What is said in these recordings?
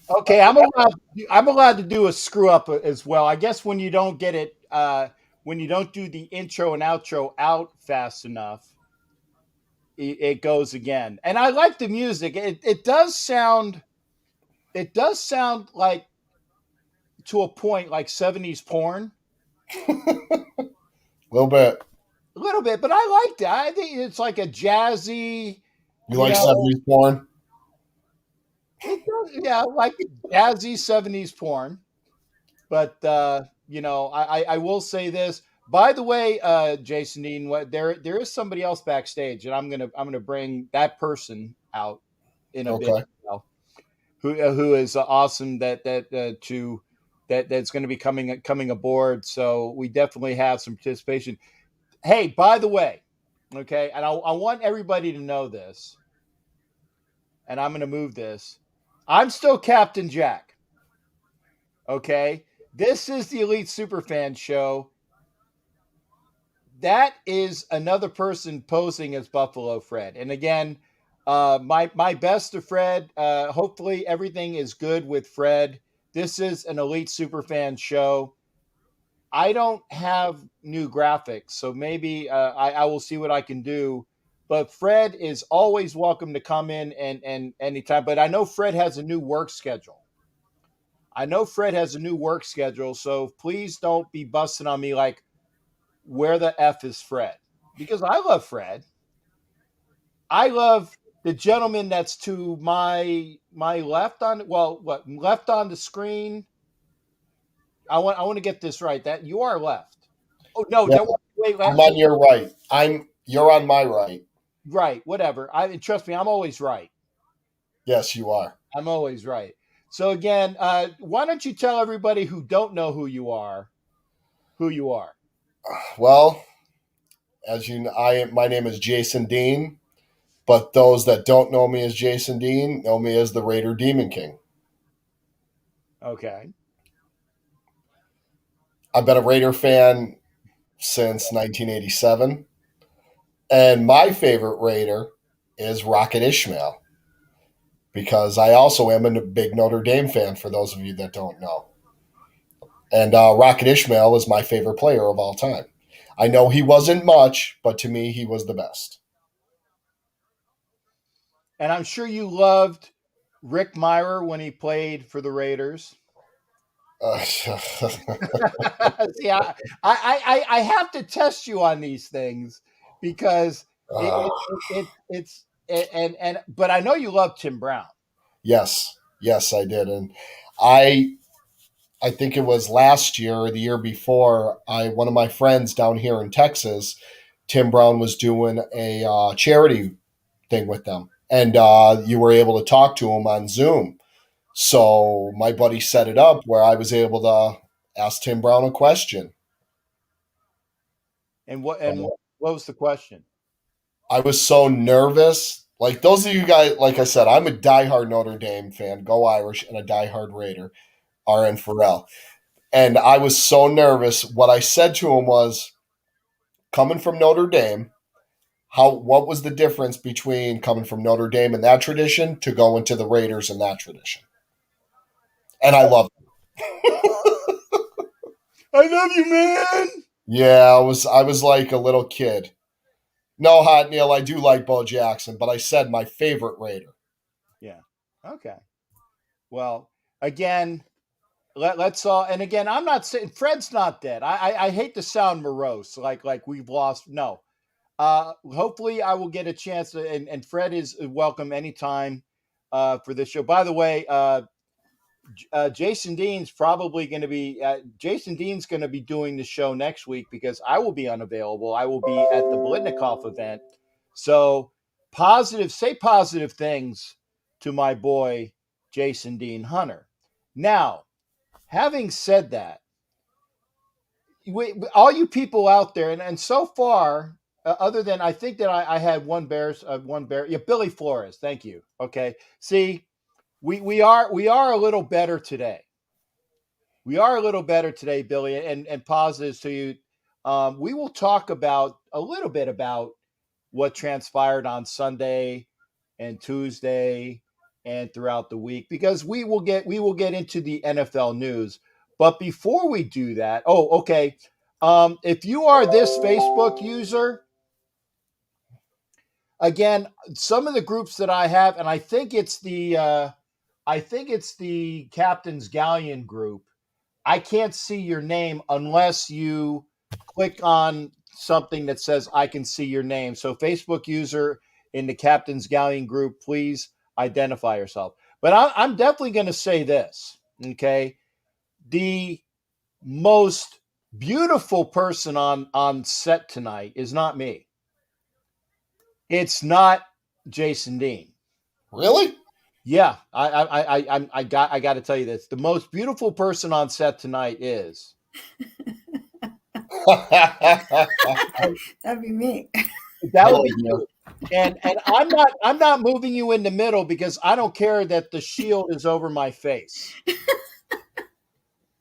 Okay, I'm allowed to do a screw up as well. I guess when you don't get it, when you don't do the intro and outro out fast enough, it goes again. And I like the music. It does sound like, to a point, like 70s porn. A little bit. A little bit, but I liked it. I think it's like a jazzy, You you like know, 70s porn? it does, yeah, like jazzy 70s porn. But I will say this. By the way, Jason Dean, there is somebody else backstage, and I'm gonna bring that person out in a bit, Okay. who is awesome, that's going to be coming aboard. So we definitely have some participation. Hey, by the way, okay, and I want everybody to know this, and I'm going to move this. I'm still Captain Jack. Okay, this is the Elite Superfan Show. That is another person posing as Buffalo Fred. And again, my best to Fred. Hopefully everything is good with Fred. This is an Elite Superfan show. I don't have new graphics, so maybe I will see what I can do. But Fred is always welcome to come in and anytime. But I know Fred has a new work schedule. So please don't be busting on me like, where the F is Fred? Because I love Fred. I love the gentleman that's to my left on, well, what, left on the screen. I want to get this right. That you are left. Oh no, Yeah, that wait, I'm on your right. You're on my right. right, whatever. I trust me, I'm always right. Yes, you are. I'm always right. So again, why don't you tell everybody who don't know who you are? Well, as you know, my name is Jason Dean, but those that don't know me as Jason Dean know me as the Raider Demon King. Okay. I've been a Raider fan since 1987, and my favorite Raider is Rocket Ishmael because I also am a big Notre Dame fan. For those of you that don't know, and Rocket Ishmael is my favorite player of all time. I know he wasn't much, but to me, he was the best. And I'm sure you loved Rick Meyer when he played for the Raiders. See, I have to test you on these things because and but I know you love Tim Brown. yes, yes, I did, and I I think it was last year or the year before. I One of my friends down here in Texas, Tim Brown was doing a charity thing with them, and you were able to talk to him on Zoom. So my buddy set it up where I was able to ask Tim Brown a question. And what was the question? I was so nervous. Like those of you guys, like I said, I'm a diehard Notre Dame fan, go Irish, and a diehard Raider, RN Pharrell. And I was so nervous. What I said to him was, coming from Notre Dame, what was the difference between coming from Notre Dame and that tradition to going to the Raiders and that tradition? And I loved it. I love you, man. Yeah, I was like a little kid. No, Hot Neil, I do like Bo Jackson, but I said my favorite Raider. Yeah. Okay. Well, again, let's all. And again, I'm not saying Fred's not dead. I hate to sound morose, like we've lost. No. Hopefully, I will get a chance to, and Fred is welcome anytime for this show. By the way, Jason Dean's going to be doing the show next week because I will be unavailable. I will be at the Blitnikoff event. So say positive things to my boy Jason Dean Hunter. Now, having said that, all you people out there, and so far, other than I think that I had one bear, yeah, Billy Flores. Thank you. Okay, see, we are a little better today. We are a little better today, Billy, and positives to you. We will talk about a little bit about what transpired on Sunday and Tuesday and throughout the week, because we will get into the NFL news. But before we do that, okay. If you are this Facebook user, again, some of the groups that I have, and I think it's the Captain's Galleon group. I can't see your name unless you click on something that says I can see your name. So, Facebook user in the Captain's Galleon group, please identify yourself. But I'm definitely going to say this, okay? The most beautiful person on set tonight is not me. It's not Jason Dean. Really? Yeah, I got to tell you this. The most beautiful person on set tonight is. That'd be me. That would Oh, be yeah. you. And I'm not moving you in the middle because I don't care that the shield is over my face.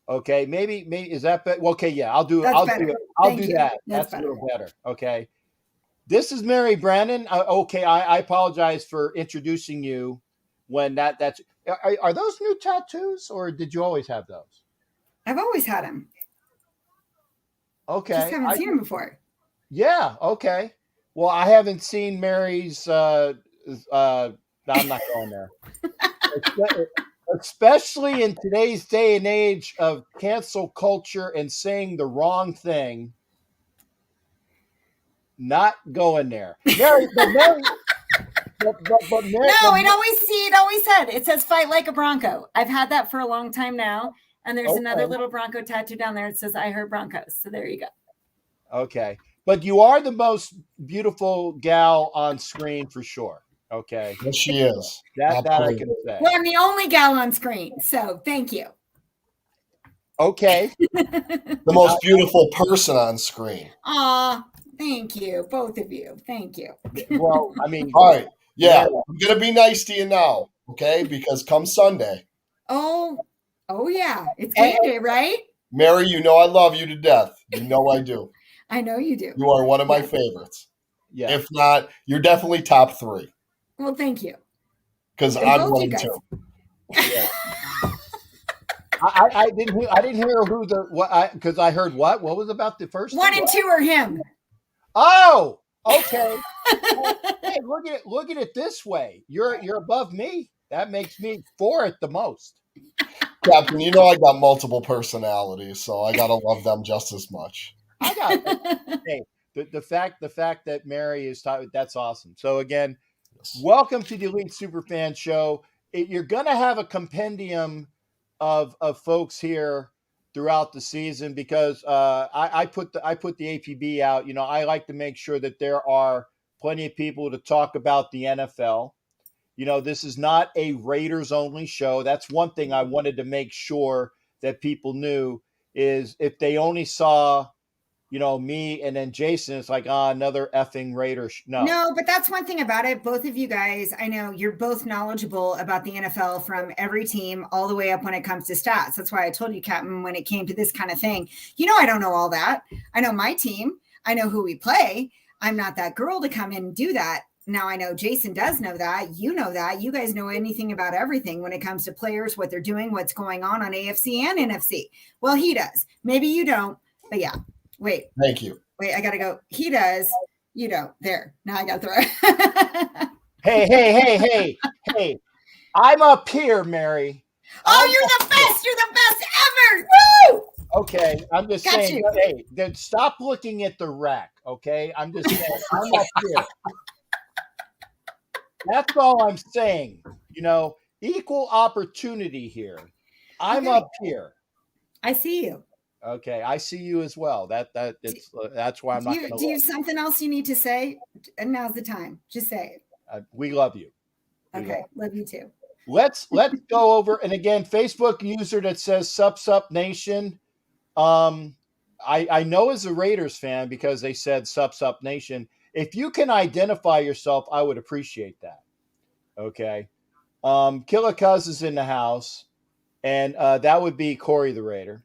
Okay, maybe is that better? Okay, yeah, I'll do it. That's I'll do better. it. I'll Thank do you. that. That's That's a better. little better. Okay. This is Mary Brandon. Okay, I apologize for introducing you when that's are those new tattoos or did you always have those? I've always had him. Just Okay. haven't seen him before. Yeah, okay. Well, I haven't seen Mary's I'm not going there. Especially in today's day and age of cancel culture and saying the wrong thing, not going there. Mary, but Mary, No, it always said, it says fight like a Bronco. I've had that for a long time now. And there's another okay, little Bronco tattoo down there. It says, I heard Broncos. So there you go. okay. But you are the most beautiful gal on screen for sure. Okay. Yes, she is. That I Absolutely. can say. Well, I'm the only gal on screen. So thank you. Okay. The most beautiful person on screen. Aw, thank you. Both of you. Thank you. Well, I mean, All right. Yeah, Mary, I'm going to be nice to you now, okay? Because come Sunday, Oh yeah. It's game day, right? Mary, you know I love you to death. You know I do. I know you do. You are one of my Yeah. favorites. yeah. If not, you're definitely top 3 Well, thank you. because And I'm both one you and guys. 2. Yeah. I didn't hear who the what because I heard what was about the first 1 two? and 2 are him. Oh, okay. Well, hey, look at it this way. You're above me. That makes me 4 at the most. Captain, you know I got multiple personalities, so I got to love them just as much. I got it. Hey, the fact that Mary is that's awesome. So again, Yes. welcome to the Elite Superfan Show. You're gonna have a compendium of folks here throughout the season because I put the APB out. You know, I like to make sure that there are plenty of people to talk about the NFL. You know, this is not a Raiders only show. That's one thing I wanted to make sure that people knew is if they only saw, me and then Jason, it's like, another effing Raider. No. No, but that's one thing about it. Both of you guys, I know you're both knowledgeable about the NFL from every team all the way up when it comes to stats. That's why I told you, Captain, when it came to this kind of thing, I don't know all that. I know my team. I know who we play. I'm not that girl to come in and do that. Now, I know Jason does know that. You know that. You guys know anything about everything when it comes to players, what they're doing, what's going on AFC and NFC. Well, he does. Maybe you don't, but yeah. Wait, Thank you. I got to go. He does. You don't. There. Now I got to throw. Hey. I'm up here, Mary. Oh, you're the best. You're the best ever. Woo! Okay, I'm just Got saying. you. Hey, then stop looking at the rack. Okay, I'm just saying. I'm up here. That's all I'm saying. Equal opportunity here. I'm Okay. up here. I see you. Okay, I see you as well. That's why I'm not going to. Do you have something else you need to say? And now's the time. Just say it. We love you. Okay. Love you too. Let's go over, and again, Facebook user that says Sup Nation. I know as a Raiders fan because they said Sup Nation. If you can identify yourself, I would appreciate that. Okay. Killer Cuz is in the house, and that would be Corey the Raider.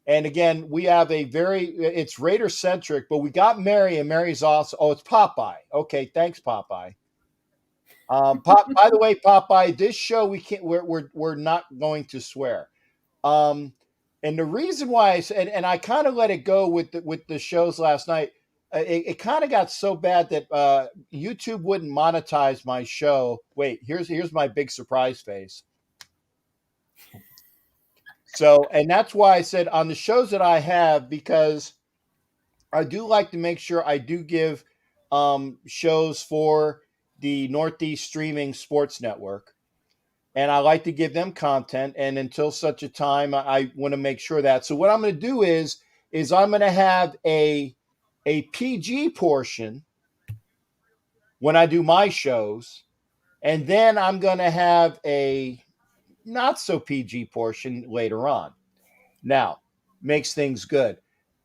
And again, we have it's Raider centric, but we got Mary, and Mary's also, it's Popeye. Okay, thanks, Popeye. By the way, Popeye, this show we can't. We're not going to swear. Um, and the reason why I said, and I kind of let it go with the shows last night. It kind of got so bad that YouTube wouldn't monetize my show. Wait, here's my big surprise face. So, and that's why I said on the shows that I have, because I do like to make sure I do give shows for the Northeast Streaming Sports Network, and I like to give them content. And until such a time, I want to make sure that. So what I'm going to do is I'm going to have a PG portion when I do my shows, and then I'm going to have a not so PG portion later on. Now, makes things good.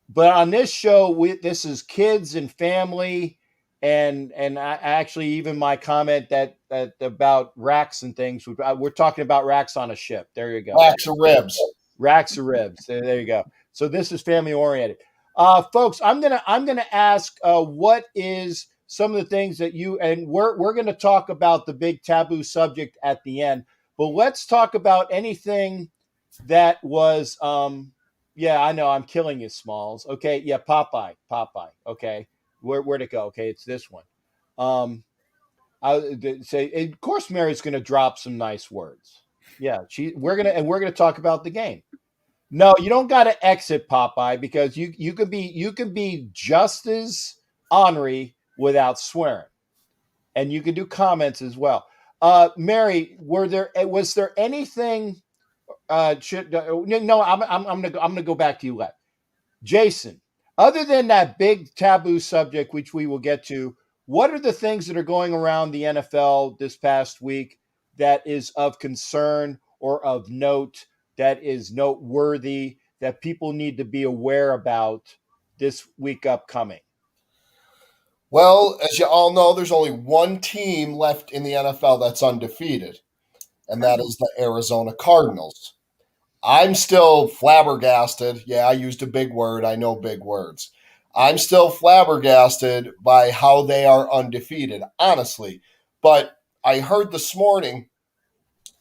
But on this show, this is kids and family, and I actually even my comment that about racks and things. We're talking about racks on a ship. There you go. Racks of ribs. Racks of ribs. There you go. So this is family oriented, folks. I'm gonna ask what is some of the things that you and we're gonna talk about the big taboo subject at the end, but let's talk about anything that was yeah, I know I'm killing you, Smalls. Okay, yeah, Popeye. Okay, where'd it go? Okay, it's this one. I say, of course, Mary's going to drop some nice words. Yeah, we're gonna talk about the game. No, you don't got to exit Popeye because you could be just as ornery without swearing, and you can do comments as well. Mary, was there anything? No, I'm gonna go back to you, Let Jason. Other than that big taboo subject, which we will get to, what are the things that are going around the NFL this past week that is of concern or of note, that is noteworthy, that people need to be aware about this week upcoming? Well, as you all know, there's only one team left in the NFL that's undefeated, and that is the Arizona Cardinals. I'm still flabbergasted. Yeah, I used a big word. I know big words. I'm still flabbergasted by how they are undefeated, honestly. But I heard this morning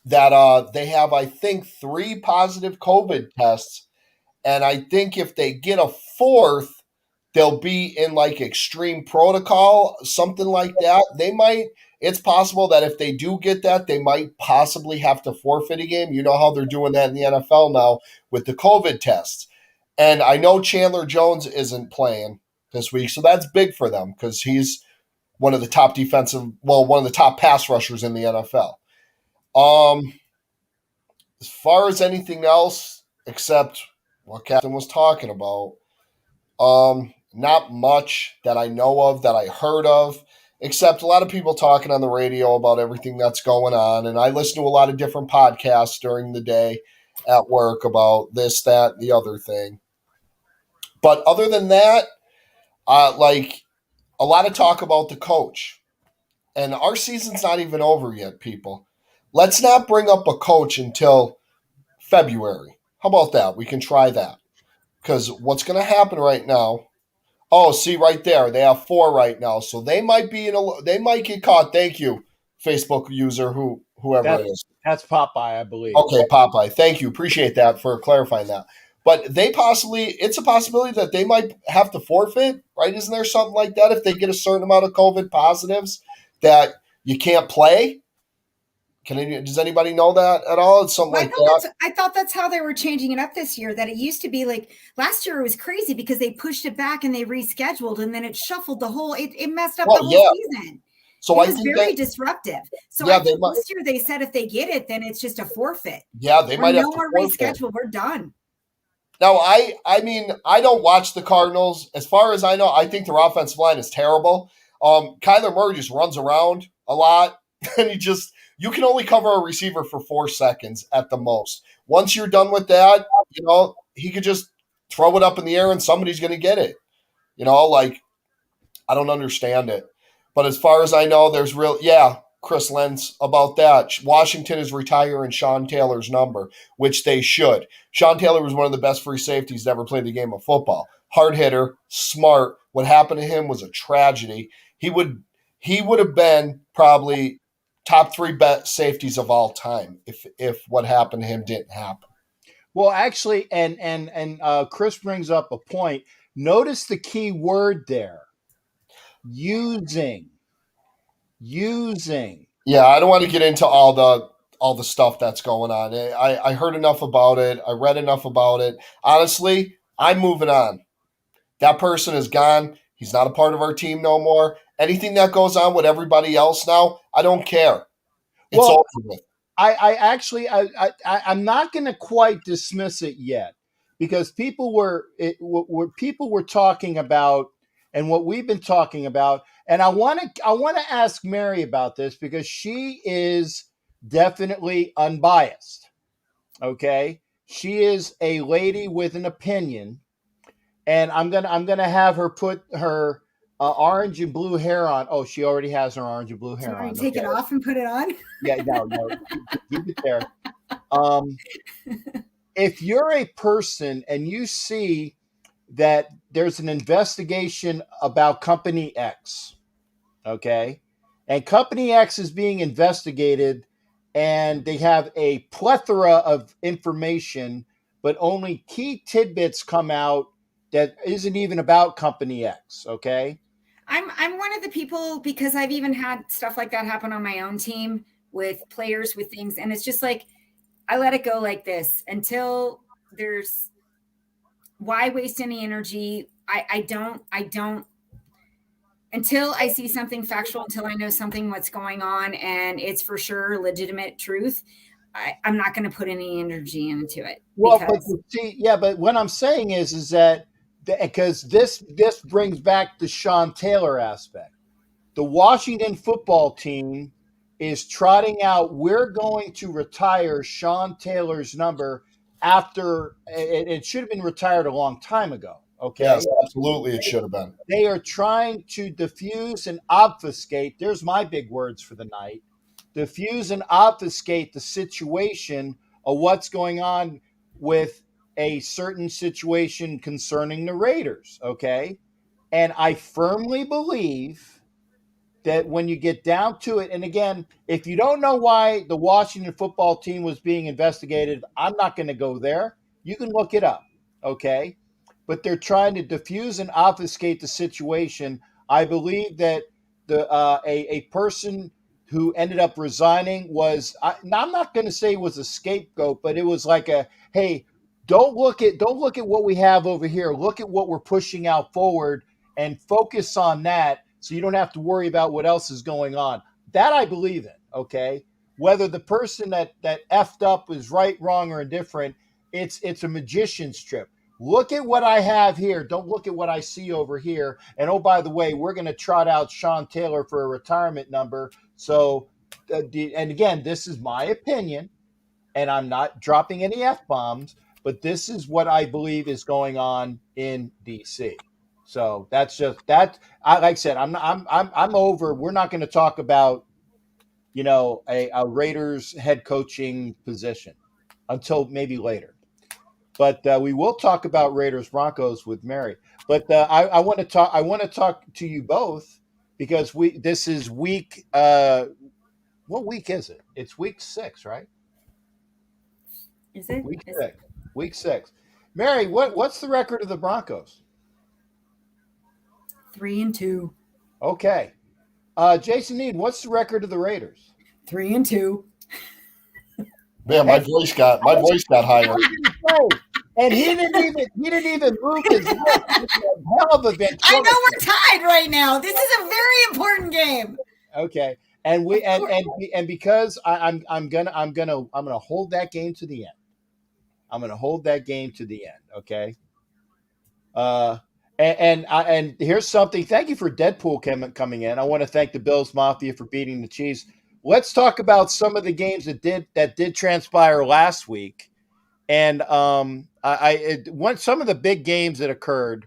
that they have, I think, 3 positive COVID tests. And I think if they get a fourth, they'll be in like extreme protocol, something like that. It's possible that if they do get that, they might possibly have to forfeit a game. You know how they're doing that in the NFL now with the COVID tests. And I know Chandler Jones isn't playing this week, so that's big for them because he's one of the top one of the top pass rushers in the NFL. As far as anything else, except what Captain was talking about, not much that I know of, that I heard of, except a lot of people talking on the radio about everything that's going on. And I listen to a lot of different podcasts during the day at work about this, that, the other thing. But other than that, like a lot of talk about the coach. And our season's not even over yet, people. Let's not bring up a coach until February. How about that? We can try that. Because what's going to happen right now? Oh, see right there, they have 4 right now, so they might be they might get caught. Thank you, Facebook user, whoever it is. That's Popeye, I believe. Okay, Popeye. Thank you, appreciate that for clarifying that. But it's a possibility that they might have to forfeit, right? Isn't there something like that if they get a certain amount of COVID positives that you can't play? Does anybody know that at all? It's something like that. I thought that's how they were changing it up this year. That it used to be like last year, it was crazy because they pushed it back and they rescheduled, and then it shuffled the whole. It messed up the whole season. So it was very disruptive. So I think this year they said if they get it, then it's just a forfeit. Yeah, they might have no more reschedule. We're done. Now, I mean, I don't watch the Cardinals. As far as I know, I think their offensive line is terrible. Kyler Murray just runs around a lot, and you can only cover a receiver for 4 seconds at the most. Once you're done with that, he could just throw it up in the air and somebody's going to get it. I don't understand it. But as far as I know, Chris Lentz, about that. Washington is retiring Sean Taylor's number, which they should. Sean Taylor was one of the best free safeties to ever play the game of football. Hard hitter, smart. What happened to him was a tragedy. He would have been probably top 3 bet safeties of all time if what happened to him didn't happen. Well, actually, and Chris brings up a point. Notice the key word there: using, using. Yeah, I don't want to get into all the stuff that's going on. I heard enough about it. I read enough about it. Honestly, I'm moving on. That person is gone. He's not a part of our team no more. Anything that goes on with everybody else now, I don't care. It's Well, over with. I actually I'm not going to quite dismiss it yet because people were talking about and what we've been talking about, and I want to ask Mary about this because she is definitely unbiased. Okay, she is a lady with an opinion, and I'm gonna have her put her orange and blue hair on. Oh, she already has her orange and blue So hair are you on. take it Okay, off and put it on? yeah, no, keep it there. Um, if you're a person and you see that there's an investigation about Company X, okay, and Company X is being investigated and they have a plethora of information, but only key tidbits come out that isn't even about Company X, okay? I'm one of the people because I've even had stuff like that happen on my own team with players with things, and it's just like I let it go like this until there's why waste any energy? I don't until I see something factual, until I know something what's going on and it's for sure legitimate truth. I'm not going to put any energy into it Well, but because you see, yeah, but what I'm saying is that because this brings back the Sean Taylor aspect. The Washington football team is trotting out, we're going to retire Sean Taylor's number after it should have been retired a long time ago. Okay. Yes, absolutely, it should have been. They are trying to diffuse and obfuscate. There's my big words for the night. Diffuse and obfuscate the situation of what's going on with a certain situation concerning the Raiders. Okay. And I firmly believe that when you get down to it, and again, if you don't know why the Washington football team was being investigated, I'm not going to go there. You can look it up, okay? But they're trying to diffuse and obfuscate the situation. I believe that a person who ended up resigning was now I'm not going to say was a scapegoat, but it was like a hey, don't look at what we have over here. Look at what we're pushing out forward and focus on that so you don't have to worry about what else is going on. That I believe in, okay? Whether the person that effed up is right, wrong, or indifferent, it's a magician's trip. Look at what I have here. Don't look at what I see over here. And oh, by the way, we're going to trot out Sean Taylor for a retirement number. So, and again, this is my opinion, and I'm not dropping any f bombs, but this is what I believe is going on in DC. So that's just that. Like I said, I'm over. We're not going to talk about a Raiders head coaching position until maybe later. But we will talk about Raiders Broncos with Mary. But I want to talk. I want to talk to you both because this is week. What week is it? It's week 6, right? is it Week is 6. Week 6. Mary, what's the record of the Broncos? 3-2, Okay. Jason Need, what's the record of the Raiders? 3-2. Man, Hey, my voice got higher. and he didn't even move his lips. Hell of a I know ventriloquist. we're tied right now. This is a very important game. Okay, and we and because I'm gonna hold that game to the end. I'm gonna hold that game to the end. Okay. Uh, and here's something. Thank you for Deadpool coming in. I want to thank the Bills Mafia for beating the Chiefs. Let's talk about some of the games that did transpire last week. And some of the big games that occurred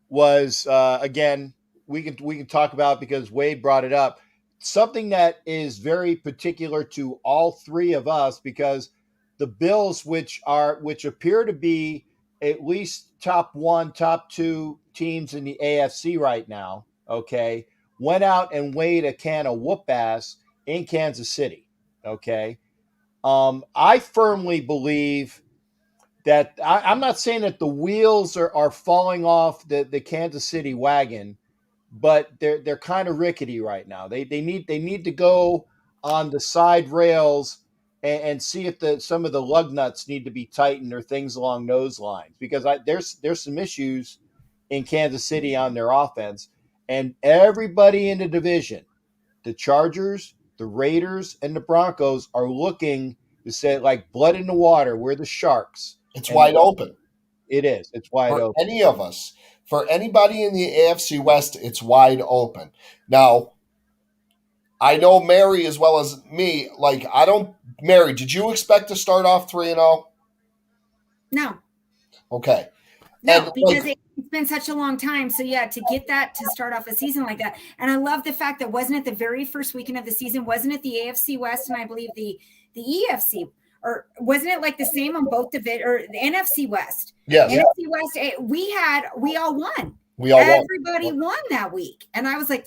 was again we can talk about because Wade brought it up. Something that is very particular to all three of us because the Bills, which appear to be at least top one, top two teams in the AFC right now, okay, went out and weighed a can of whoop ass in Kansas City. Okay. I firmly believe that I'm not saying that the wheels are falling off the Kansas City wagon, but they're kind of rickety right now. They need to go on the side rails and see if some of the lug nuts need to be tightened or things along those lines, because there's some issues in Kansas City on their offense, and everybody in the division, the Chargers, the Raiders, and the Broncos are looking to say, like, blood in the water, we're the Sharks. It's And wide open it is. It's wide for open. any of us. For anybody in the AFC West, it's wide open. Now, I know Mary as well as me. Like, I don't. Mary, did you expect to start off 3-0? No. Okay. No, And because like, it's been such a long time. So yeah, to get that to start off a season like that, and I love the fact that wasn't it the very first weekend of the season? Wasn't it the AFC West and I believe the EFC, or wasn't it like the same on both or the NFC West? yes, NFC West, we all won. we all won. Everybody won that week, and I was like,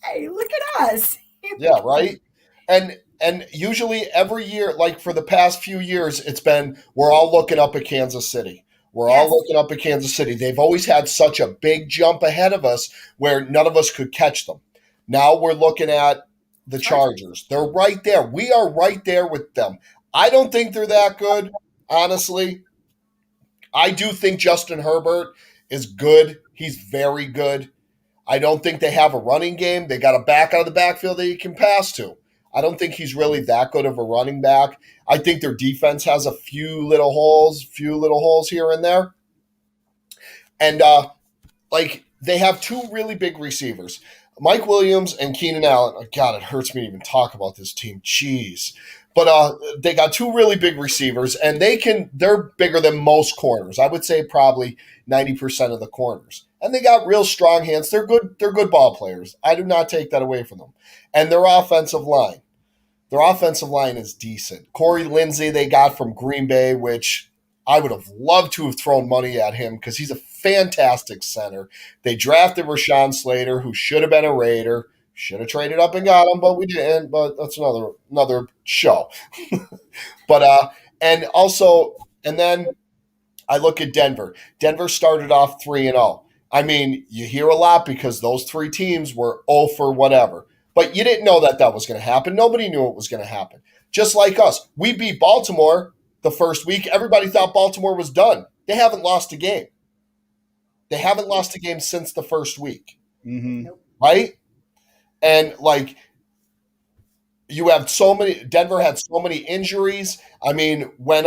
hey, look at us. Yeah, right. And usually every year, like for the past few years, it's been we're all looking up at Kansas City. We're all Yes. looking up at Kansas City. They've always had such a big jump ahead of us where none of us could catch them. Now we're looking at the Chargers. They're right there. We are right there with them. I don't think they're that good, honestly. I do think Justin Herbert is good. He's very good. I don't think they have a running game. They got a back out of the backfield that he can pass to. I don't think he's really that good of a running back. I think their defense has a few little holes here and there. And like they have two really big receivers, Mike Williams and Keenan Allen. Oh, God, it hurts me to even talk about this team. Jeez. But they got two really big receivers, and they're bigger than most corners. I would say probably 90% of the corners. And they got real strong hands. They're good ball players. I do not take that away from them. And their offensive line. Their offensive line is decent. Corey Lindsey they got from Green Bay, which I would have loved to have thrown money at him because he's a fantastic center. They drafted Rashawn Slater, who should have been a Raider. Should have traded up and got him, but we didn't. But that's another show. But and then I look at Denver. Denver started off 3-0. I mean, you hear a lot because those three teams were 0 for whatever. But you didn't know that was going to happen. Nobody knew it was going to happen. Just like us. We beat Baltimore the first week. Everybody thought Baltimore was done. They haven't lost a game. They haven't lost a game since the first week. Mm-hmm. Right? And like Denver had so many injuries. I mean, when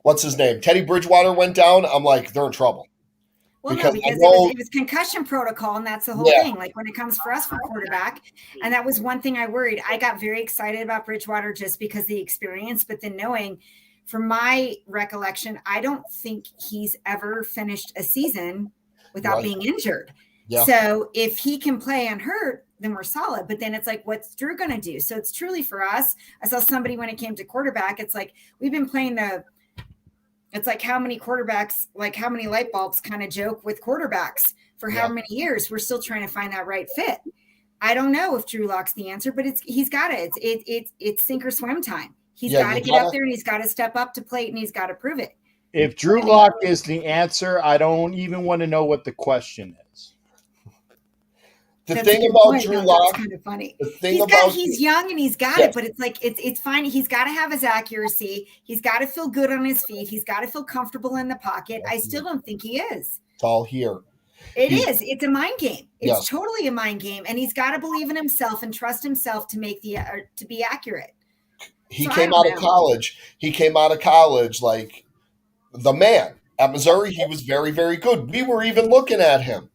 what's his name? Teddy Bridgewater went down, I'm like, they're in trouble. Well, because it was concussion protocol, and that's the whole thing. Like when it comes for us for quarterback, and that was one thing I worried. I got very excited about Bridgewater just because of the experience, but then knowing, from my recollection, I don't think he's ever finished a season without being injured. Yeah. So if he can play unhurt, then we're solid. But then it's like, what's Drew going to do? So it's truly for us. I saw somebody when it came to quarterback, it's like we've been playing it's like how many quarterbacks, like how many light bulbs kind of joke with quarterbacks for how many years. We're still trying to find that right fit. I don't know if Drew Lock's the answer, but he's got it. It's sink or swim time. He's got to get up there and he's got to step up to plate and he's got to prove it. If Drew Lock is the answer, I don't even want to know what the question is. That's thing about Drew Lock, kind of funny. He's young and he's got it, but it's like it's fine. He's got to have his accuracy. He's got to feel good on his feet. He's got to feel comfortable in the pocket. I still don't think he is. It's all here. It's a mind game. It's totally a mind game, and he's got to believe in himself and trust himself to make to be accurate. He came out of college. He came out of college like the man. At Missouri, he was very, very good. We were even looking at him.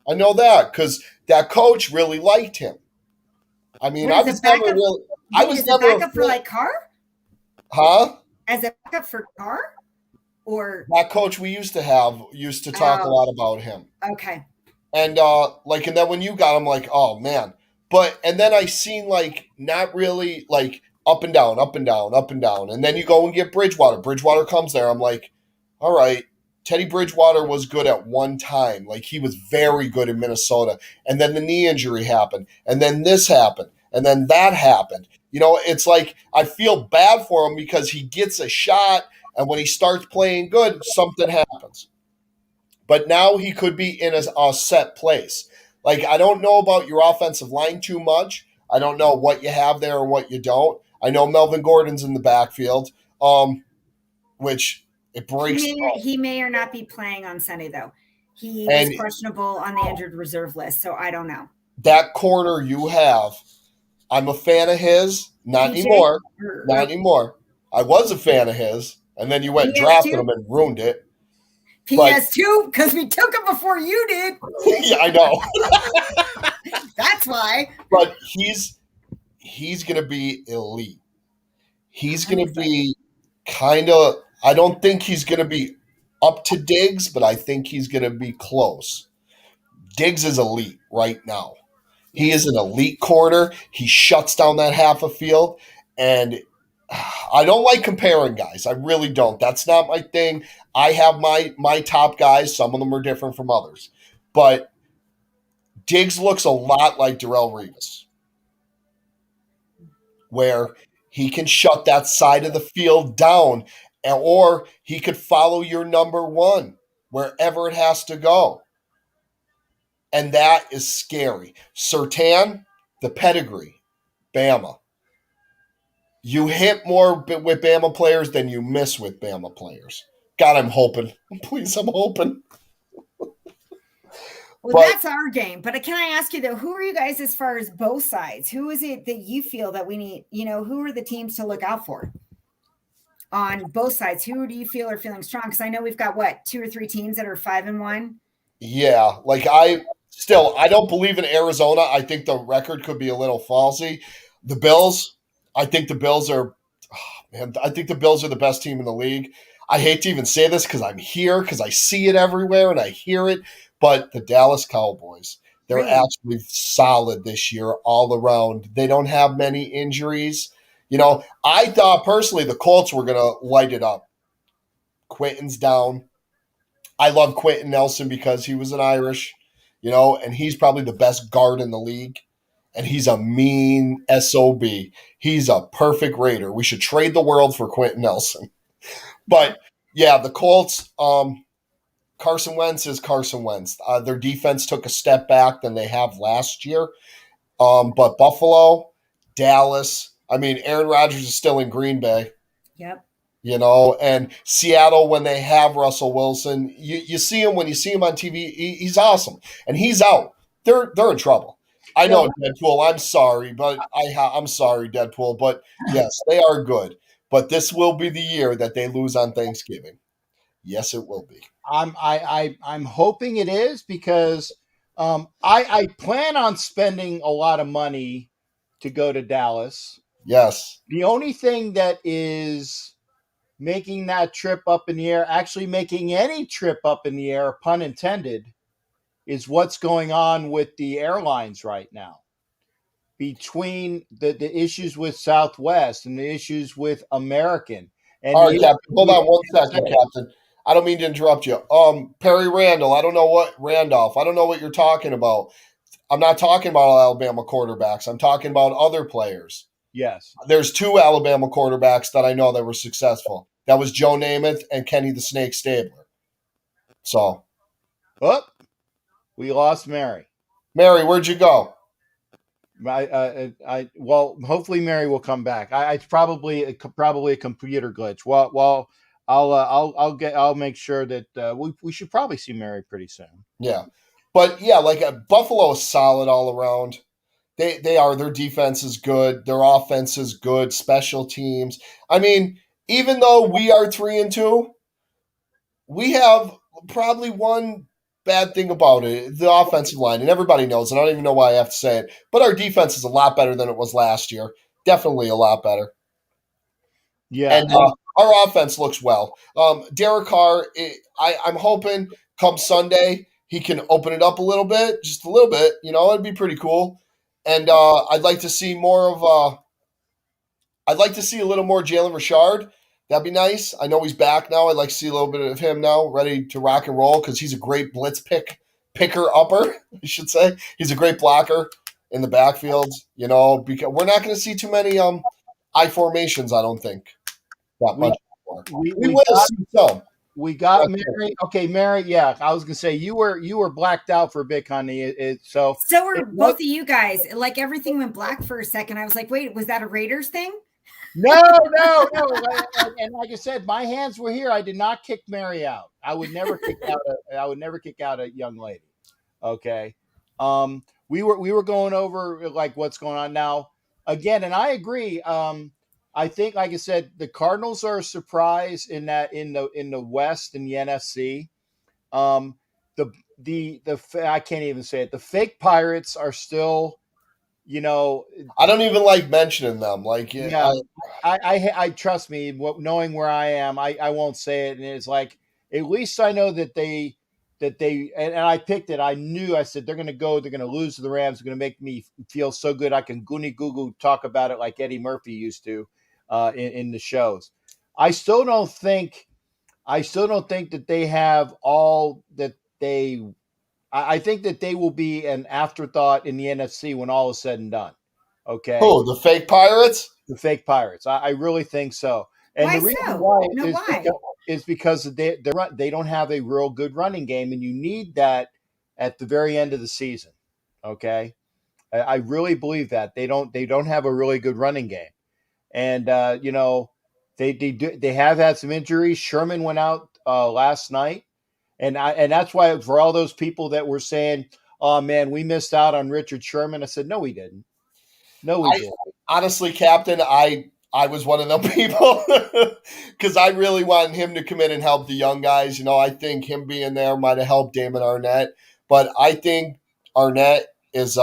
I know that because that coach really liked him. I mean, I was never really. I was never a backup for like Carr. Huh? As a backup for Carr, or that coach we used to talk a lot about him. Okay. And and then when you got him, like, oh man. And then I seen like not really like up and down, up and down, up and down, and then you go and get Bridgewater. Bridgewater comes there. I'm like, all right, Teddy Bridgewater was good at one time. Like he was very good in Minnesota. And then the knee injury happened. And then this happened. And then that happened. It's like I feel bad for him because he gets a shot and when he starts playing good, something happens. But now he could be in a set place. Like I don't know about your offensive line too much. I don't know what you have there or what you don't. I know Melvin Gordon's in the backfield, which it breaks. He may or not be playing on Sunday though. He And was questionable on the injured reserve list, so I don't know. that corner you have, I'm a fan of his. Not PJ? anymore. Not anymore. I was a fan of his, and then you went and drafted him and ruined it. PS2, because we took him before you did. Yeah, I know. That's why. But he's going to be elite. He's going to be kind of. I don't think he's going to be up to Diggs, but I think he's going to be close. Diggs is elite right now. He is an elite corner. He shuts down that half a field. And I don't like comparing guys. I really don't. That's not my thing. I have my top guys. Some of them are different from others. But Diggs looks a lot like Darrelle Revis, where he can shut that side of the field down, or he could follow your number one wherever it has to go. And that is scary. Surtain, the pedigree, Bama. You hit more with Bama players than you miss with Bama players. God, I'm hoping. Please, I'm hoping. Well, that's our game. But can I ask you, though, who are you guys as far as both sides? Who is it that you feel that we need? Who are the teams to look out for on both sides? Who do you feel are feeling strong? Because I know we've got, 2 or 3 teams that are 5-1? Yeah, like I don't believe in Arizona. I think the record could be a little falsy. The Bills, I think the Bills are the best team in the league. I hate to even say this because I'm here, because I see it everywhere and I hear it, but the Dallas Cowboys, they're actually solid this year all around. They don't have many injuries. I thought personally the Colts were going to light it up. Quentin's down. I love Quentin Nelson because he was an Irish, and he's probably the best guard in the league. And he's a mean SOB. He's a perfect Raider. We should trade the world for Quentin Nelson. But, yeah, the Colts, Carson Wentz is Carson Wentz. Their defense took a step back than they have last year. But Buffalo, Dallas, Aaron Rodgers is still in Green Bay. Yep. And Seattle, when they have Russell Wilson, you see him, when you see him on TV, he's awesome. And he's out. They're in trouble. I know, Deadpool, I'm sorry, but I'm sorry, Deadpool, but yes, they are good. But this will be the year that they lose on Thanksgiving. Yes, it will be. I'm hoping it is, because I plan on spending a lot of money to go to Dallas. Yes. The only thing that is making that trip up in the air, actually making any trip up in the air, pun intended, is what's going on with the airlines right now. Between the issues with Southwest and the issues with American. And all right, Captain, hold on one second, Captain. I don't mean to interrupt you. Perry Randall, Randolph, I don't know what you're talking about. I'm not talking about Alabama quarterbacks. I'm talking about other players. Yes. There's 2 Alabama quarterbacks that I know that were successful. That was Joe Namath and Kenny the Snake Stabler. So. Oh, we lost Mary. Mary, where'd you go? Well, hopefully Mary will come back. It's probably a computer glitch. Well, I'll make sure that we should probably see Mary pretty soon. Yeah, but yeah, Buffalo is solid all around. They are. Their defense is good. Their offense is good. Special teams. Even though we are 3-2, we have probably one bad thing about it, the offensive line, and everybody knows, and I don't even know why I have to say it, but our defense is a lot better than it was last year. Definitely a lot better. Yeah. And our offense looks well. Derek Carr, I'm hoping come Sunday he can open it up a little bit, just a little bit. It'd be pretty cool. And I'd like to see more of. I'd like to see a little more Jalen Richard. That'd be nice. I know he's back now. I'd like to see a little bit of him now, ready to rock and roll because he's a great blitz picker upper, I should say. He's a great blocker in the backfield, because we're not going to see too many I formations, I don't think, that We much more. we We we will got see some. we got That's it. Mary. Okay, Mary. Yeah, I was gonna say you were blacked out for a bit, honey. So So were it both was of you guys. Like everything went black for a second. I was like, wait, was that a Raiders thing? no. And like I said, my hands were here. I did not kick Mary out. I would never kick out. I would never kick out a young lady. Okay. We were going over like what's going on now again, and I agree. I think, like I said, the Cardinals are a surprise in that in the West in the NFC. Um, the I can't even say it. The fake Pirates are still, you know, I don't even like mentioning them. Like, yeah. I trust me. Knowing where I am, I won't say it. And it's like at least I know that they and I picked it. I knew. I said they're going to go. They're going to lose to the Rams. They're going to make me feel so good. I can goony goo goo talk about it like Eddie Murphy used to in the shows. I still don't think. I still don't think that they have all that they. I think that they will be an afterthought in the NFC when all is said and done. Okay, who? The fake Pirates? the fake Pirates. I really think so. And Why the reason so? why No, why? is because they don't have a real good running game, and you need that at the very end of the season. Okay, I really believe that they don't have a really good running game, and they have had some injuries. Sherman went out last night, and that's why for all those people that were saying, "Oh man, we missed out on Richard Sherman," I said, "No, we didn't. No, we I didn't." honestly, Captain, I was one of them people because I really wanted him to come in and help the young guys. I think him being there might have helped Damon Arnett, but I think Arnett is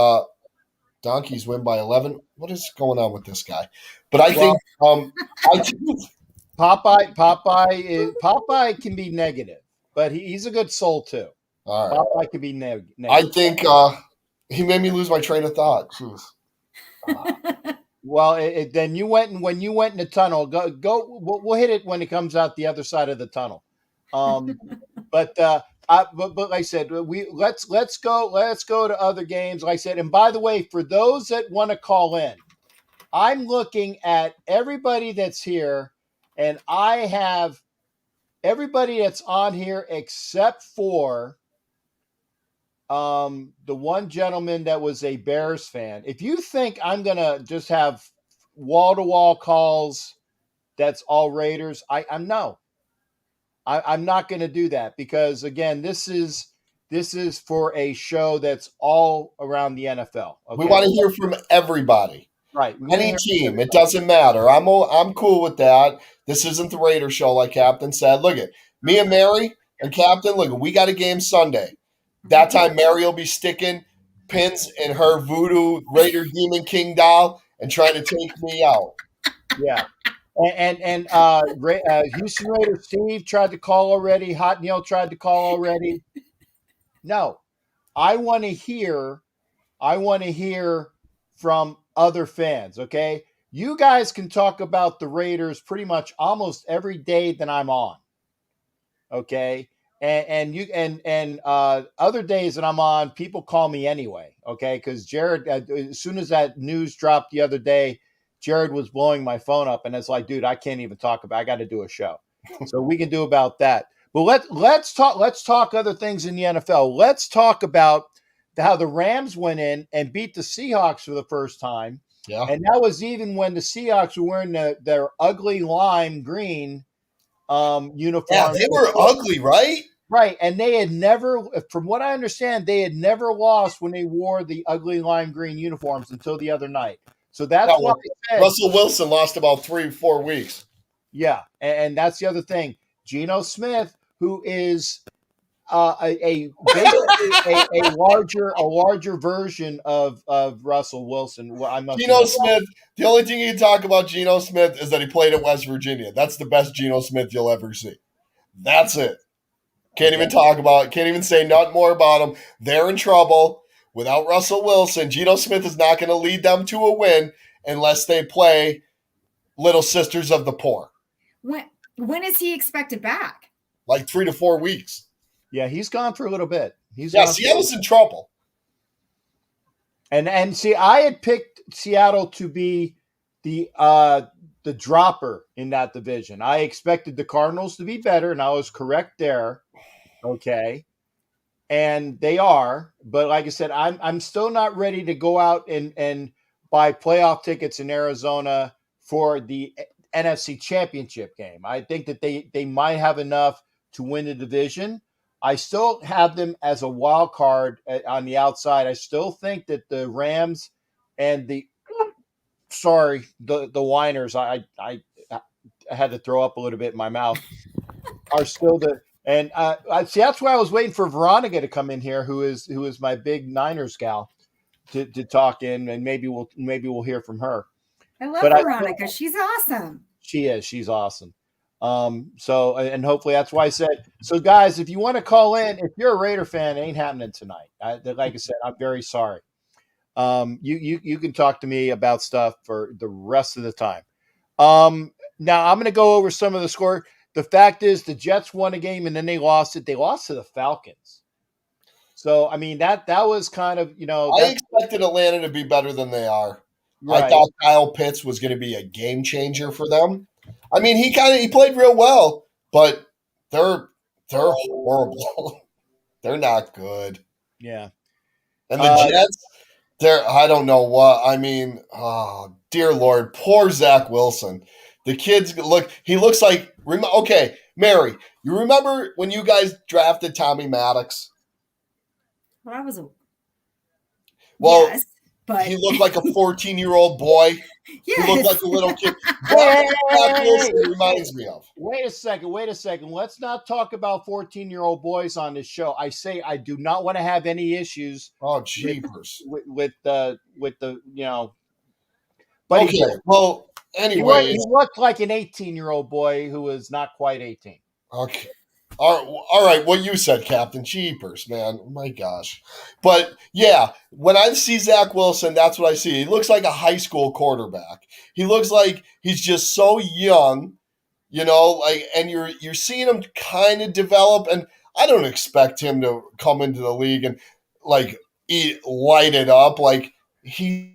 Donkeys win by 11. What is going on with this guy? But I Well, think I think Popeye can be negative, but he's a good soul too. all right. Popeye can be I negative. think he made me lose my train of thought. Jeez. Well, then when you went in the tunnel, go. We'll hit it when it comes out the other side of the tunnel. Um, but like I said, let's go to other games. Like I said, and by the way, for those that want to call in, I'm looking at everybody that's here, and I have everybody that's on here except for the one gentleman that was a Bears fan. If you think I'm gonna just have wall to wall calls that's all Raiders, I'm no. I'm not going to do that because again, this is for a show that's all around the NFL. We Okay, want to hear from everybody. right? We want to Any hear from team, it everybody. doesn't matter. I'm cool with that. This isn't the Raider show, like Captain said. Look at me and Mary and Captain. Look, we got a game Sunday. That time, Mary will be sticking pins in her voodoo Raider Demon King doll and trying to take me out. Yeah. And Houston Raider Steve tried to call already. Hot Neil tried to call already. No, I want to hear. I want to hear from other fans. Okay, you guys can talk about the Raiders pretty much almost every day that I'm on. Okay, and other days that I'm on, people call me anyway. Okay, because Jared, as soon as that news dropped the other day, Jared was blowing my phone up, and it's like, dude, I can't even talk about. I got to do a show, so we can do about that. But let's talk other things in the NFL. Let's talk about how the Rams went in and beat the Seahawks for the first time, Yeah. and that was even when the Seahawks were wearing their ugly lime green Yeah, uniform. they were ugly, right? Right, and they had never, from what I understand, they had never lost when they wore the ugly lime green uniforms until the other night. So Yeah, that's why well, I said, Russell Wilson lost about 3-4 weeks. yeah, and that's the other thing. Geno Smith, who is basically a larger version of Russell Wilson. Well, I must Geno admit, Smith, the only thing you can talk about Geno Smith is that he played at West Virginia. That's the best Geno Smith you'll ever see. That's it. Can't okay. even talk about it. Can't even say nothing more about them. They're in trouble. Without Russell Wilson, Geno Smith is not going to lead them to a win unless they play Little Sisters of the Poor. When is he expected back? Like 3 to 4 weeks. Yeah, he's gone for a little bit. He's Yeah, gone Seattle's in trouble. and see, I had picked Seattle to be the dropper in that division. I expected the Cardinals to be better, and I was correct there. Okay. And they are, but like I said, I'm still not ready to go out and buy playoff tickets in Arizona for the NFC Championship game. I think that they might have enough to win the division. I still have them as a wild card on the outside. I still think that the Rams and the whiners. I had to throw up a little bit in my mouth. Are still the and I see that's why I was waiting for Veronica to come in here, who is my big Niners gal, to talk in, and maybe we'll hear from her. I love But Veronica. She's awesome. she's awesome. So and hopefully that's why I said so, guys. If you want to call in, if you're a Raider fan, it ain't happening tonight. Like I said, I'm very sorry. You can talk to me about stuff for the rest of the time. Now I'm going to go over some of the score. The fact is, the Jets won a game and then they lost it. They lost to the Falcons. So I mean that was kind of I expected Atlanta to be better than they are. I right. thought Kyle Pitts was going to be a game changer for them. I mean, he played real well, but they're horrible. They're not good. Yeah. And the Jets, I don't know what. I mean, oh, dear Lord, poor Zach Wilson. The kids he looks like, okay, Mary, you remember when you guys drafted Tommy Maddox? Well, I was Well, yes, but he looked like a 14-year-old boy. yes. He looked like a little kid. What Zach Wilson reminds me of. Wait a second. Let's not talk about 14-year-old boys on this show. I say I do not want to have any issues. Oh, jeepers. With the But okay, well, anyways. He looked like an 18-year-old boy who was not quite 18. Okay. All right, what you said, Captain. Jeepers, man. Oh my gosh. But yeah, when I see Zach Wilson, that's what I see. He looks like a high school quarterback. He looks like he's just so young, and you're seeing him kind of develop. And I don't expect him to come into the league and like light it up. Like he's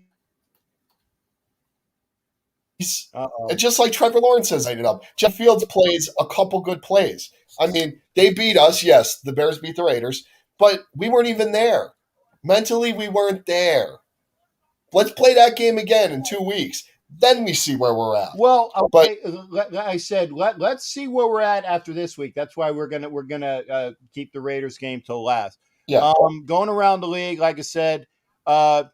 just like Trevor Lawrence has lighted up. Jeff Fields plays a couple good plays. I mean, they beat us. Yes, the Bears beat the Raiders, but we weren't even there. Mentally, we weren't there. Let's play that game again in 2 weeks. Then we see where we're at. Well, okay, but I said let's see where we're at after this week. That's why we're gonna keep the Raiders game till last. Yeah. Going around the league, like I said, the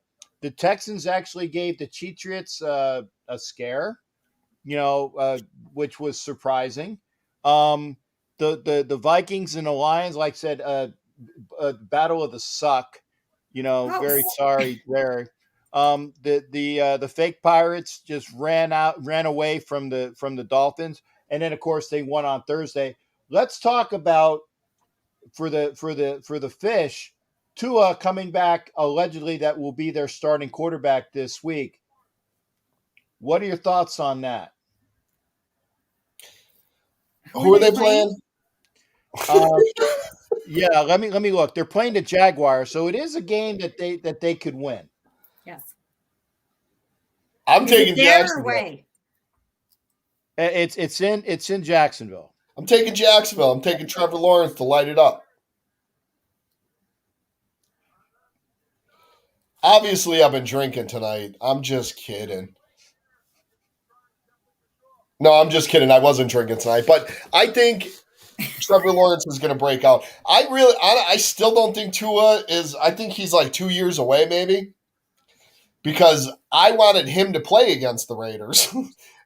Texans actually gave the Patriots a scare, which was surprising. The Vikings and the Lions, like I said, battle of the suck. Very sorry there. The fake Pirates just ran away from the Dolphins, and then of course they won on Thursday. Let's talk about for the Fish, Tua coming back allegedly that will be their starting quarterback this week. What are your thoughts on that? Who are they playing? Yeah, let me look. They're playing the Jaguars, so it is a game that they could win. Yes. I'm taking Jacksonville. It's in Jacksonville. I'm taking Jacksonville. I'm taking Trevor Lawrence to light it up. Obviously, I've been drinking tonight. I'm just kidding. No, I'm just kidding. I wasn't drinking tonight, but I think Trevor Lawrence is going to break out. I still don't think Tua is. I think he's like 2 years away, maybe, because I wanted him to play against the Raiders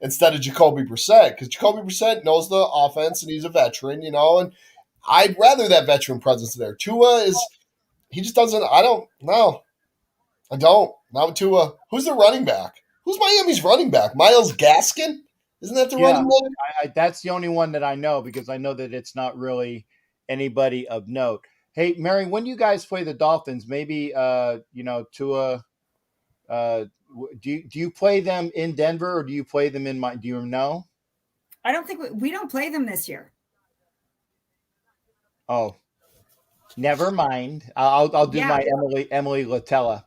instead of Jacoby Brissett, because Jacoby Brissett knows the offense and he's a veteran, and I'd rather that veteran presence there. Tua he just doesn't. I don't know. I don't. Not with Tua. Who's the running back? Who's Miami's running back? Myles Gaskin? Isn't that the running back? That's the only one that I know, because I know that it's not really anybody of note. Hey, Mary, when you guys play the Dolphins, maybe Tua. Do you play them in Denver or do you play them in do you know? I don't think we don't play them this year. Oh, never mind. I'll do Yeah. my Emily Latella,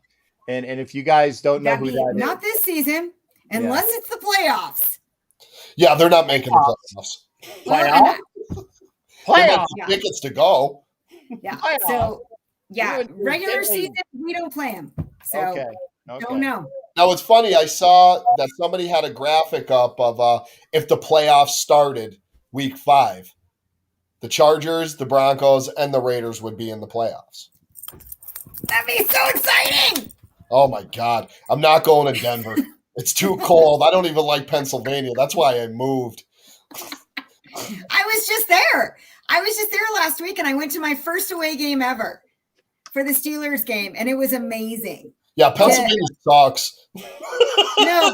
and if you guys don't know That'd who be that not is, this season, unless it's the playoffs. Yeah, they're not making the playoffs. Well, playoff, They got playoff, Yeah. tickets to go. Yeah. playoff. So, yeah, You're regular kidding. season, we don't play them. So, Okay. don't know. Now it's funny. I saw that somebody had a graphic up of if the playoffs started week 5, the Chargers, the Broncos, and the Raiders would be in the playoffs. That'd be so exciting. Oh my God! I'm not going to Denver. It's too cold. I don't even like Pennsylvania. That's why I moved. I was just there. I was just there last week, and I went to my first away game ever for the Steelers game, and it was amazing. Yeah, Pennsylvania sucks. No,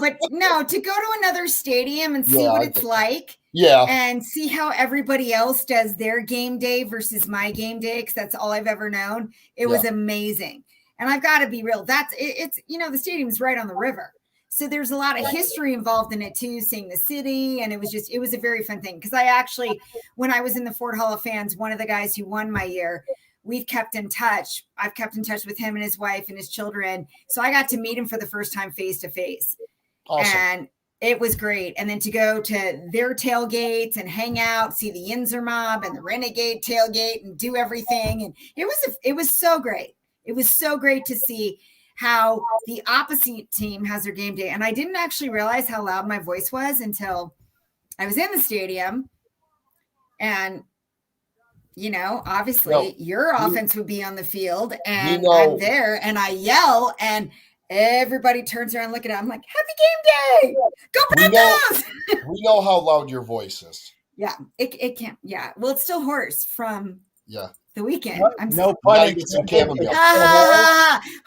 to go to another stadium and see what it's like. Yeah. And see how everybody else does their game day versus my game day, because that's all I've ever known. It was amazing. And I've got to be real. It's the stadium's right on the river. So there's a lot of history involved in it too, seeing the city. And it was a very fun thing. Because I actually, when I was in the Ford Hall of Fans, one of the guys who won my year, we've kept in touch. I've kept in touch with him and his wife and his children. So I got to meet him for the first time face to face. Awesome. And it was great. And then to go to their tailgates and hang out, see the Yinzer Mob and the Renegade tailgate and do everything. And it was so great. It was so great to see how the opposite team has their game day. And I didn't actually realize how loud my voice was until I was in the stadium. And, obviously your offense would be on the field and I'm there and I yell and everybody turns around looking at it. I'm like, happy game day. Go Broncos. We know how loud your voice is. Yeah, it can't. Yeah. Well, it's still hoarse from the weekend. No pun.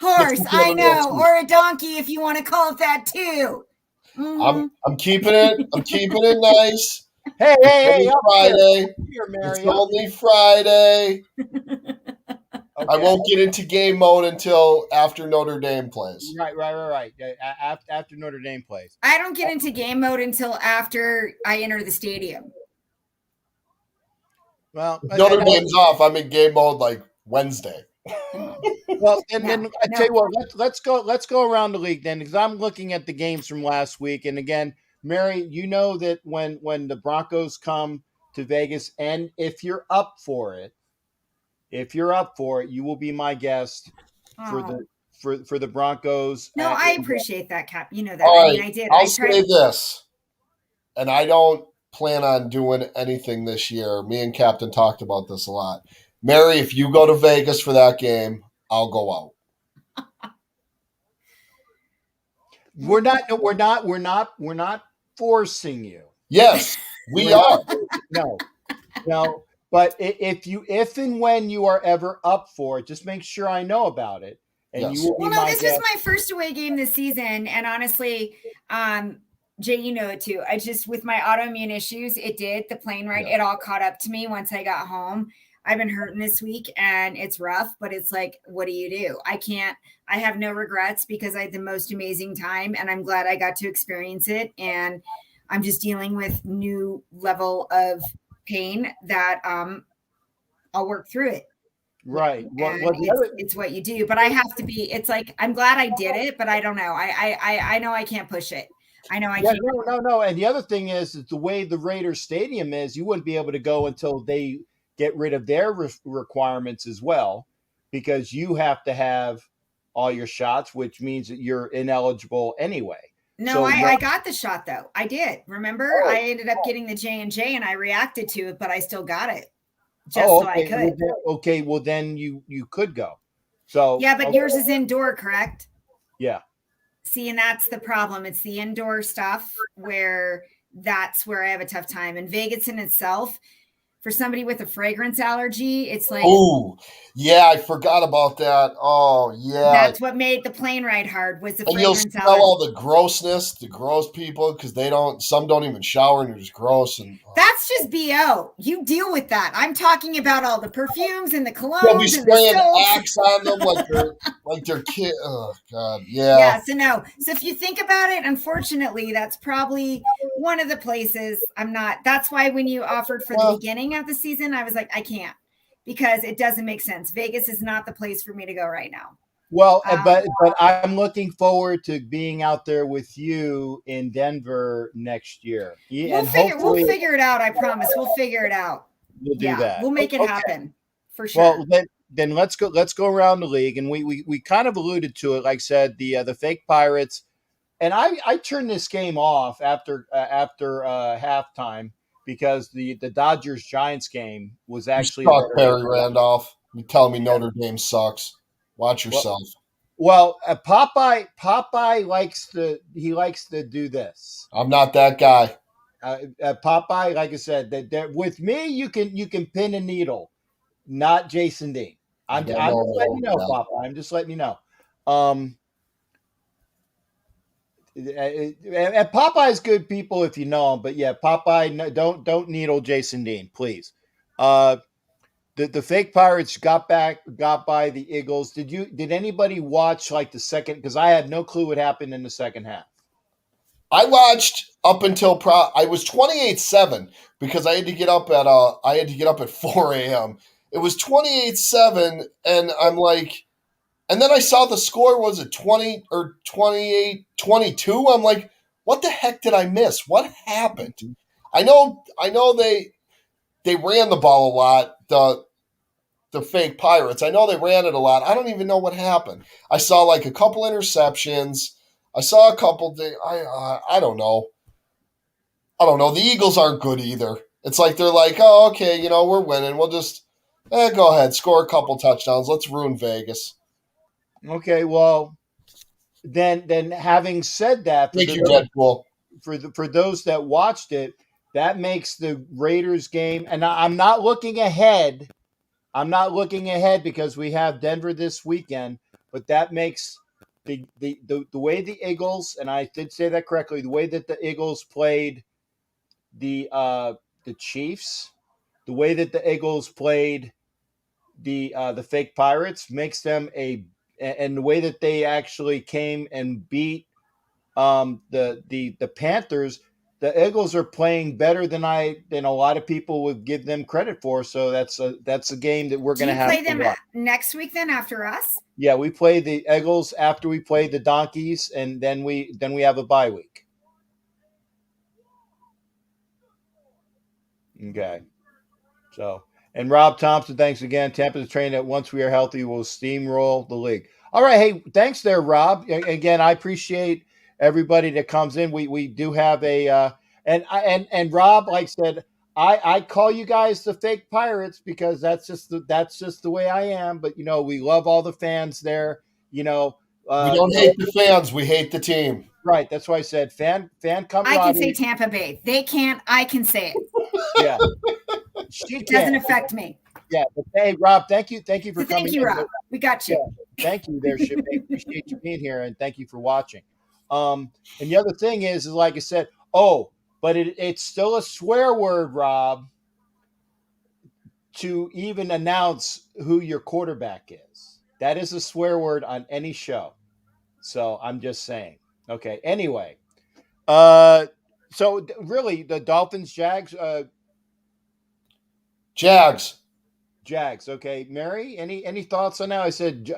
Horse. I know. Or a donkey if you want to call it that too. Mm-hmm. I'm keeping it nice. Hey, it's Friday. It's only Friday. Okay. I won't get into game mode until after Notre Dame plays. Right. After Notre Dame plays. I don't get into game mode until after I enter the stadium. Well, Notre Dame's off. I'm in game mode like Wednesday. Well, then I tell you what, let's go around the league then, because I'm looking at the games from last week, and again, Mary, you know that when the Broncos come to Vegas, and if you're up for it, you will be my guest for the Broncos. No, I appreciate that, Cap. You know that. Right. I did. I'll say this, and I don't plan on doing anything this year. Me and Captain talked about this a lot. Mary, if you go to Vegas for that game, I'll go out. We're not forcing you. Yes, we are. No. But if and when you are ever up for it, just make sure I know about it. And you will be this was my first away game this season. And honestly, Jay, you know it too. I just, with my autoimmune issues, the plane ride, it all caught up to me once I got home. I've been hurting this week and it's rough, but it's like, what do? I have no regrets because I had the most amazing time and I'm glad I got to experience it. And I'm just dealing with new level of pain that I'll work through it. Right. It's what you do, but I have to be, it's like, I'm glad I did it, but I don't know. I know I can't push it. I know I can't. No. And the other thing is the way the Raiders stadium is, you wouldn't be able to go until they get rid of their requirements as well, because you have to have all your shots, which means that you're ineligible anyway. No, I got the shot though. I did. Remember, I ended up getting the J&J and I reacted to it, but I still got it. So I could. Well, then you could go. So yeah, but yours is indoor, correct? Yeah. See, and that's the problem. It's the indoor stuff that's where I have a tough time. And Vegas in itself, for somebody with a fragrance allergy, it's like, Oh, yeah, I forgot about that. Oh, yeah. that's what made the plane ride hard, was the And you'll fragrance smell allergy. all the grossness, the gross people, because some don't even shower and they're just gross. And That's just BO. You deal with that. I'm talking about all the perfumes and the they'll be colognes and the spraying soaps. Axe on them like they're kid. Oh God, yeah. Yeah, so no. So if you think about it, unfortunately, that's probably one of the places that's why when you offered for the beginning of the season, I was like, I can't, because it doesn't make sense. Vegas is not the place for me to go right now. Well, but I'm looking forward to being out there with you in Denver next year. We'll figure it out. I promise. We'll figure it out. We'll do that. We'll make it happen for sure. Well, then let's go around the league, and we kind of alluded to it. Like I said, the fake Pirates, and I turned this game off after halftime because the Dodgers Giants game was actually Perry Randolph. You telling me Notre Dame sucks? Watch yourself. Well, Popeye likes to do this. I'm not that guy. Popeye, like I said, that with me you can pin a needle, not Jason Dean. I'm just letting you know, Popeye. I'm just letting you know. And Popeye's good people if you know him, but yeah, Popeye, don't needle Jason Dean, please. The fake Pirates got by the Iggles. Did anybody watch like the second? Because I had no clue what happened in the second half. I watched up until I was 28-7 because I had to get up at 4 a.m. It was 28-7, and I'm like, and then I saw the score was at 20 or 28-22. I'm like, what the heck did I miss? What happened? I know they ran the ball a lot, the fake Pirates. I know they ran it a lot. I don't even know what happened. I saw like a couple interceptions. I saw a couple things. I don't know. I don't know. The Eagles aren't good either. It's like they're like, oh, okay, we're winning. We'll just go ahead, score a couple touchdowns. Let's ruin Vegas. Okay, well, then having said that, thank you, Deadpool. For those that watched it, that makes the Raiders game, and I'm not looking ahead. I'm not looking ahead because we have Denver this weekend, but that makes the way the Eagles, and I did say that correctly, the way that the Eagles played the Chiefs, the way that the Eagles played the fake Pirates makes them and the way that they actually came and beat the Panthers. The Eagles are playing better than a lot of people would give them credit for. So that's a game that we're going to have. Do you play them next week then after us? Yeah, we play the Eagles after we play the Donkeys, and then we have a bye week. Okay, so. And Rob Thompson, thanks again. Tampa's trained that once we are healthy, we'll steamroll the league. All right, hey, thanks there, Rob. Again, I appreciate everybody that comes in. We do have and Rob, like I said, I call you guys the fake Pirates because that's just the way I am. But we love all the fans there. We don't hate the fans. We hate the team. Right. That's why I said fan camaraderie. I can say Tampa Bay. They can't. I can say it. Yeah. It doesn't affect me. Yeah, but hey, Rob, thank you for coming. Thank you, Rob. We got you. Yeah, thank you there, Ship. I appreciate you being here, and thank you for watching. And the other thing is like I said, but it's still a swear word, Rob, to even announce who your quarterback is. That is a swear word on any show. So I'm just saying. Okay. Anyway, so really, the Dolphins, Jags. Jags. Okay, Mary. Any thoughts on that? I said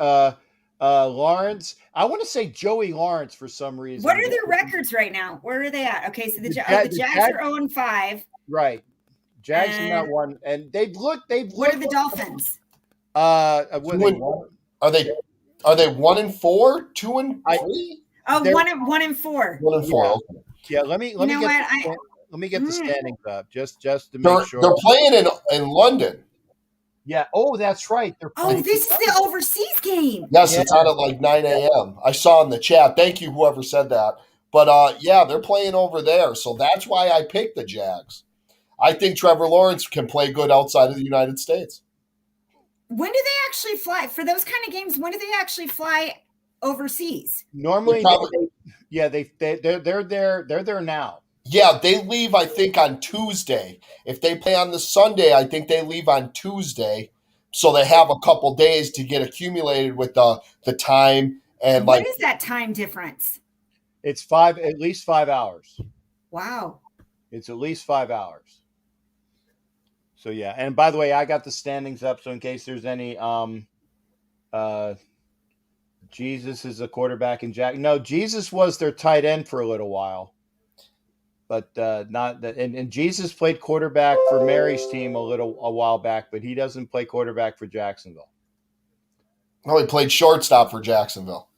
Lawrence. I want to say Joey Lawrence for some reason. What are their records right now? Where are they at? Okay, so the Jags are 0-5. Right. Jags are not one, and they've looked. What are the Dolphins? Are they 1-4, 2-3? Oh, 1-4. 1-4. Yeah. Let me get the standings up just to make sure. They're playing in London. Yeah. Oh, that's right. This is the overseas game. Yes, it's on at like 9 a.m. I saw in the chat. Thank you, whoever said that. But they're playing over there, so that's why I picked the Jags. I think Trevor Lawrence can play good outside of the United States. When do they actually fly for those kind of games? When do they actually fly overseas? Normally, Probably, they're there now. yeah, they leave, I think, on Tuesday. If they play on the Sunday, I think they leave on Tuesday. So they have a couple days to get accumulated with the time and What like is that time difference? It's at least 5 hours. Wow. It's at least 5 hours. So yeah, and by the way, I got the standings up, so in case there's any Jesus is a quarterback in Jack. No, Jesus was their tight end for a little while, but not that. And Jesus played quarterback for Mary's team a while back, but he doesn't play quarterback for Jacksonville. no, he played shortstop for Jacksonville.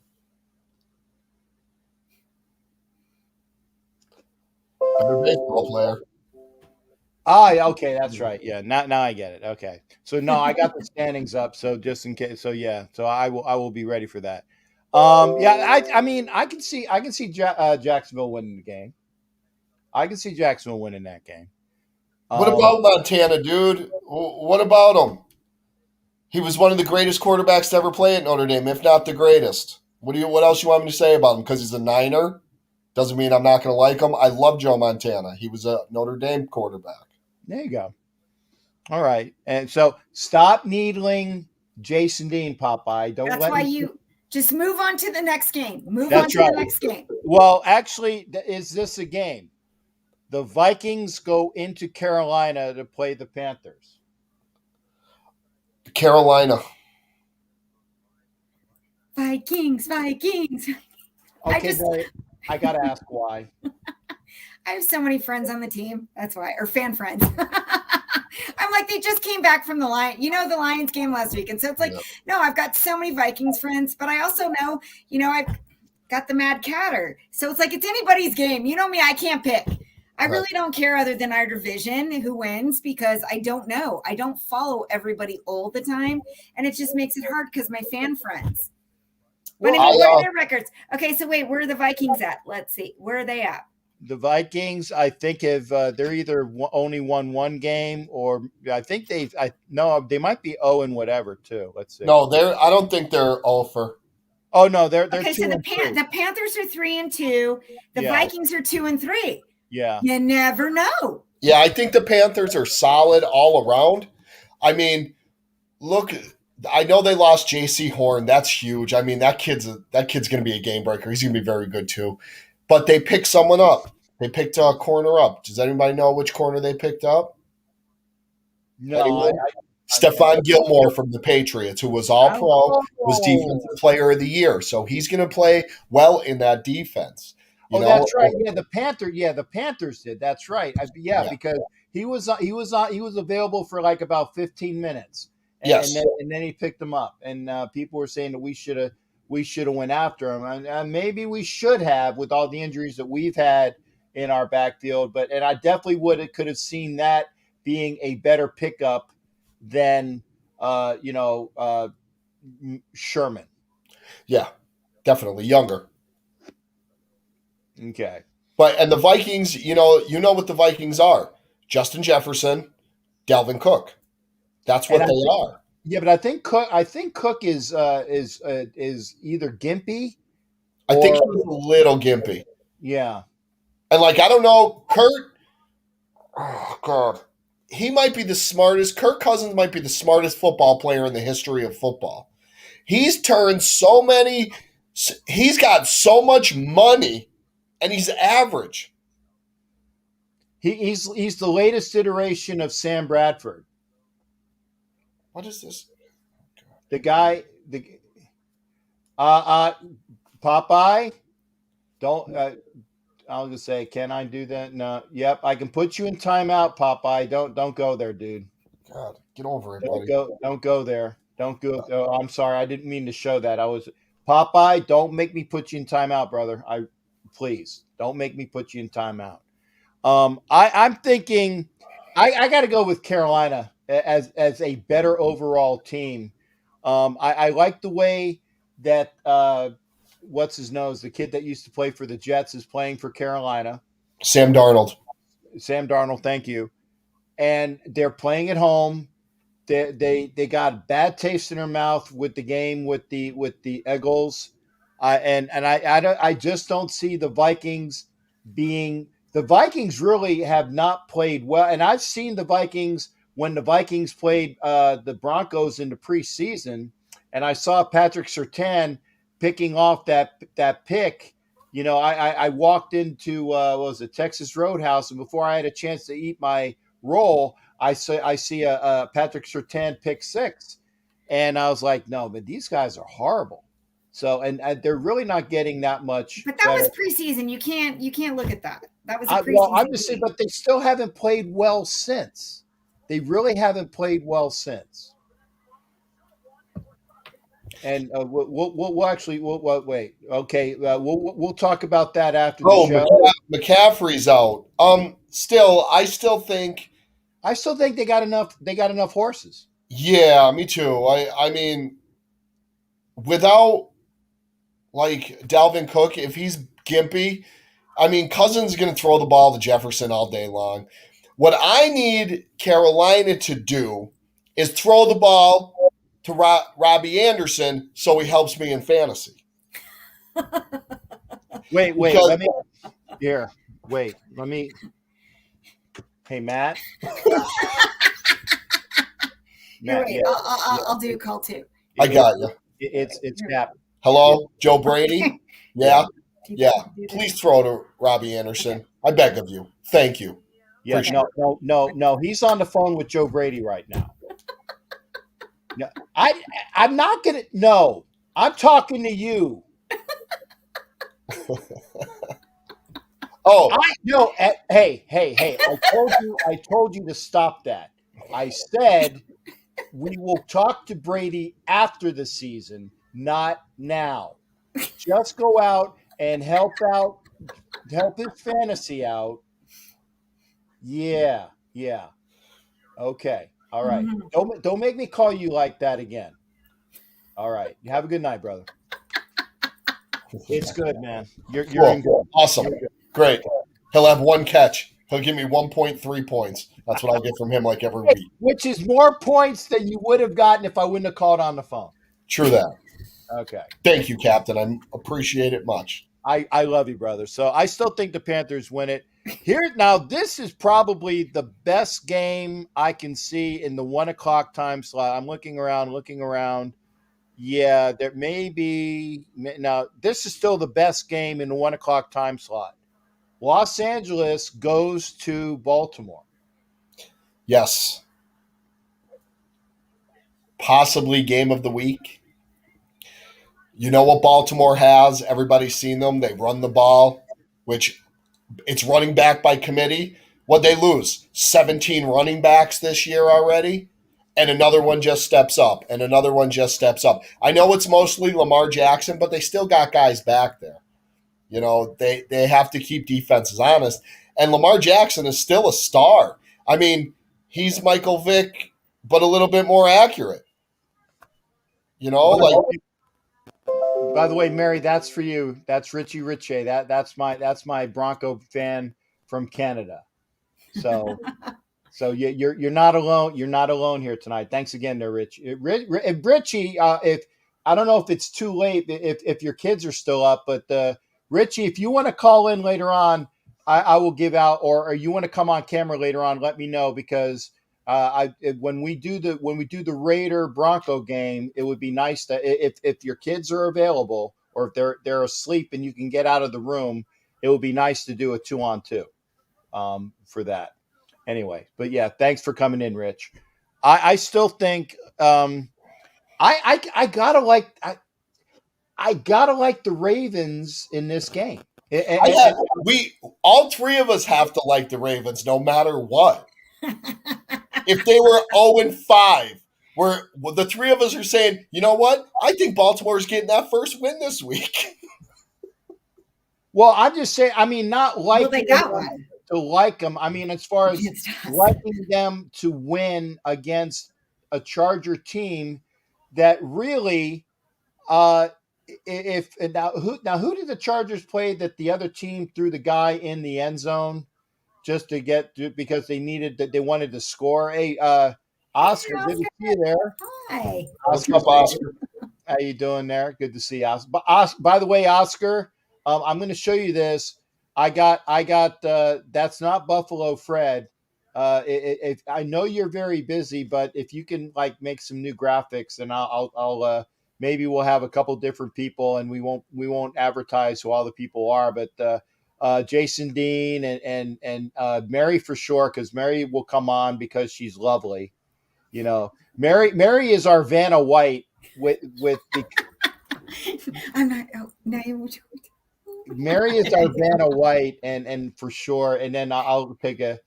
Better baseball player. Ah, okay, that's right. Yeah, now I get it. Okay, so no, I got the standings up. So just in case, so yeah, so I will be ready for that. Yeah, I mean I can see Jacksonville winning the game. I can see Jacksonville winning that game. What Um, about Montana, dude? What about him? He was one of the greatest quarterbacks to ever play at Notre Dame, if not the greatest. What else you want me to say about him? Because he's a Niner, doesn't mean I'm not going to like him. I love Joe Montana. He was a Notre Dame quarterback. there you go. All right, and so stop needling Jason Dean, Popeye. Don't That's let why him. you just move on to the next game. Move on That's to right. the next game. Well, actually, is this a game? The Vikings go into Carolina to play the Panthers. Carolina. Vikings. Okay, but I got to ask why. I have so many friends on the team. That's why, or fan friends. I'm like, they just came back from the Lions game last week. And so it's like, Yeah. no, I've got so many Vikings friends, but I also know, I've got the Mad Catter. So it's like, it's anybody's game. You know me, I can't pick. I Right. really don't care other than our division who wins because I don't know. I don't follow everybody all the time. And it just makes it hard because my fan friends. But Well, anyway, what are their records? Okay, so wait, where are the Vikings at? Let's see. Where are they at? the Vikings, I think, have they're either only won one game, or I think they might be 0 and whatever too. Let's see. No, I don't think they're over. Oh no, they're Okay, 2 so and 3. the Panthers are 3-2. The Yeah. Vikings are 2-3. Yeah. You never know. Yeah, I think the Panthers are solid all around. I mean, look, I know they lost J.C. Horn. That's huge. I mean, that kid's going to be a game breaker. He's going to be very good too. But they picked someone up. They picked a corner up. Does anybody know which corner they picked up? No, Stephon Gilmore from the Patriots, who was all pro, was defensive player of the year. So he's going to play well in that defense. That's right. Yeah, the Panthers did. That's right. Yeah. Because he was available for like about 15 minutes. And, Yes. and then he picked him up, and people were saying that we should have went after him, and maybe we should have with all the injuries that we've had in our backfield. And I definitely could have seen that being a better pickup than Sherman. Yeah, definitely younger. Okay. And the Vikings, you know what the Vikings are: Justin Jefferson, Dalvin Cook. That's what they are. Yeah, but I think Cook is either gimpy. I think he's a little gimpy. Yeah. And I don't know, Kurt. Oh God, he might be the smartest. Kirk Cousins might be the smartest football player in the history of football. He's turned so many. He's got so much money, and he's average. He's the latest iteration of Sam Bradford. What is this? The guy, Popeye. Don't. I'll just say, can I do that? No. Yep, I can put you in timeout, Popeye. Don't go there, dude. God, get over it, Don't buddy. Don't go there. Don't go. Oh, I'm sorry. I didn't mean to show that. Popeye. Don't make me put you in timeout, brother. Please don't make me put you in timeout. I'm thinking I got to go with Carolina as a better overall team. I like the way that what's his nose, the kid that used to play for the Jets, is playing for Carolina. Sam Darnold. Sam Darnold, thank you. and they're playing at home. They got a bad taste in their mouth with the game with the Eagles, I just don't see the Vikings being the Vikings really have not played well, and I've seen the Vikings when the Vikings played the Broncos in the preseason, and I saw Patrick Surtain picking off that pick. I walked into what was it, Texas Roadhouse, and before I had a chance to eat my roll, I see a Patrick Surtain pick six, and I was like, no, but these guys are horrible. So and they're really not getting that much But that better. was preseason. You can't look at that. That was a Well, I'm preseason just saying, game. but they still haven't played well since. They really haven't played well since. And we'll actually wait. Okay, we'll talk about that after the Oh, show. McCaffrey's out. I still think, I still think they got enough. They got enough horses. yeah, me too. I mean, without like Dalvin Cook, if he's gimpy, I mean, Cousins is going to throw the ball to Jefferson all day long. What I need Carolina to do is throw the ball to Robbie Anderson so he helps me in fantasy. Wait. Because Let me here. Wait. Let me. Hey, Matt. You're Matt. right. Yeah. I'll do call two. I got you. It's Cap. Hello, Joe Brady? Yeah, yeah. Do this. Please throw to Robbie Anderson. I beg of you. Thank you. Yeah. Appreciate No. He's on the phone with Joe Brady right now. No, I'm not gonna. No, I'm talking to you. Oh, No. Hey. I told you to stop that. I said we will talk to Brady after the season, not now. Just go out and help his fantasy out. Yeah. Okay. All right. Mhm. Don't make me call you like that again. All right. You have a good night, brother. It's good, man. You're in good. cool. Awesome. You're good. Great. He'll have one catch. He'll give me 1.3 points. That's what I'll get from him like every week. Which is more points than you would have gotten if I wouldn't have called on the phone. True that. Okay. Thank you, Captain. I appreciate it much. I love you, brother. So I still think the Panthers win it. Here now, this is probably the best game I can see in the 1 o'clock time slot. I'm looking around. Yeah, there may be now. This is still the best game in the 1 o'clock time slot. Los Angeles goes to Baltimore. Yes. Possibly game of the week. You know what Baltimore has? Everybody's seen them. They run the ball, which it's running back by committee. What they lose? 17 running backs this year already. And another one just steps up, and another one just steps up. I know it's mostly Lamar Jackson, but they still got guys back there. You know, they have to keep defenses honest. And Lamar Jackson is still a star. I mean, he's Michael Vick, but a little bit more accurate. You know, like By the way, Mary, that's for you. That's Richie Richie. That's my Bronco fan from Canada. So you're not alone. You're not alone here tonight. Thanks again, there, Rich. Richie, if I don't know if it's too late, if your kids are still up, but Richie, if you want to call in later on, I will give out, or you want to come on camera later on, let me know because when we do the Raider Bronco game, it would be nice to if your kids are available or if they're asleep and you can get out of the room, it would be nice to do a 2-on-2 for that. Anyway, but yeah, thanks for coming in, Rich. I still think I gotta like I gotta like the Ravens in this game. I have, we all three of us have to like the Ravens no matter what. If they were 0-5, where the three of us are saying, you know what? I think Baltimore's getting that first win this week. Well, I'm just saying. I mean, not like Well, they got one. to like them. I mean, as far as liking them to win against a Charger team that really, if now who did the Chargers play that the other team threw the guy in the end zone just to get to, because they wanted to score. Hey, Oscar, Hey, good to Oscar. see you there. Hi. What's Oscar's up, Oscar? how you doing there? Good to see you, Oscar. By the way, Oscar, I'm going to show you this. I got. That's not Buffalo Fred. I know you're very busy, but if you can like make some new graphics, and I'll maybe we'll have a couple different people, and we won't advertise who all the people are, but Jason Dean and Mary for sure, because Mary will come on because she's lovely. You know, Mary is our Vanna White with the I'm not. Oh, now you. Mary is our Vanna White, and for sure. And then I'll take a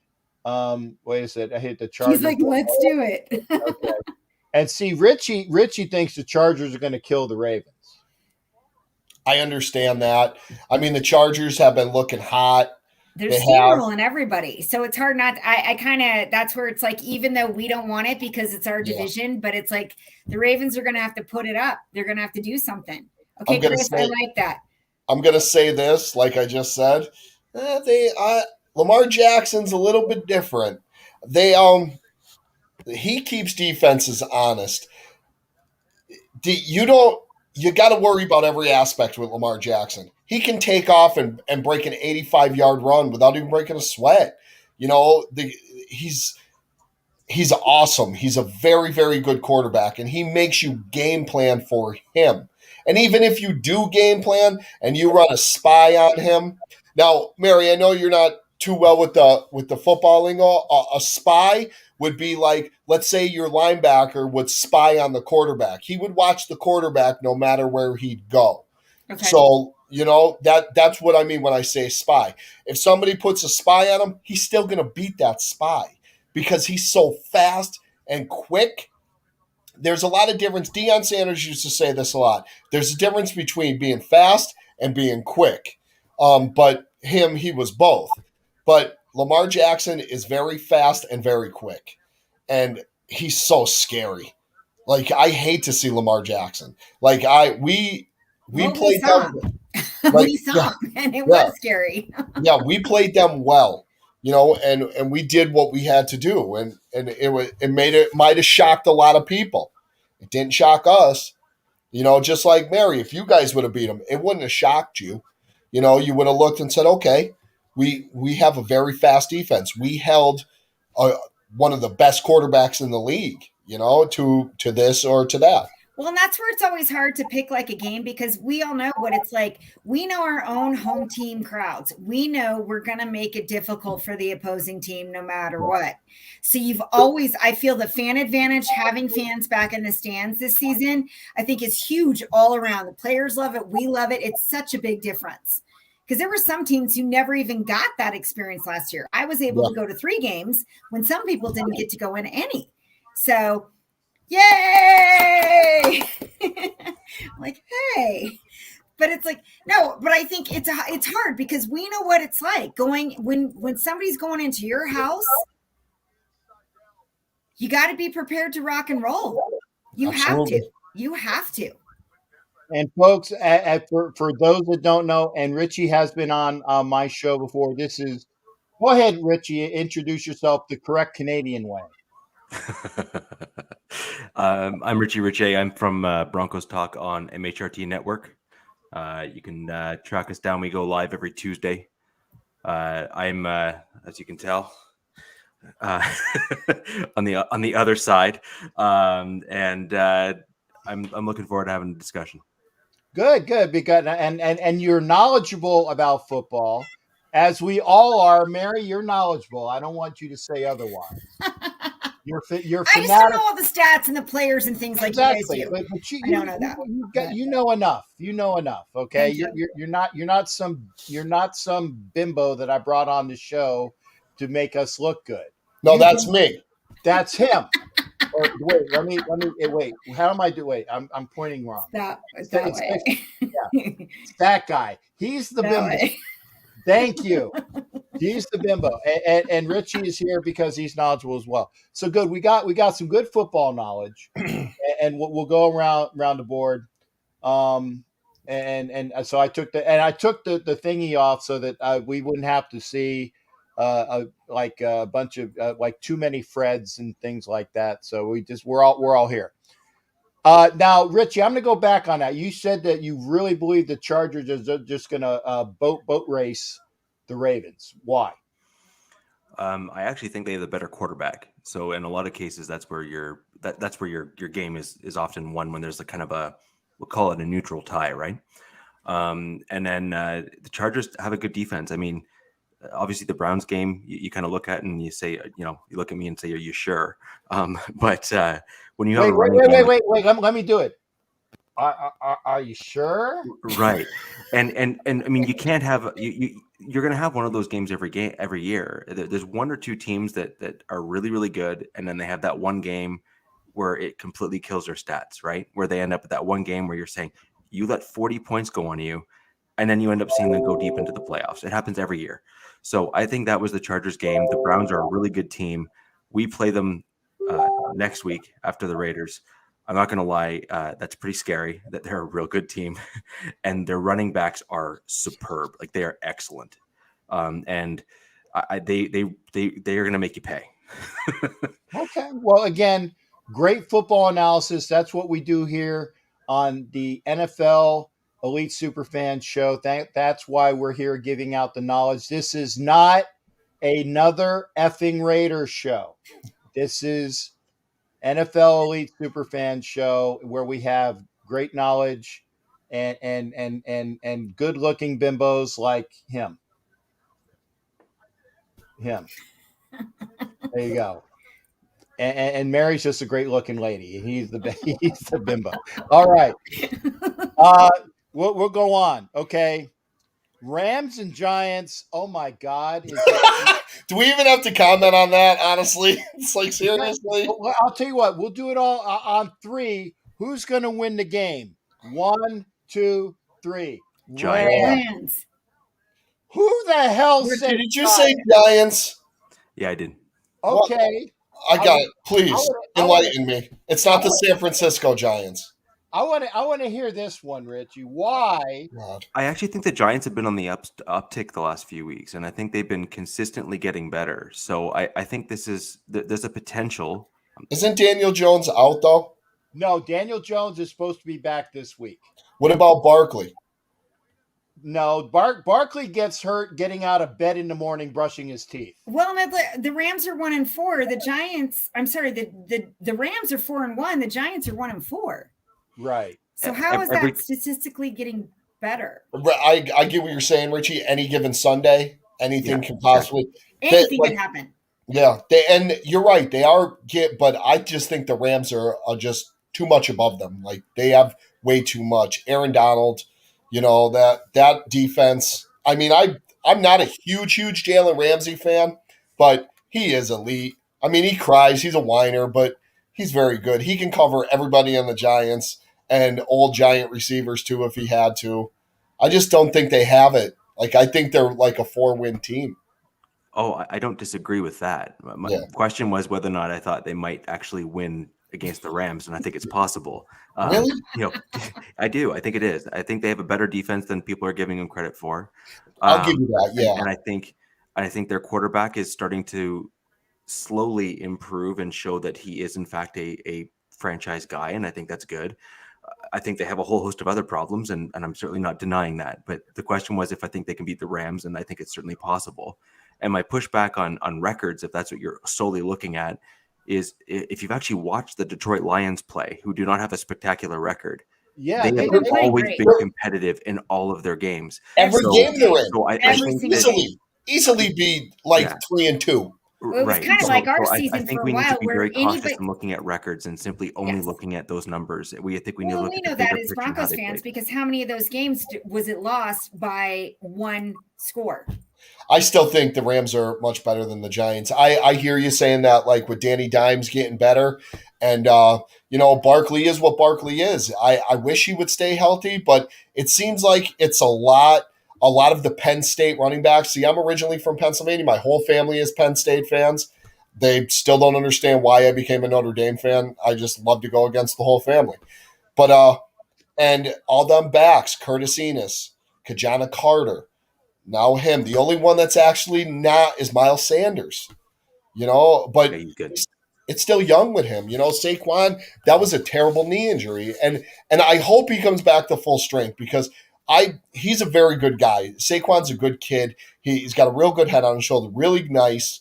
wait a second. I hit the He's Chargers. like, let's do it. Okay. And see, Richie thinks the Chargers are going to kill the Ravens. I understand that. I mean, the Chargers have been looking hot. They're They have. steamrolling everybody. So it's hard not. I kind of, that's where it's like, even though we don't want it because it's our Yeah. division, but it's like the Ravens are going to have to put it up. They're going to have to do something. Okay, I'm gonna Chris, say- I like that. I'm going to say this, like I just said. Lamar Jackson's a little bit different. He keeps defenses honest. You got to worry about every aspect with Lamar Jackson. He can take off and break an 85-yard run without even breaking a sweat. You know, he's awesome. He's a very, very good quarterback, and he makes you game plan for him. And even if you do game plan and you run a spy on him, now, Mary, I know you're not too well with the football lingo. A spy would be like, let's say your linebacker would spy on the quarterback. He would watch the quarterback no matter where he'd go. Okay. So, that's what I mean when I say spy. If somebody puts a spy on him, he's still going to beat that spy because he's so fast and quick. There's a lot of difference. Deion Sanders used to say this a lot. There's a difference between being fast and being quick. But he was both. But Lamar Jackson is very fast and very quick. And he's so scary. Like, I hate to see Lamar Jackson. Like, we played them. We saw him, and it was scary. Yeah, we played them well, and we did what we had to do, and it might have shocked a lot of people. It didn't shock us, just like Mary. If you guys would have beat them, it wouldn't have shocked you. You would have looked and said, okay, we have a very fast defense. We held one of the best quarterbacks in the league, to this or to that. Well, and that's where it's always hard to pick like a game because we all know what it's like. We know our own home team crowds. We know we're going to make it difficult for the opposing team no matter what. So I feel the fan advantage, having fans back in the stands this season, I think is huge all around. The players love it. We love it. It's such a big difference. Because there were some teams who never even got that experience last year. I was able to go to 3 games when some people didn't get to go in any. So yay! Like, hey, but it's like, no, but I think it's hard because we know what it's like going when somebody's going into your house, you got to be prepared to rock and roll. You have to. And folks, for those that don't know, and Richie has been on my show before. Go ahead, Richie, introduce yourself the correct Canadian way. I'm Richie Richey. I'm from Broncos Talk on MHRT Network. You can track us down. We go live every Tuesday. I'm, as you can tell, on the other side, and I'm looking forward to having a discussion. Good, because and you're knowledgeable about football, as we all are. Mary, you're knowledgeable. I don't want you to say otherwise. You're I just don't know all the stats and the players and things exactly. Like you guys do. But I don't know that. You know enough. You know enough. Okay, you're not some bimbo that I brought on the show to make us look good. No, that's me. That's him. Or wait, let me wait. How am I doing? Wait, I'm pointing wrong. That way. It's that guy. He's the bimbo. Way. Thank you. He's the bimbo, and Richie is here because he's knowledgeable as well. So good. We got some good football knowledge, and we'll go around the board. And so I took the thingy off so that we wouldn't have to see like a bunch of like too many Freds and things like that. So we're all here. Now, Richie, I'm going to go back on that. You said that you really believe the Chargers are just going to boat race the Ravens. Why? I actually think they have the better quarterback. So in a lot of cases, that's where that's where your game is often won when there's a kind of we'll call it a neutral tie, right? And then the Chargers have a good defense. I mean, obviously the Browns game you kind of look at and you say, you look at me and say, are you sure? But when you have a running game, wait, let me do it. Are you sure? Right. And I mean, you can't have you're going to have one of those games every year. There's one or two teams that are really, really good. And then they have that one game where it completely kills their stats, right? Where they end up at that one game where you're saying you let 40 points go on you, and then you end up seeing them go deep into the playoffs. It happens every year. So I think that was the Chargers game. The Browns are a really good team. We play them next week after the Raiders. I'm not going to lie. That's pretty scary that they're a real good team and their running backs are superb. Like they are excellent. And they are going to make you pay. Okay. Well, again, great football analysis. That's what we do here on the NFL Elite Superfan Show. That's why we're here giving out the knowledge. This is not another effing Raiders show. This is NFL Elite Superfan Show where we have great knowledge and good looking bimbos like him. There you go. And Mary's just a great looking lady. He's the bimbo. All right. We'll go on. Okay. Rams and Giants. Oh my God. Do we even have to comment on that? Honestly, it's like seriously. Well, I'll tell you what. We'll do it all on three. Who's going to win the game? 1, 2, 3. Rams. Who the hell Richard, said? Did you say Giants? Yeah, I did. Okay. I got it. Please enlighten me. It's not the San Francisco Giants. I want to hear this one, Richie. Why? God. I actually think the Giants have been on the uptick the last few weeks, and I think they've been consistently getting better. So I think there's a potential. Isn't Daniel Jones out though? No, Daniel Jones is supposed to be back this week. What about Barkley? No, Barkley gets hurt getting out of bed in the morning brushing his teeth. Well, the Rams are 1-4. The Giants, I'm sorry, the Rams are 4-1. The Giants are 1-4. Right. So how is that statistically getting better? I get what you're saying, Richie. Any given Sunday, anything can possibly anything can happen. Yeah, and you're right. They are but I just think the Rams are just too much above them. Like they have way too much. Aaron Donald, that defense. I mean, I'm not a huge Jalen Ramsey fan, but he is elite. I mean, he cries. He's a whiner, but he's very good. He can cover everybody on the Giants and old Giant receivers too if he had to. I just don't think they have it. Like I think they're like a 4-win team. Oh, I don't disagree with that. My question was whether or not I thought they might actually win against the Rams, and I think it's possible. Really? I do. I think it is. I think they have a better defense than people are giving them credit for. I'll give you that. Yeah, and I think their quarterback is starting to slowly improve and show that he is in fact a franchise guy, and I think that's good. I think they have a whole host of other problems, and I'm certainly not denying that. But the question was if I think they can beat the Rams, and I think it's certainly possible. And my pushback on records, if that's what you're solely looking at, is if you've actually watched the Detroit Lions play, who do not have a spectacular record. Yeah, they have always been competitive in all of their games. Every game they're in. So I think easily be like 3-2. Well, it was kind of like our season I think for we a while. need to be where very cautious in looking at records and simply only looking at those numbers. I think we need to look at the bigger as picture Broncos fans because how many of those games was it lost by one score? I still think the Rams are much better than the Giants. I hear you saying that, like with Danny Dimes getting better, and Barkley is what Barkley is. I wish he would stay healthy, but it seems like it's a lot of the Penn State running backs. See, I'm originally from Pennsylvania. My whole family is Penn State fans. They still don't understand why I became a Notre Dame fan. I just love to go against the whole family. But and all them backs, Curtis Enos, Kajana Carter, Now him. The only one that's actually not is Miles Sanders. But Yeah, he's good. it's still young with him. Saquon, that was a terrible knee injury, and I hope he comes back to full strength because he's a very good guy. Saquon's a good kid. He's got a real good head on his shoulder, really nice.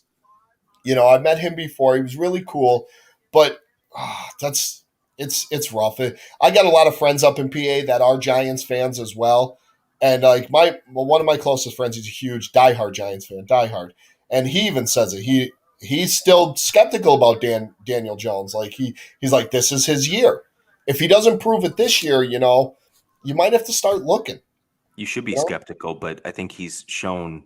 I've met him before. He was really cool, but it's rough. I got a lot of friends up in PA that are Giants fans as well, and like one of my closest friends, he's a huge diehard Giants fan, diehard, and he even says it. He's still skeptical about Daniel Jones. Like he's like, this is his year. If he doesn't prove it this year, you might have to start looking. You should be skeptical, but I think he's shown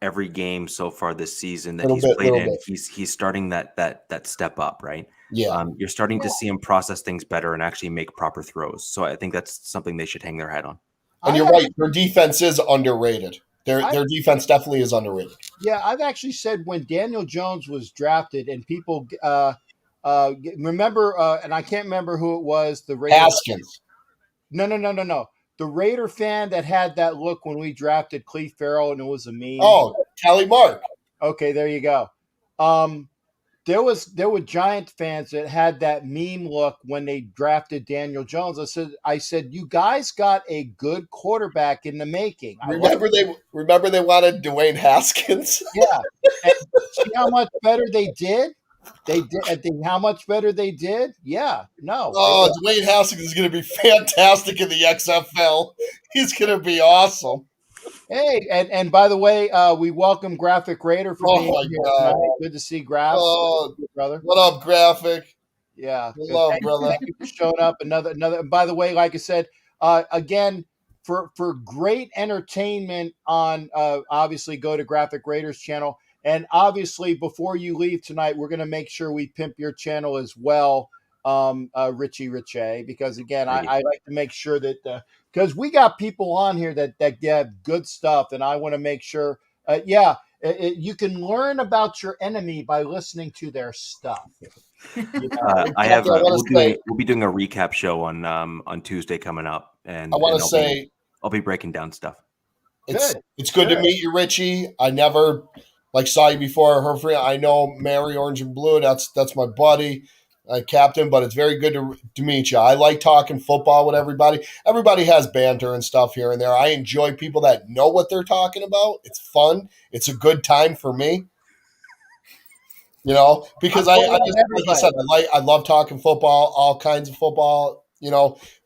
every game so far this season that Little he's bit, played little in. bit. He's starting that step up, right? Yeah. You're starting to see him process things better and actually make proper throws. So I think that's something they should hang their hat on. And you're right. Their defense is underrated. Their defense definitely is underrated. Yeah, I've actually said when Daniel Jones was drafted, and people remember, and I can't remember who it was. The Raiders. Haskins. No. The Raider fan that had that look when we drafted Cleve Farrell, and it was a meme. Oh, Tally Mark. Okay, there you go. There were Giant fans that had that meme look when they drafted Daniel Jones. I said, you guys got a good quarterback in the making. Remember they wanted Dwayne Haskins. Yeah, and see how much better they did. They did. I think how much better they did. Yeah, no. Oh, Dwayne Haskins is going to be fantastic in the XFL. He's going to be awesome. Hey, and by the way, we welcome Graphic Raider for being here tonight. Good to see Graph, brother. What up, Graphic? Yeah, hello, brother. Thank you for showing up. Another. By the way, like I said, again, for great entertainment on obviously go to Graphic Raiders channel, and obviously before you leave tonight, we're going to make sure we pimp your channel as well, Richie Richey, because again, I like to make sure that. Because we got people on here that get good stuff, and I want to make sure, you can learn about your enemy by listening to their stuff. We'll be doing a recap show on Tuesday coming up, and I want to say I'll be breaking down stuff. It's good to meet you, Richie. I never saw you before. Her friend, I know Mary Orange and Blue. That's my buddy. Captain, but it's very good to meet you. I like talking football with everybody. Everybody has banter and stuff here and there. I enjoy people that know what they're talking about. It's fun. It's a good time for me. Because I just, like I said, I love talking football, all kinds of football,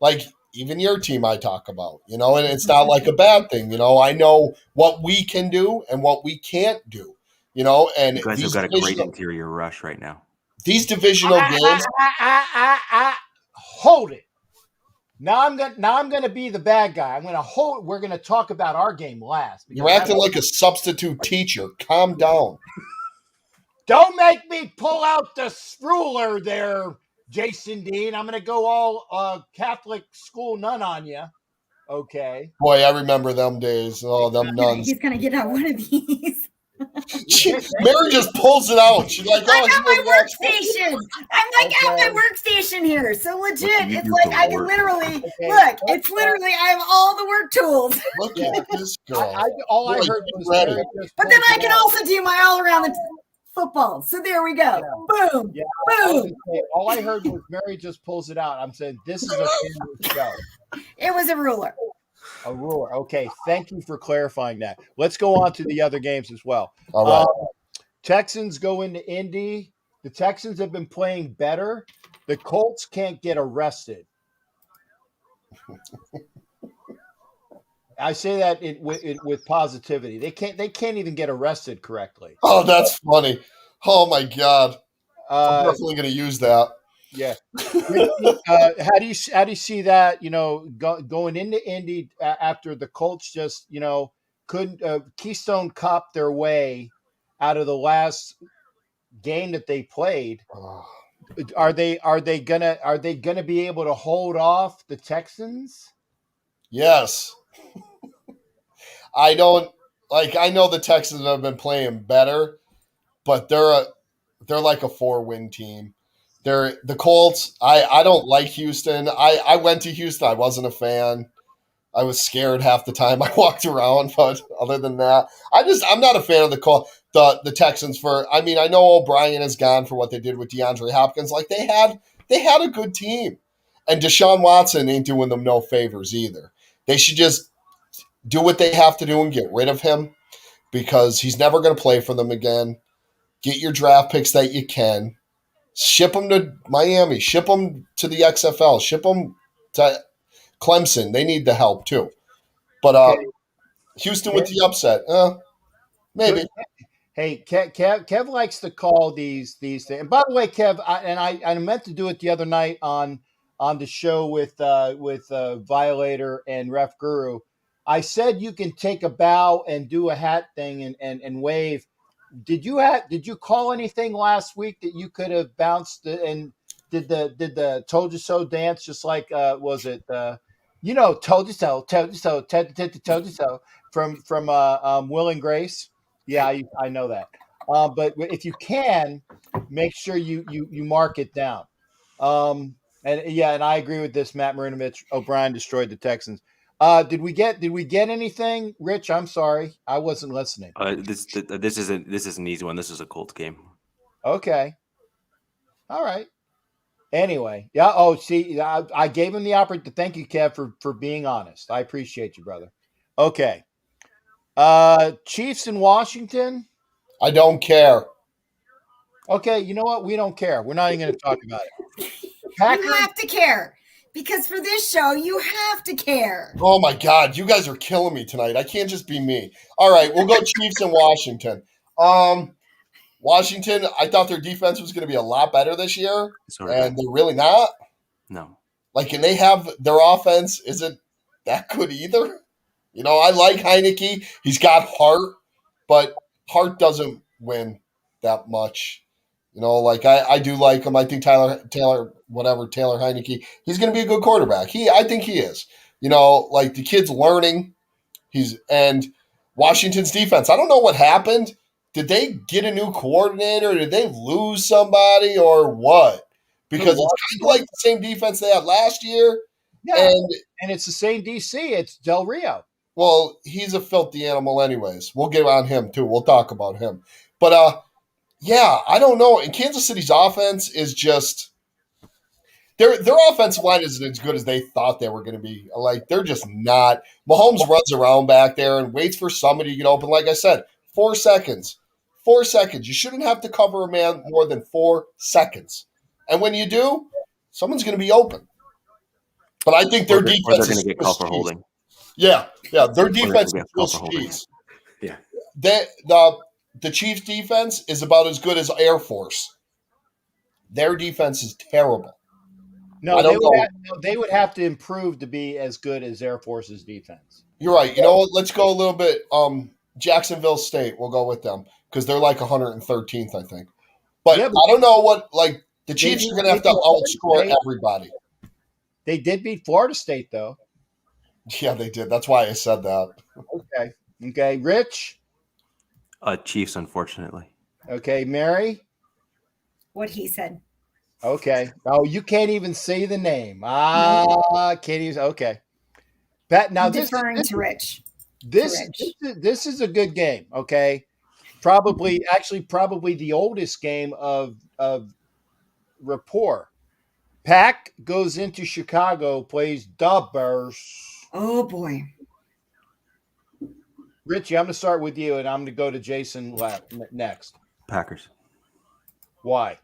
like even your team I talk about, and it's not like a bad thing. I know what we can do and what we can't do, and you guys have got a great interior rush right now. These divisional games. Hold it. Now I'm gonna be the bad guy. I'm gonna hold. We're gonna talk about our game last. You're acting like a substitute teacher. Calm down. Don't make me pull out the ruler there, Jason Dean. I'm gonna go all Catholic school nun on you. Okay. Boy, I remember them days. Oh, them nuns. He's gonna get out one of these. Mary just pulls it out. She's like, I'm at my workstation. I'm at my workstation here. So legit, it's like I can literally look. It's literally I have all the work tools. Look at this girl. All I heard was but then I can also do my all around the football. So there we go. Yeah. Boom. Yeah. Boom. All I heard was Mary just pulls it out. I'm saying this is a family show. It was a ruler. A ruler. Okay. Thank you for clarifying that. Let's go on to the other games as well. All right. Texans go into Indy. The Texans have been playing better. The Colts can't get arrested. I say that with positivity. They can't even get arrested correctly. Oh, that's funny. Oh my God. I'm definitely going to use that. Yeah. How do you see that? Going into Indy after the Colts just couldn't Keystone Cop their way out of the last game that they played. Are they gonna be able to hold off the Texans? Yes. I know the Texans have been playing better, but they're like a 4-win team. They're the Colts. I don't like Houston. I went to Houston. I wasn't a fan. I was scared half the time I walked around, but other than that, I'm not a fan of the Texans for. I mean, I know O'Brien is gone for what they did with DeAndre Hopkins. Like they had a good team, and Deshaun Watson ain't doing them no favors either. They should just do what they have to do and get rid of him because he's never going to play for them again. Get your draft picks that you can. Ship them to Miami. Ship them to the XFL. Ship them to Clemson. They need the help too. But Okay. Houston with the upset. Maybe. Hey, Kev likes to call these things. And by the way, Kev, I meant to do it the other night on the show with Violator and Ref Guru. I said you can take a bow and do a hat thing and wave. Did you call anything last week that you could have bounced and did the told you so dance just like was it told you so told you so from Will and Grace? Yeah, I know that. But if you can, make sure you mark it down. And I agree with this. Matt Marinovich, O'Brien destroyed the Texans. Did we get anything, Rich? I'm sorry, I wasn't listening. This is an easy one. This is a Colts game. Okay, all right. Anyway, yeah. Oh, see, I gave him the opportunity. Thank you, Kev, for being honest. I appreciate you, brother. Okay. Chiefs in Washington. I don't care. Okay, you know what? We don't care. We're not even going to talk about it. You have to care because for this show, you have to care. Oh my God, you guys are killing me tonight. I can't just be me. All right, we'll go Chiefs in Washington. Washington, I thought their defense was going to be a lot better this year, and they're really not. No. Like, and they have their offense isn't that good either. You know, I like Heineke. He's got heart, but heart doesn't win that much. You know, like I do like him. I think Taylor Heineke, he's going to be a good quarterback. I think he is. You know, like the kid's learning. And Washington's defense. I don't know what happened. Did they get a new coordinator? Did they lose somebody or what? Because it's kind of like the same defense they had last year. Yeah, and it's the same DC. It's Del Rio. Well, he's a filthy animal anyways. We'll get on him too. We'll talk about him. But yeah, I don't know. And Kansas City's offense is just their offensive line isn't as good as they thought they were going to be. Like they're just not. Mahomes runs around back there and waits for somebody to get open. Like I said, 4 seconds. 4 seconds. You shouldn't have to cover a man more than 4 seconds. And when you do, someone's going to be open. But I think their defense is going to get called for holding. Yeah. Their defense is Swiss cheese. Yeah. The Chiefs' defense is about as good as Air Force. Their defense is terrible. No, they would have to improve to be as good as Air Force's defense. You're right. You know what? Let's go a little bit. Jacksonville State, we'll go with them because they're like 113th, I think. But I don't know what, like, the Chiefs are going to have to outscore everybody. They did beat Florida State, though. Yeah, they did. That's why I said that. Okay. Rich? Chiefs, unfortunately. Okay. Mary? What he said. Okay. Oh, you can't even say the name. Can't even. Okay. Pat, now deferring to Rich. This is a good game. Okay. Probably the oldest game of rapport. Pack goes into Chicago, plays the Bears. Oh boy. Richie, I'm going to start with you, and I'm going to go to Jason next. Packers. Why?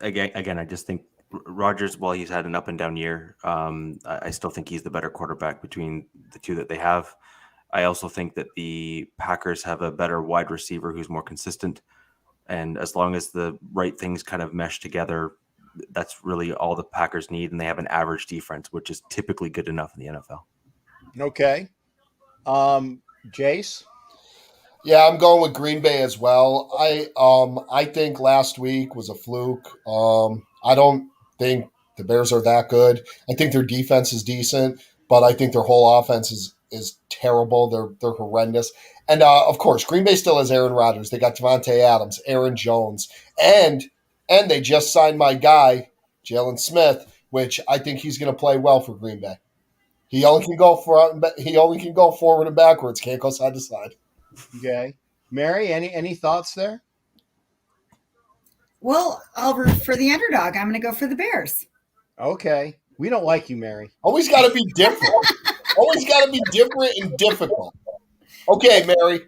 Again, I just think Rodgers, while he's had an up and down year, I still think he's the better quarterback between the two that they have. I also think that the Packers have a better wide receiver who's more consistent. And as long as the right things kind of mesh together, that's really all the Packers need. And they have an average defense, which is typically good enough in the NFL. Okay. Jace? Yeah, I'm going with Green Bay as well. I think last week was a fluke. I don't think the Bears are that good. I think their defense is decent, but I think their whole offense is terrible. They're horrendous. And of course, Green Bay still has Aaron Rodgers. They got Devontae Adams, Aaron Jones, and they just signed my guy, Jalen Smith, which I think he's going to play well for Green Bay. He only can go forward and backwards. Can't go side to side. Okay, Mary, any thoughts there? Well, I'll root for the underdog. I'm going to go for the Bears. Okay, we don't like you, Mary. Always got to be different. Always got to be different and difficult. Okay, Mary,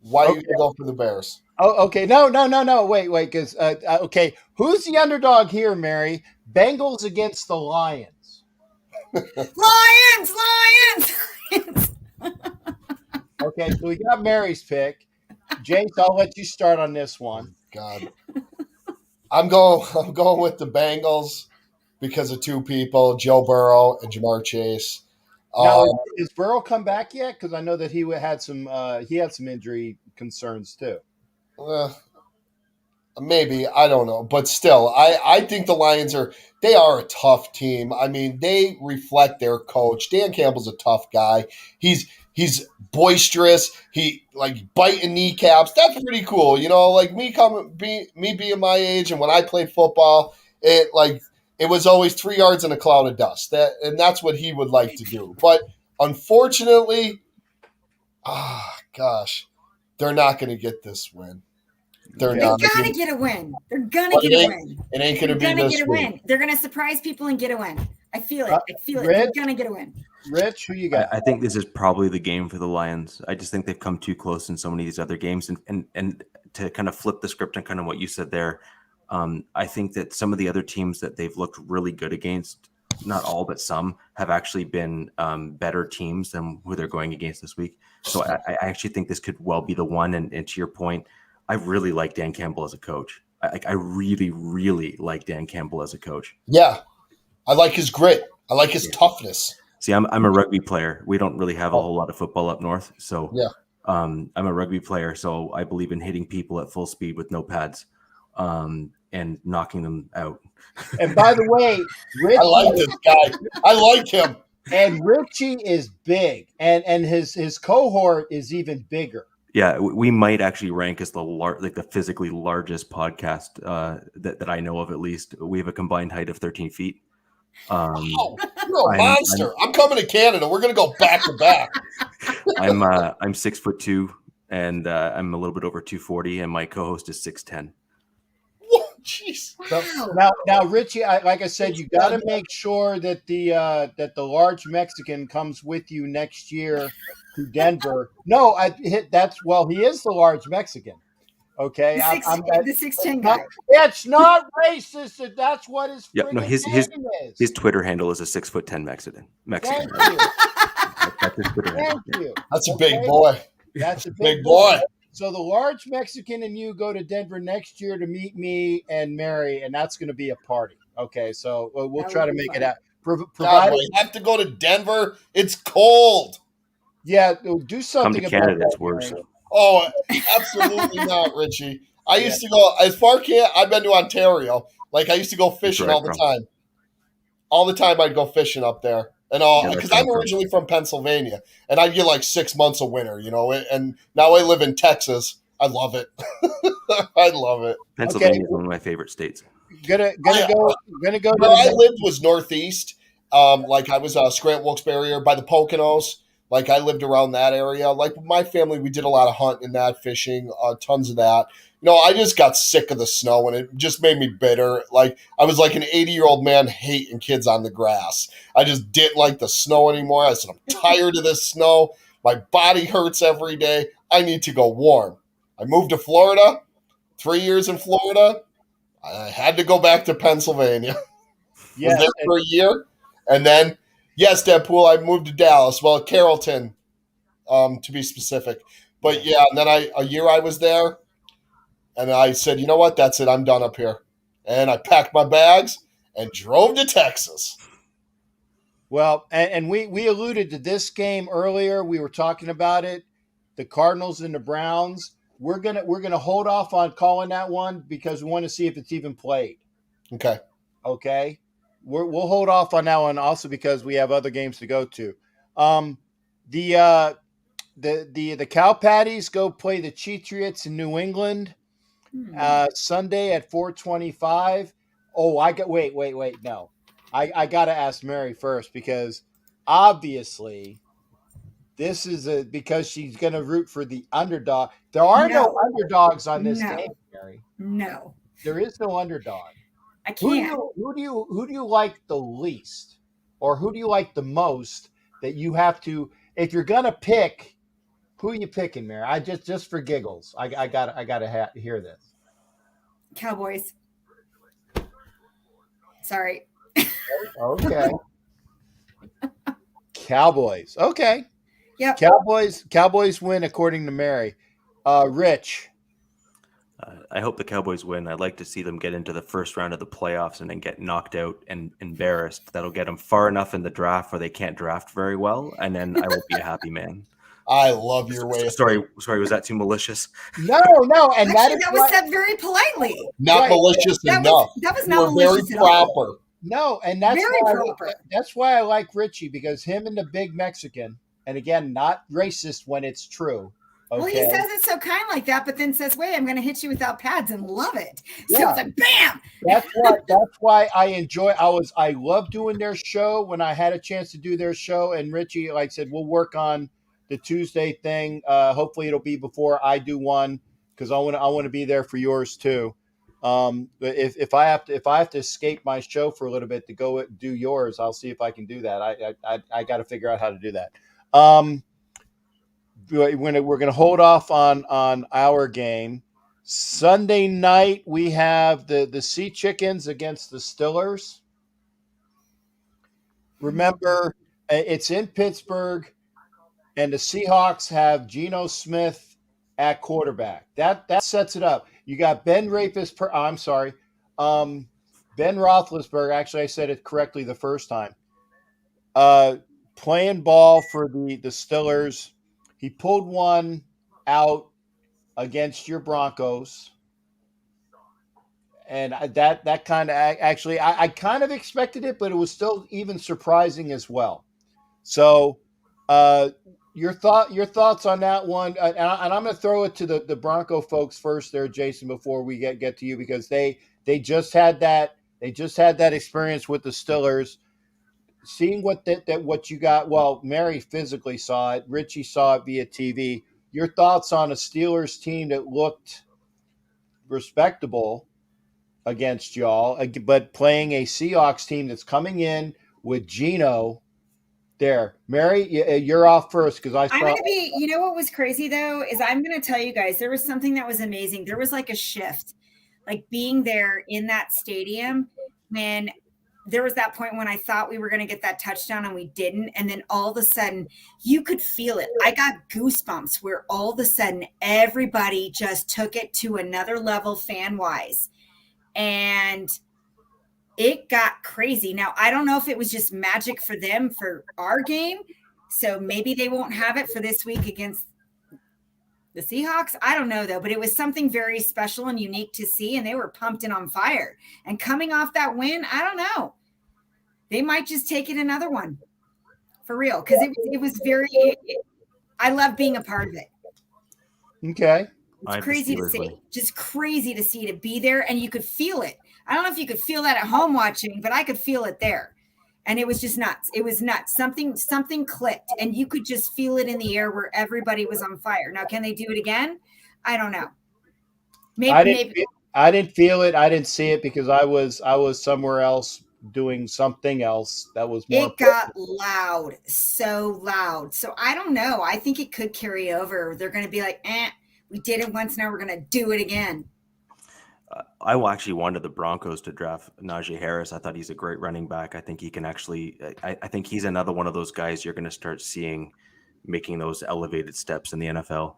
why are you going to go for the Bears? Oh, okay. No. Wait, because okay, who's the underdog here, Mary? Bengals against the Lions. Lions! Okay, so we got Mary's pick. James, I'll let you start on this one. God, I'm going with the Bengals because of two people: Joe Burrow and Jamar Chase. Now, is Burrow come back yet? Because I know that he had some injury concerns too. Maybe, I don't know, but still, I think the Lions are a tough team. I mean, they reflect their coach. Dan Campbell's a tough guy. He's boisterous. He like biting kneecaps. That's pretty cool, Like me being my age, and when I played football, it was always 3 yards in a cloud of dust. That's what he would like to do. But unfortunately, gosh, they're not going to get this win. They're gonna get a win. They're gonna get a win. It ain't gonna be this week. They're gonna surprise people and get a win. I feel it. They're gonna get a win. Rich, who you got? I think this is probably the game for the Lions. I just think they've come too close in so many of these other games, and to kind of flip the script and kind of what you said there, I think that some of the other teams that they've looked really good against, not all but some, have actually been better teams than who they're going against this week. So I actually think this could well be the one. And to your point, I really like Dan Campbell as a coach. I really, really like Dan Campbell as a coach. Yeah. I like his grit. I like his toughness. See, I'm a rugby player. We don't really have a whole lot of football up north. So yeah. I'm a rugby player. So I believe in hitting people at full speed with no pads and knocking them out. And by the way, Richie, I like this guy. I like him. And Richie is big, and his cohort is even bigger. Yeah, we might actually rank as the physically largest podcast that I know of. At least we have a combined height of 13 feet. You're a monster. I'm coming to Canada. We're gonna go back to back. I'm 6'2", and I'm a little bit over 240, and my co-host is 6'10". Jeez. So, now, Richie, like I said, you got to make sure that the large Mexican comes with you next year to Denver. No, he is the large Mexican. Okay, the 6'10" guy. It's not racist. That's what his name is. His Twitter handle is a 6'10" Mexican. Thank you. Thank you. That's a big boy. That's a big boy. So the large Mexican and you go to Denver next year to meet me and Mary, and that's going to be a party. Okay, so we'll try to make it out. We have to go to Denver. It's cold. Yeah, do something about Canada, it's worse. Oh, absolutely not, Richie. I used to go as far as I've been to Ontario. Like I used to go fishing all the time. All the time I'd go fishing up there. And because I'm originally from Pennsylvania, and I get like 6 months of winter, and now I live in Texas. I love it. I love it. Pennsylvania is one of my favorite states. Gonna go. Where I lived was northeast. Like I was Scranton Wilkes-Barre by the Poconos. Like I lived around that area. Like my family, we did a lot of hunting and that, fishing, tons of that. I just got sick of the snow, and it just made me bitter. Like I was like an 80-year-old man hating kids on the grass. I just didn't like the snow anymore. I said, I'm tired of this snow. My body hurts every day. I need to go warm. I moved to Florida. 3 years in Florida. I had to go back to Pennsylvania. Yes. Was there for a year. And then, yes, Deadpool, I moved to Dallas. Well, Carrollton, to be specific. But yeah, and then a year I was there. And I said, you know what? That's it. I'm done up here. And I packed my bags and drove to Texas. Well, and we alluded to this game earlier. We were talking about it. The Cardinals and the Browns. We're gonna hold off on calling that one because we want to see if it's even played. Okay. We'll hold off on that one also because we have other games to go to. The Cow Patties go play the Cheatriots in New England. Sunday at 4:25. Oh, wait. No, I got to ask Mary first because obviously this is because she's going to root for the underdog. There are no No. underdogs on this No. game, Mary. No. There is no underdog. I can't. Who do you like the least, or who do you like the most that you have to? If you're gonna pick, who are you picking, Mary? I just for giggles, I gotta hear this. Cowboys. Sorry. Okay, Cowboys. Okay, Yep. Cowboys win according to Mary. Rich. I hope the Cowboys win. I'd like to see them get into the first round of the playoffs and then get knocked out and embarrassed. That'll get them far enough in the draft where they can't draft very well, and then I will be a happy man. I love your way. Sorry, was that too malicious? No, and Actually, that was said very politely. Not Right. malicious That enough. was You not were very malicious at all. proper. No, and that's Very why proper. that's why I like Richie, because him and the big Mexican, and again, not racist when it's true. Okay. Well, he says it so kind like that, but then says, "Wait, I'm going to hit you without pads," and love it. So Yeah. it's like, bam. That's why I enjoy. I love doing their show when I had a chance to do their show. And Richie, like I said, we'll work on the Tuesday thing. Hopefully, it'll be before I do one, because I want to be there for yours too. But if I have to escape my show for a little bit to go do yours, I'll see if I can do that. I got to figure out how to do that. We're going to hold off on our game. Sunday night we have the Sea Chickens against the Stillers. Remember, it's in Pittsburgh, and the Seahawks have Geno Smith at quarterback. That sets it up. You got Ben Roethlisberger. Actually, I said it correctly the first time. Playing ball for the Stillers. He pulled one out against your Broncos, and that kind of actually I kind of expected it, but it was still even surprising as well. So, your thoughts on that one, and I'm going to throw it to the Bronco folks first, there, Jason, before we get to you, because they just had that experience with the Stillers. Seeing what you got, well, Mary physically saw it, Richie saw it via TV. Your thoughts on a Steelers team that looked respectable against y'all, but playing a Seahawks team that's coming in with Geno there. Mary, you're off first, because I'm going to be, you know what was crazy though, is I'm going to tell you guys, there was something that was amazing. There was like a shift, like being there in that stadium when there was that point when I thought we were going to get that touchdown and we didn't. And then all of a sudden you could feel it. I got goosebumps where all of a sudden everybody just took it to another level fan wise. And it got crazy. Now, I don't know if it was just magic for them for our game. So maybe they won't have it for this week against the Seahawks. I don't know though, but it was something very special and unique to see. And they were pumped and on fire, and coming off that win, I don't know. They might just take it another one for real. Cause it was I love being a part of it. Okay. It's crazy to see. Just crazy to see, to be there, and you could feel it. I don't know if you could feel that at home watching, but I could feel it there. And it was just nuts. It was nuts. Something clicked, and you could just feel it in the air where everybody was on fire. Now, can they do it again? I don't know. Maybe. I didn't feel it. I didn't see it because I was somewhere else doing something else that was more. It got loud, so loud. So I don't know. I think it could carry over. They're going to be like, we did it once, now we're going to do it again. I actually wanted the Broncos to draft Najee Harris. I thought he's a great running back. I think he can actually I think he's another one of those guys you're going to start seeing making those elevated steps in the NFL.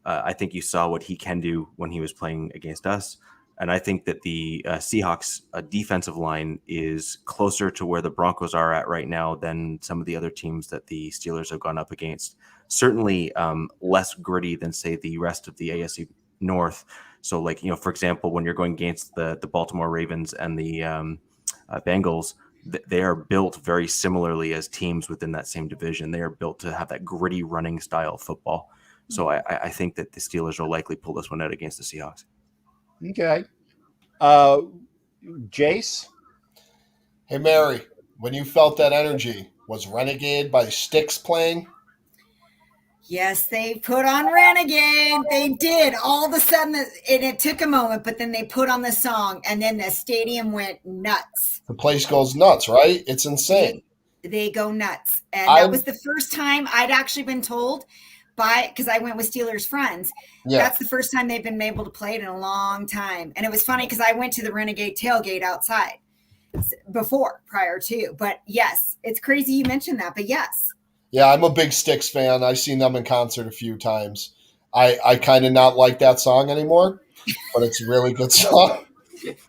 I think you saw what he can do when he was playing against us. And I think that the Seahawks defensive line is closer to where the Broncos are at right now than some of the other teams that the Steelers have gone up against. Certainly less gritty than, say, the rest of the AFC North. So, like, for example, when you're going against the Baltimore Ravens and the Bengals, they are built very similarly as teams within that same division. They are built to have that gritty running style of football. So I think that the Steelers will likely pull this one out against the Seahawks. Okay. Jace? Hey, Mary, when you felt that energy, Was Renegade by Styx playing? Yes, they put on Renegade. They did. All of a sudden, and it took a moment, but then they put on the song, and then the stadium went nuts. The place goes nuts, right? It's insane. They go nuts. And that was the first time I'd actually been told because I went with Steelers friends. Yeah. That's the first time they've been able to play it in a long time. And it was funny because I went to the Renegade tailgate outside prior to. But yes, it's crazy you mentioned that, but yes. Yeah, I'm a big Styx fan. I've seen them in concert a few times. I kind of not like that song anymore, but it's a really good song.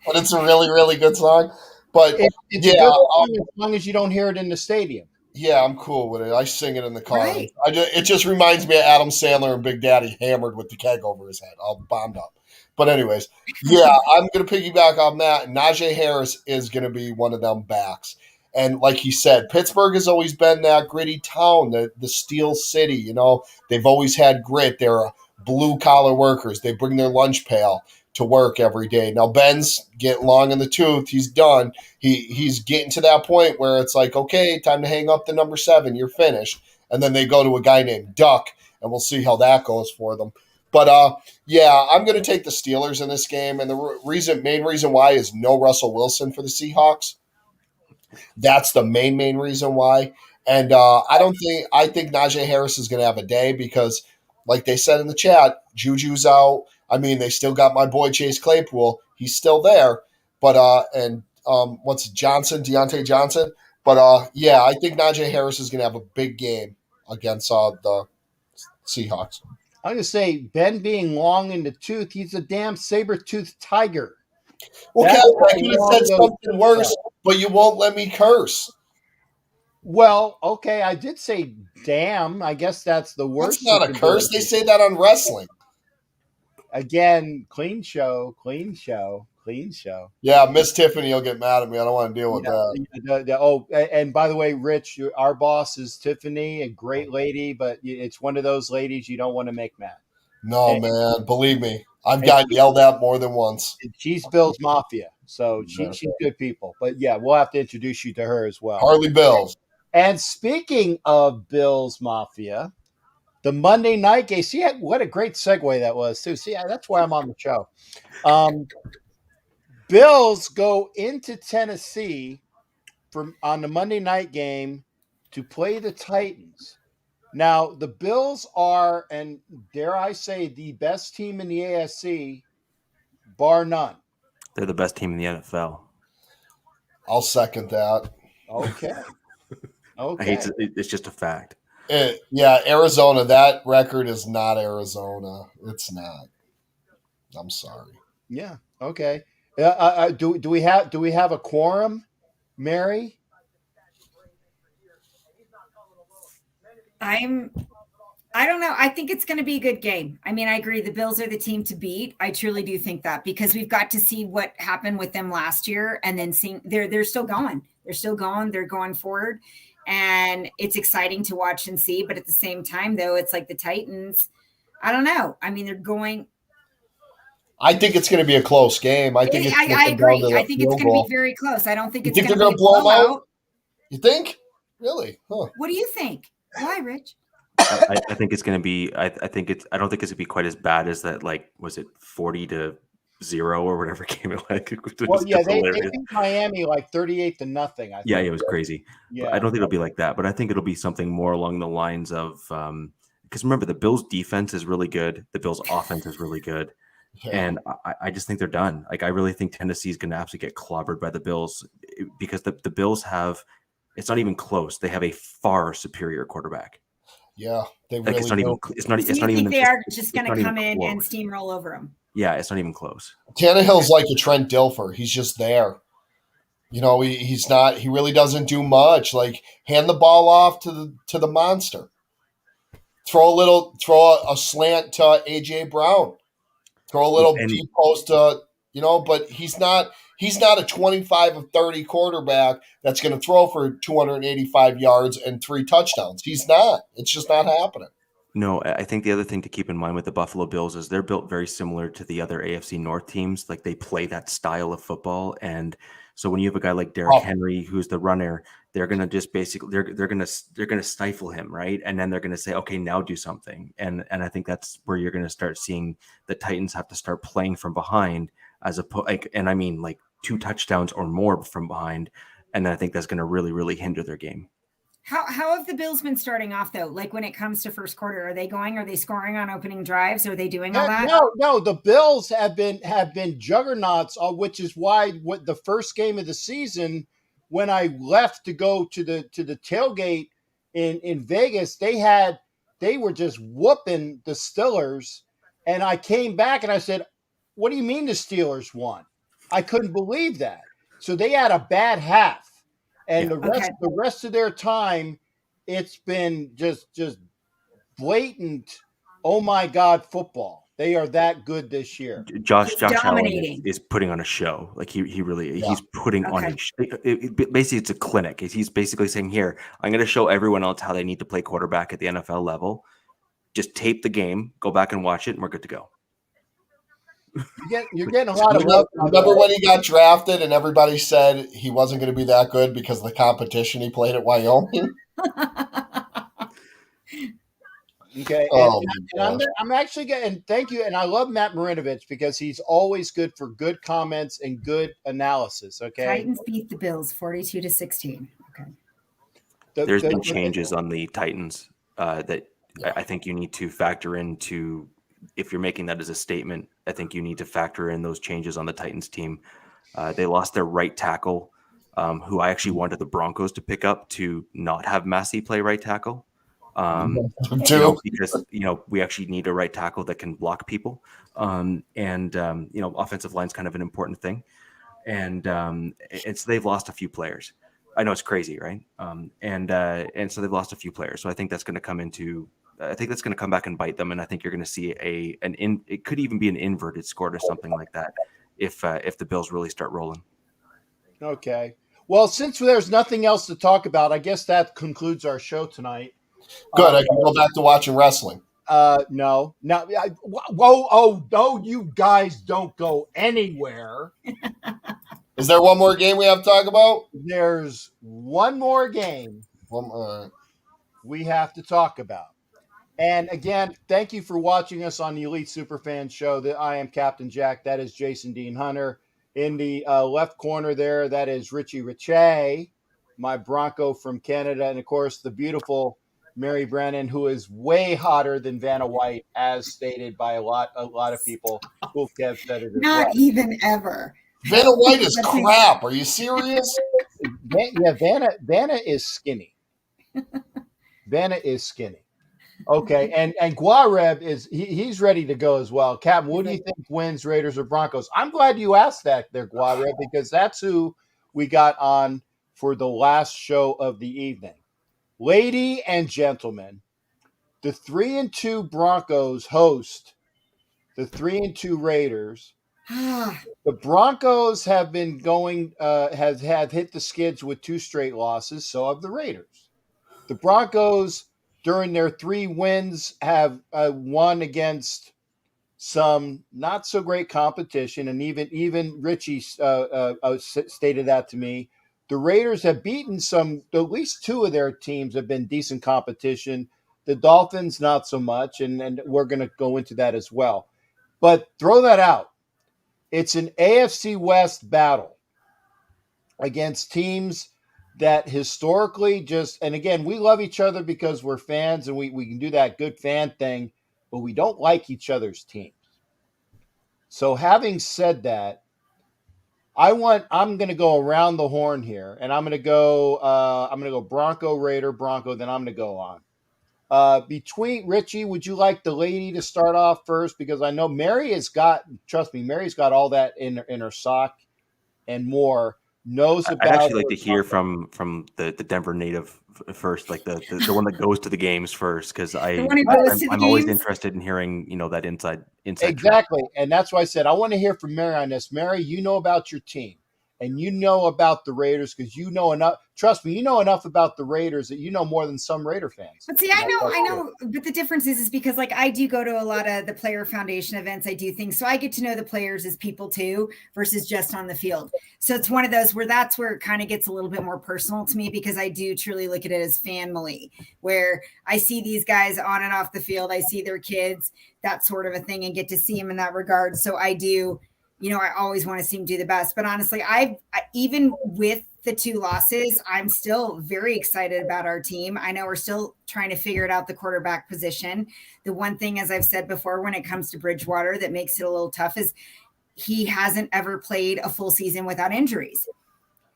But it's a really, really good song. But it's a good song as long as you don't hear it in the stadium. Yeah, I'm cool with it. I sing it in the car. Right. It just reminds me of Adam Sandler and Big Daddy hammered with the keg over his head, all bombed up. But anyways, yeah, I'm going to piggyback on that. Najee Harris is going to be one of them backs. And like he said, Pittsburgh has always been that gritty town, the Steel City. You know, they've always had grit. They're blue-collar workers. They bring their lunch pail to work every day. Now, Ben's getting long in the tooth. He's done. He's getting to that point where it's like, okay, time to hang up the number 7. You're finished. And then they go to a guy named Duck, and we'll see how that goes for them. But, yeah, I'm going to take the Steelers in this game. And the main reason why is no Russell Wilson for the Seahawks. That's the main reason why. And I think Najee Harris is going to have a day because, like they said in the chat, Juju's out. I mean, they still got my boy Chase Claypool. He's still there. But what's Johnson, Deontay Johnson? But yeah, I think Najee Harris is going to have a big game against the Seahawks. I'm going to say Ben being long in the tooth, he's a damn saber-toothed tiger. Okay, I could have said something worse, but you won't let me curse. Well, okay, I did say damn. I guess that's the worst. That's not a curse. They say that on wrestling. Again, clean show. Yeah, Miss Tiffany will get mad at me. I don't want to deal with that. And by the way, Rich, our boss is Tiffany, a great lady, but it's one of those ladies you don't want to make mad. No, man, believe me. I've gotten yelled at more than once. She's Bill's Mafia, so she's good people. But yeah, we'll have to introduce you to her as well. Harley Bills. And speaking of Bill's Mafia, the Monday night game. See what a great segue that was, too. See, that's why I'm on the show. Bills go into Tennessee on the Monday night game to play the Titans. Now, the Bills are, and dare I say, the best team in the AFC, bar none. They're the best team in the NFL. I'll second that. Okay. It's just a fact. Yeah, Arizona, that record is not Arizona. It's not. I'm sorry. Yeah, okay. Do we have a quorum, Mary? I don't know. I think it's going to be a good game. I mean, I agree. The Bills are the team to beat. I truly do think that because we've got to see what happened with them last year and then seeing they're still going. They're still going. They're going forward. And it's exciting to watch and see. But at the same time, though, it's like the Titans. I don't know. I mean, they're going. I think it's going to be a close game. I agree. I think it's going to be very close. I don't think it's going to be a blow out. You think? Really? Huh. What do you think? Why, Rich? I think it's going to be. I don't think it's going to be quite as bad as that. Like, was it 40-0 or whatever game it like? Well, yeah, they beat Miami like 38-0. Yeah, it was crazy. Yeah, but I don't think it'll be like that. But I think it'll be something more along the lines of because remember the Bills' defense is really good. The Bills' offense is really good. Yeah. And I just think they're done. Like, I really think Tennessee is going to absolutely get clobbered by the Bills because the Bills have. It's not even close. They have a far superior quarterback. Yeah, they really it's not even. It's not. It's not even. They are just going to come in and steamroll over them. Yeah, it's not even close. Tannehill's like a Trent Dilfer. He's just there. You know, he's not. He really doesn't do much. Like, hand the ball off to the monster. Throw a slant to AJ Brown. Throw a little deep post to but he's not a 25 of 30 quarterback that's going to throw for 285 yards and 3 touchdowns. He's not. It's just not happening. No, I think the other thing to keep in mind with the Buffalo Bills is they're built very similar to the other AFC North teams. Like they play that style of football, and so when you have a guy like Derrick Oh. Henry, who's the runner, they're gonna just basically they're gonna stifle him, right? And then they're gonna say, okay, now do something. And I think that's where you're gonna start seeing the Titans have to start playing from behind, as and I mean like 2 touchdowns or more from behind, and I think that's gonna really hinder their game. How have the Bills been starting off though? Like when it comes to first quarter, are they scoring on opening drives? Are they doing all that? No. The Bills have been juggernauts, which is why what the first game of the season, when I left to go to the tailgate in Vegas, they were just whooping the Steelers, and I came back and I said, "What do you mean the Steelers won?" I couldn't believe that. So they had a bad half. And Yeah. the rest of their time, it's been just blatant. Oh my God, football! They are that good this year. Josh Allen dominating. is putting on a show. Like he really Yeah. he's putting on a basically it's a clinic. He's basically saying, here, I'm going to show everyone else how they need to play quarterback at the NFL level. Just tape the game, go back and watch it, and we're good to go. You're getting a lot of love. Remember when he got drafted and everybody said he wasn't going to be that good because of the competition he played at Wyoming? Okay, and I'm actually getting thank you, and I love Matt Marinovich because he's always good for good comments and good analysis. Okay, Titans beat the Bills 42-16. Okay, There's been changes on the Titans that I think you need to factor into. If you're making that as a statement, I think you need to factor in those changes on the Titans team. They lost their right tackle, who I actually wanted the Broncos to pick up to not have Massey play right tackle. Because we actually need a right tackle that can block people, and offensive line's kind of an important thing, and so they've lost a few players. I know it's crazy, right? And so they've lost a few players. So I think that's going to come back and bite them, and I think you're going to see it could even be an inverted score or something like that if the Bills really start rolling. Okay. Well, since there's nothing else to talk about, I guess that concludes our show tonight. Good. I can go back to watching wrestling. No. No, you guys don't go anywhere. Is there one more game we have to talk about? There's one more game we have to talk about. And again, thank you for watching us on the Elite Superfan Show. I am Captain Jack. That is Jason Dean Hunter. In the left corner there, that is Richie Richey, my Bronco from Canada. And, of course, the beautiful Mary Brennan, who is way hotter than Vanna White, as stated by a lot of people who have said it as not well. even ever. Vanna White is crap. Are you serious? Yeah, Vanna is skinny. Vanna is skinny. Okay, and Guareb he's ready to go as well. Captain, what do you think wins, Raiders or Broncos? I'm glad you asked that there, Guareb, because that's who we got on for the last show of the evening. Lady and gentlemen, the 3-2 Broncos host the 3-2 Raiders. The Broncos have been going have hit the skids with 2 straight losses. So have the Raiders. The Broncos, during their 3 wins, have won against some not so great competition, and even Richie stated that to me. The Raiders have beaten at least 2 of their teams have been decent competition. The Dolphins, not so much, and we're going to go into that as well. But throw that out. It's an AFC West battle against teams that historically and again, we love each other because we're fans and we can do that good fan thing, but we don't like each other's teams. So having said that, I'm going to go around the horn here, and I'm going to go Bronco, Raider, Bronco, then I'm going to go on. Between Richie, would you like the lady to start off first? Because I know Mary's got all that in her sock and more. Knows about. I'd actually like to hear from the Denver native first, like the one that goes to the games first, because I'm always interested in hearing that inside exactly, and that's why I said I want to hear from Mary on this. Mary, you know about your team, and you know about the Raiders because you know enough. Trust me, you know enough about the Raiders that you know more than some Raider fans. But see, I know, but the difference is because like I do go to a lot of the player foundation events. I do things, so I get to know the players as people too, versus just on the field. So it's one of those where that's where it kind of gets a little bit more personal to me because I do truly look at it as family, where I see these guys on and off the field. I see their kids, that sort of a thing, and get to see them in that regard. So I do, I always want to see them do the best. But honestly, even with the 2 losses, I'm still very excited about our team. I know we're still trying to figure it out, the quarterback position. The one thing, as I've said before, when it comes to Bridgewater that makes it a little tough is he hasn't ever played a full season without injuries.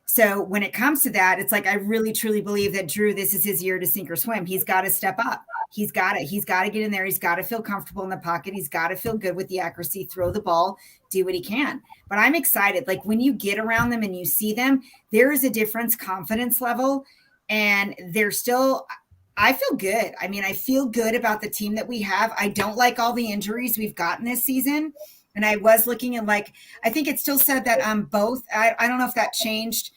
So when it comes to that, it's like I really truly believe that Drew, this is his year to sink or swim. He's got to step up. He's got to get in there. He's got to feel comfortable in the pocket. He's got to feel good with the accuracy, throw the ball, do what he can. But I'm excited. Like when you get around them and you see them, there is a difference confidence level. And they're still, I feel good. I mean, I feel good about the team that we have. I don't like all the injuries we've gotten this season. And I was looking at I think it still said that both, I don't know if that changed.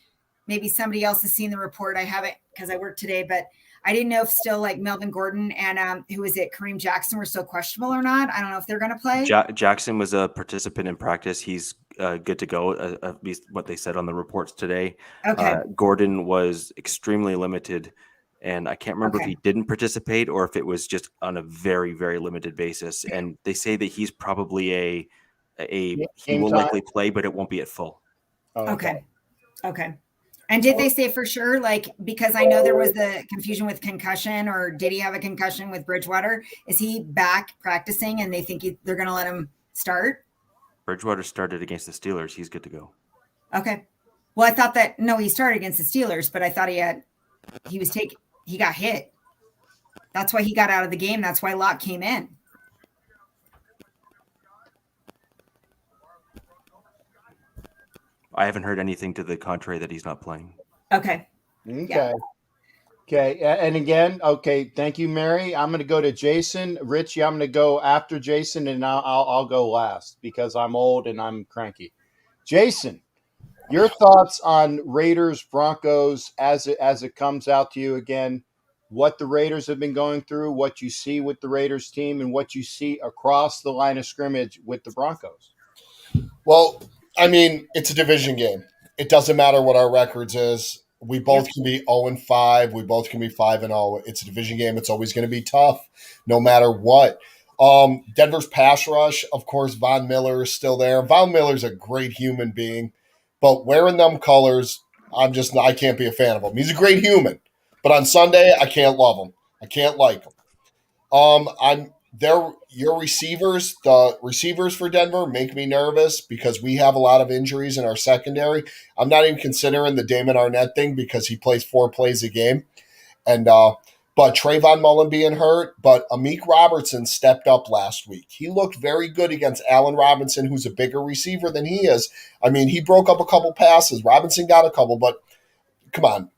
Maybe somebody else has seen the report. I haven't because I worked today, but I didn't know if still Melvin Gordon and who is it, Kareem Jackson were still questionable or not. I don't know if they're going to play. Jackson was a participant in practice. He's good to go, at least what they said on the reports today. Okay. Gordon was extremely limited, and I can't remember if he didn't participate or if it was just on a very, very limited basis. And they say that he's probably he will likely play, but it won't be at full. Oh, okay. And did they say for sure, because I know there was the confusion with concussion, or did he have a concussion with Bridgewater? Is he back practicing and they think they're going to let him start? Bridgewater started against the Steelers. He's good to go. Okay. Well, I thought he started against the Steelers, but I thought he got hit. That's why he got out of the game. That's why Locke came in. I haven't heard anything to the contrary that he's not playing. Okay. Yeah. Okay. And again, thank you, Mary. I'm going to go to Jason. Richie, I'm going to go after Jason, and I'll go last because I'm old and I'm cranky. Jason, your thoughts on Raiders Broncos as it comes out to you again, what the Raiders have been going through, what you see with the Raiders team, and what you see across the line of scrimmage with the Broncos. Well, I mean, it's a division game. It doesn't matter what our records is. We both can be 0-5. We both can be 5-0. It's a division game. It's always going to be tough, no matter what. Denver's pass rush, of course, Von Miller is still there. Von Miller's a great human being, but wearing them colors, I can't be a fan of him. He's a great human, but on Sunday, I can't love him. I can't like him. Your receivers, the receivers for Denver, make me nervous because we have a lot of injuries in our secondary. I'm not even considering the Damon Arnett thing because he plays 4 plays a game. And but Trayvon Mullen being hurt, but Amik Robertson stepped up last week. He looked very good against Allen Robinson, who's a bigger receiver than he is. I mean, he broke up a couple passes. Robinson got a couple, but come on.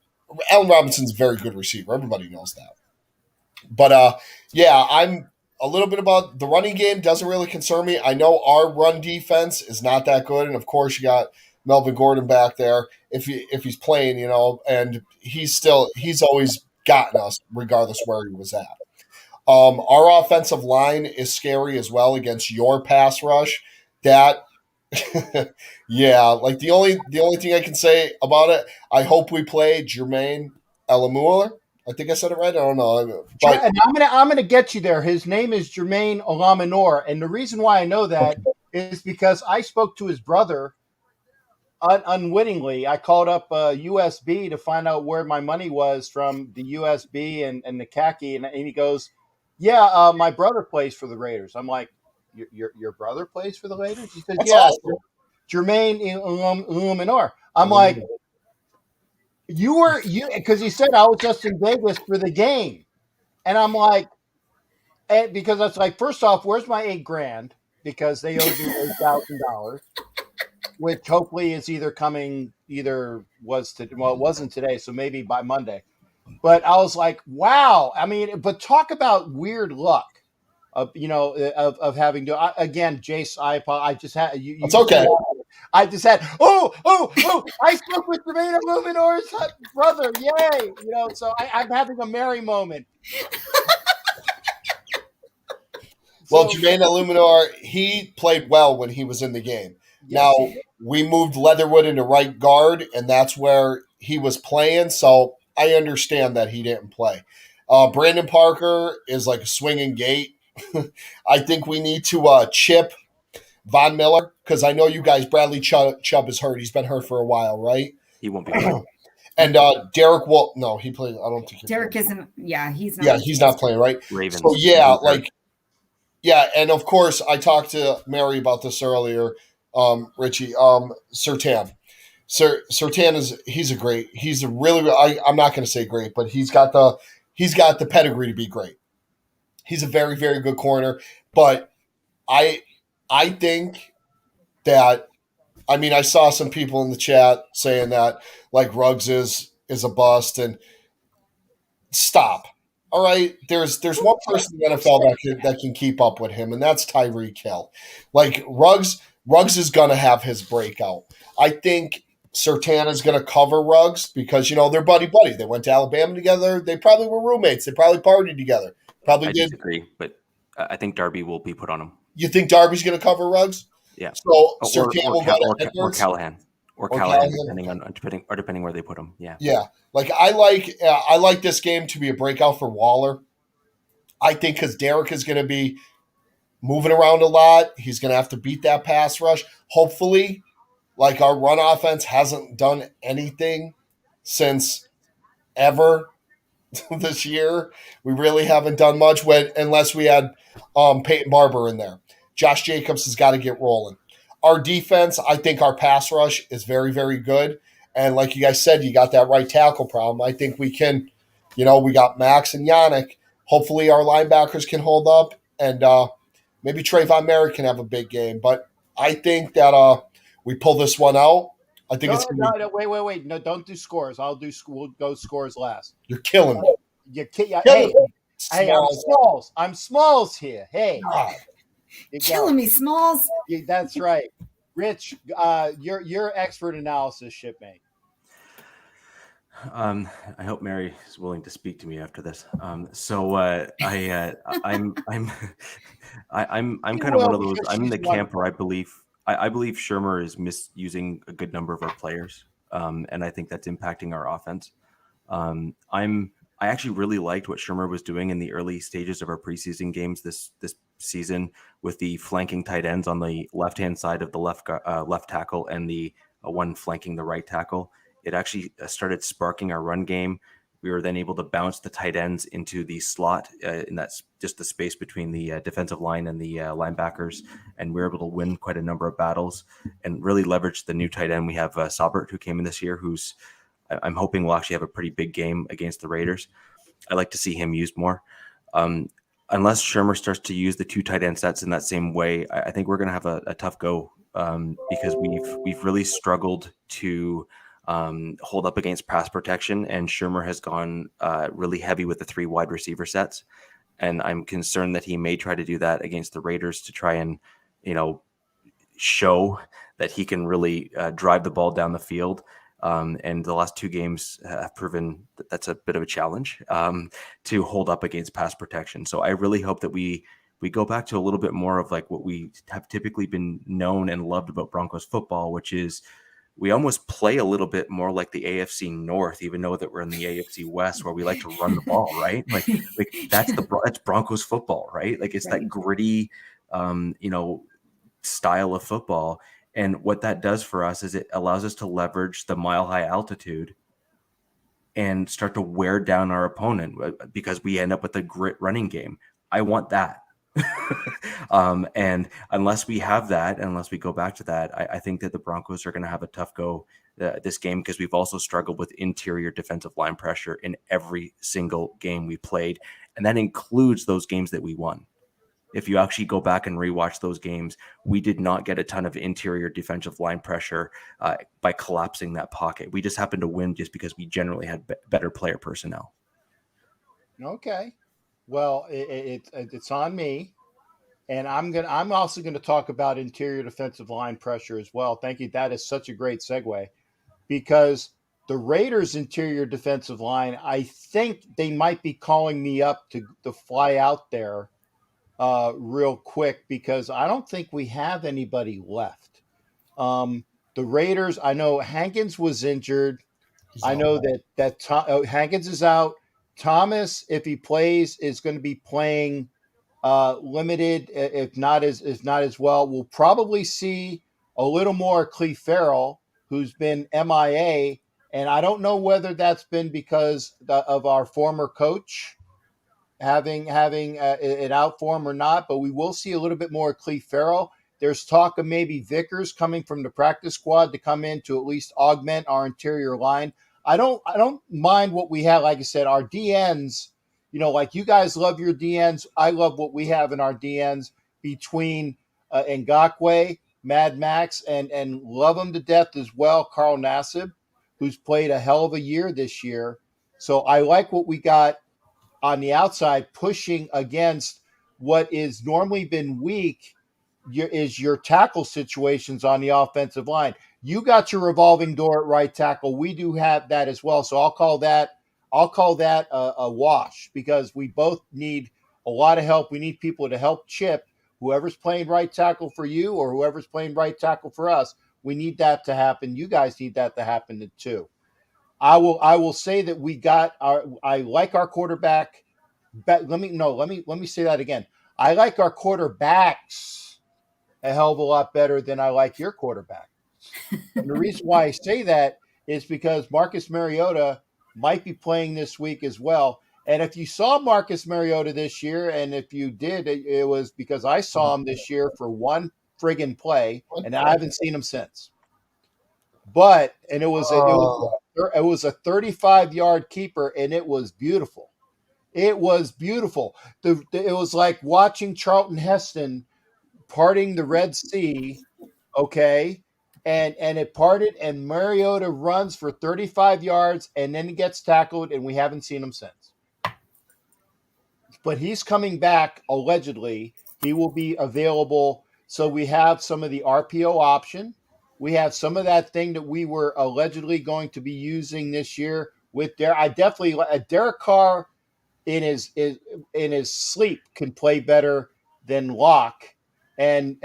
Allen Robinson's a very good receiver. Everybody knows that. But I'm a little bit about the running game doesn't really concern me. I know our run defense is not that good, and of course you got Melvin Gordon back there if he's playing, and he's always gotten us regardless where he was at. Our offensive line is scary as well against your pass rush. That the only thing I can say about it, I hope we play Jermaine Elamuler. I think I said it right. I don't know. But, and I'm gonna get you there. His name is Jermaine Olaminor, and the reason why I know that is because I spoke to his brother unwittingly. I called up USB to find out where my money was from the USB and the khaki, and he goes, "Yeah, my brother plays for the Raiders." I'm like, "Your brother plays for the Raiders?" He said, That's "Yeah, awesome. Jermaine Olaminor." I'm like, You because he said I was just in Vegas for the game, and I'm like, because that's like, first off, where's my $8,000? Because they owed me $8,000, which hopefully is either coming, it wasn't today, so maybe by Monday. But I was like, wow. I mean, but talk about weird luck of having to again, Jace. I just had you. It's okay. I just had, I spoke with Jermaine Illuminor's brother. Yay. So I'm having a merry moment. Well, So, Jermaine Illuminor, he played well when he was in the game. yes, Now, he did. we moved Leatherwood into right guard, and that's where he was playing, so I understand that he didn't play. Brandon Parker is like a swinging gate. I think we need to chip Von Miller, because I know you guys, Bradley Chubb is hurt. He's been hurt for a while, right? He won't be playing. And Derek Wolf, no, he played. I don't think he Derek played. isn't. Yeah, he's not. Yeah, he's not playing, right? Ravens. So yeah, Ravens like yeah, and of course I talked to Mary about this earlier. Richie, Sertan. Sertan he's a really I'm not going to say great, but he's got the pedigree to be great. He's a very very good corner, but I think that I saw some people in the chat saying that like Ruggs is a bust, and stop. All right, there's one person in the NFL that can keep up with him, and that's Tyreek Hill. Like Ruggs is gonna have his breakout. I think Sertan is gonna cover Ruggs because they're buddy. They went to Alabama together. They probably were roommates. They probably partied together. Probably I did. disagree, but I think Darby will be put on him. You think Darby's gonna cover Ruggs? Yeah. So Sertan will go to or Edwards. Callahan. Or Callahan, depending where they put him. Yeah. Yeah. Like I like this game to be a breakout for Waller. I think because Derek is going to be moving around a lot. He's going to have to beat that pass rush. Hopefully, like our run offense hasn't done anything since ever this year. We really haven't done much unless we had Peyton Barber in there. Josh Jacobs has got to get rolling. Our defense, I think our pass rush is very, very good. And like you guys said, you got that right tackle problem. I think we can, we got Max and Yannick. Hopefully our linebackers can hold up, and maybe Trayvon Merritt can have a big game. But I think that we pull this one out. I think no, wait. No, don't do scores. We'll go scores last. You're killing me. Hey, I'm Smalls here. Hey. God. Killing me, Smalls. Yeah, that's right. Rich, your expert analysis, shipmate. I hope Mary is willing to speak to me after this. I'm kind of one of those. I'm in the camp where I believe Shermer is misusing a good number of our players, and I think that's impacting our offense. I actually really liked what Shermer was doing in the early stages of our preseason games this season with the flanking tight ends on the left-hand side of the left tackle and the one flanking the right tackle. It actually started sparking our run game. We were then able to bounce the tight ends into the slot, and that's just the space between the defensive line and the linebackers. And we were able to win quite a number of battles and really leverage the new tight end. We have Saubert, who came in this year, who's I'm hoping will actually have a pretty big game against the Raiders. I like to see him used more. Unless Shermer starts to use the two tight end sets in that same way, I think we're going to have a tough go because we've really struggled to hold up against pass protection, and Shermer has gone really heavy with the 3 wide receiver sets. And I'm concerned that he may try to do that against the Raiders to try and, show that he can really drive the ball down the field. And the last 2 games have proven that that's a bit of a challenge to hold up against pass protection. So I really hope that we go back to a little bit more of like what we have typically been known and loved about Broncos football, which is we almost play a little bit more like the AFC North, even though that we're in the AFC West, where we like to run the ball, right? Like that's Broncos football, right? Like it's that gritty, style of football. And what that does for us is it allows us to leverage the mile-high altitude and start to wear down our opponent because we end up with a grit running game. I want that. And unless we have that, unless we go back to that, I think that the Broncos are going to have a tough go this game because we've also struggled with interior defensive line pressure in every single game we played. And that includes those games that we won. If you actually go back and rewatch those games, we did not get a ton of interior defensive line pressure by collapsing that pocket. We just happened to win just because we generally had better player personnel. Okay. Well, it's on me. And I'm also gonna talk about interior defensive line pressure as well. Thank you. That is such a great segue because the Raiders' interior defensive line, I think they might be calling me up to fly out there real quick because I don't think we have anybody left. Um, the Raiders, I know Hankins was injured. He's I out. know that Hankins is out. Thomas, if he plays, is going to be playing limited, if not as well. We'll probably see a little more Cleve Farrell, who's been MIA, and I don't know whether that's been because of our former coach having it out for him or not, but we will see a little bit more Cleve Farrell. There's talk of maybe Vickers coming from the practice squad to come in to at least augment our interior line. I don't mind what we have. Like I said, our DNs, like you guys love your DNs. I love what we have in our DNs between Ngakwe, Mad Max, and love him to death as well, Carl Nassib, who's played a hell of a year this year. So I like what we got on the outside pushing against what is normally been weak is your tackle situations on the offensive line. You got your revolving door at right tackle. We do have that as well. So I'll call that a wash because we both need a lot of help. We need people to help chip whoever's playing right tackle for you or whoever's playing right tackle for us. We need that to happen. You guys need that to happen too. I will say that I like our quarterback. Let me say that again. I like our quarterbacks a hell of a lot better than I like your quarterback. And the reason why I say that is because Marcus Mariota might be playing this week as well. And if you saw Marcus Mariota this year, and if you did, it was because I saw him this year for one friggin' play, and I haven't seen him since. But and it was a 35-yard keeper, and it was beautiful. It was beautiful. It was like watching Charlton Heston parting the Red Sea, okay? And it parted, and Mariota runs for 35 yards, and then he gets tackled, and we haven't seen him since. But he's coming back allegedly. He will be available. So we have some of the RPO option. We have some of that thing that we were allegedly going to be using this year with Derek. I definitely Derek Carr in his sleep can play better than Locke, and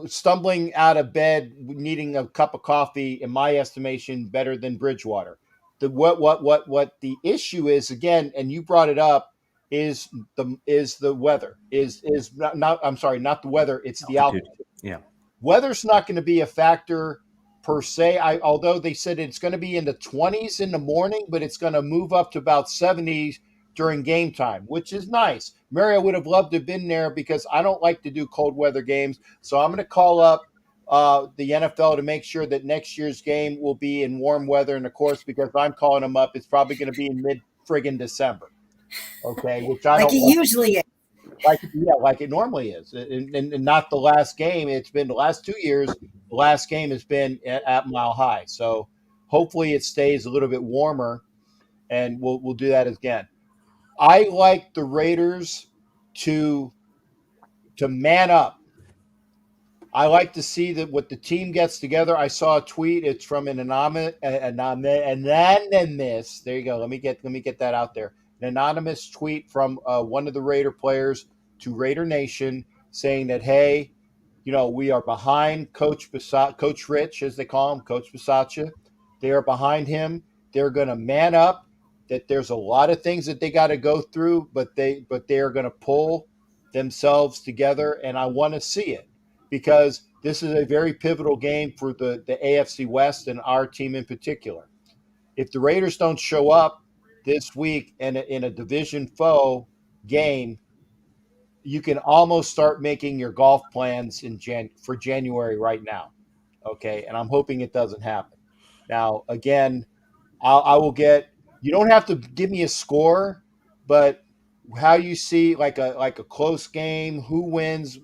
stumbling out of bed needing a cup of coffee, in my estimation, better than Bridgewater. What the issue is again, and you brought it up, is the weather is not I'm sorry, not the weather, it's the Altitude. altitude. Yeah. Weather's not going to be a factor per se. Although they said it's going to be in the 20s in the morning, but it's going to move up to about 70s during game time, which is nice. Mario would have loved to have been there because I don't like to do cold weather games. So I'm going to call up the NFL to make sure that next year's game will be in warm weather. And of course, because I'm calling them up, it's probably going to be in mid friggin' December. Okay, which I Like don't it want usually is. like it normally is, and not the last game. It's been the last 2 years. The last game has been at Mile High, so hopefully it stays a little bit warmer, and we'll do that again. I like the Raiders to man up. I like to see that what the team gets together. I saw a tweet. It's from an anonymous. There you go. Let me get that out there. An anonymous tweet from one of the Raider players to Raider Nation saying that, hey, we are behind Coach Rich, as they call him, Coach Bisaccia. They are behind him. They're going to man up. That there's a lot of things that they got to go through, but they are going to pull themselves together, and I want to see it because this is a very pivotal game for the AFC West and our team in particular. If the Raiders don't show up this week in a division foe game, you can almost start making your golf plans for January right now. Okay, and I'm hoping it doesn't happen. Now, again, I will get. You don't have to give me a score, but how you see like a close game, who wins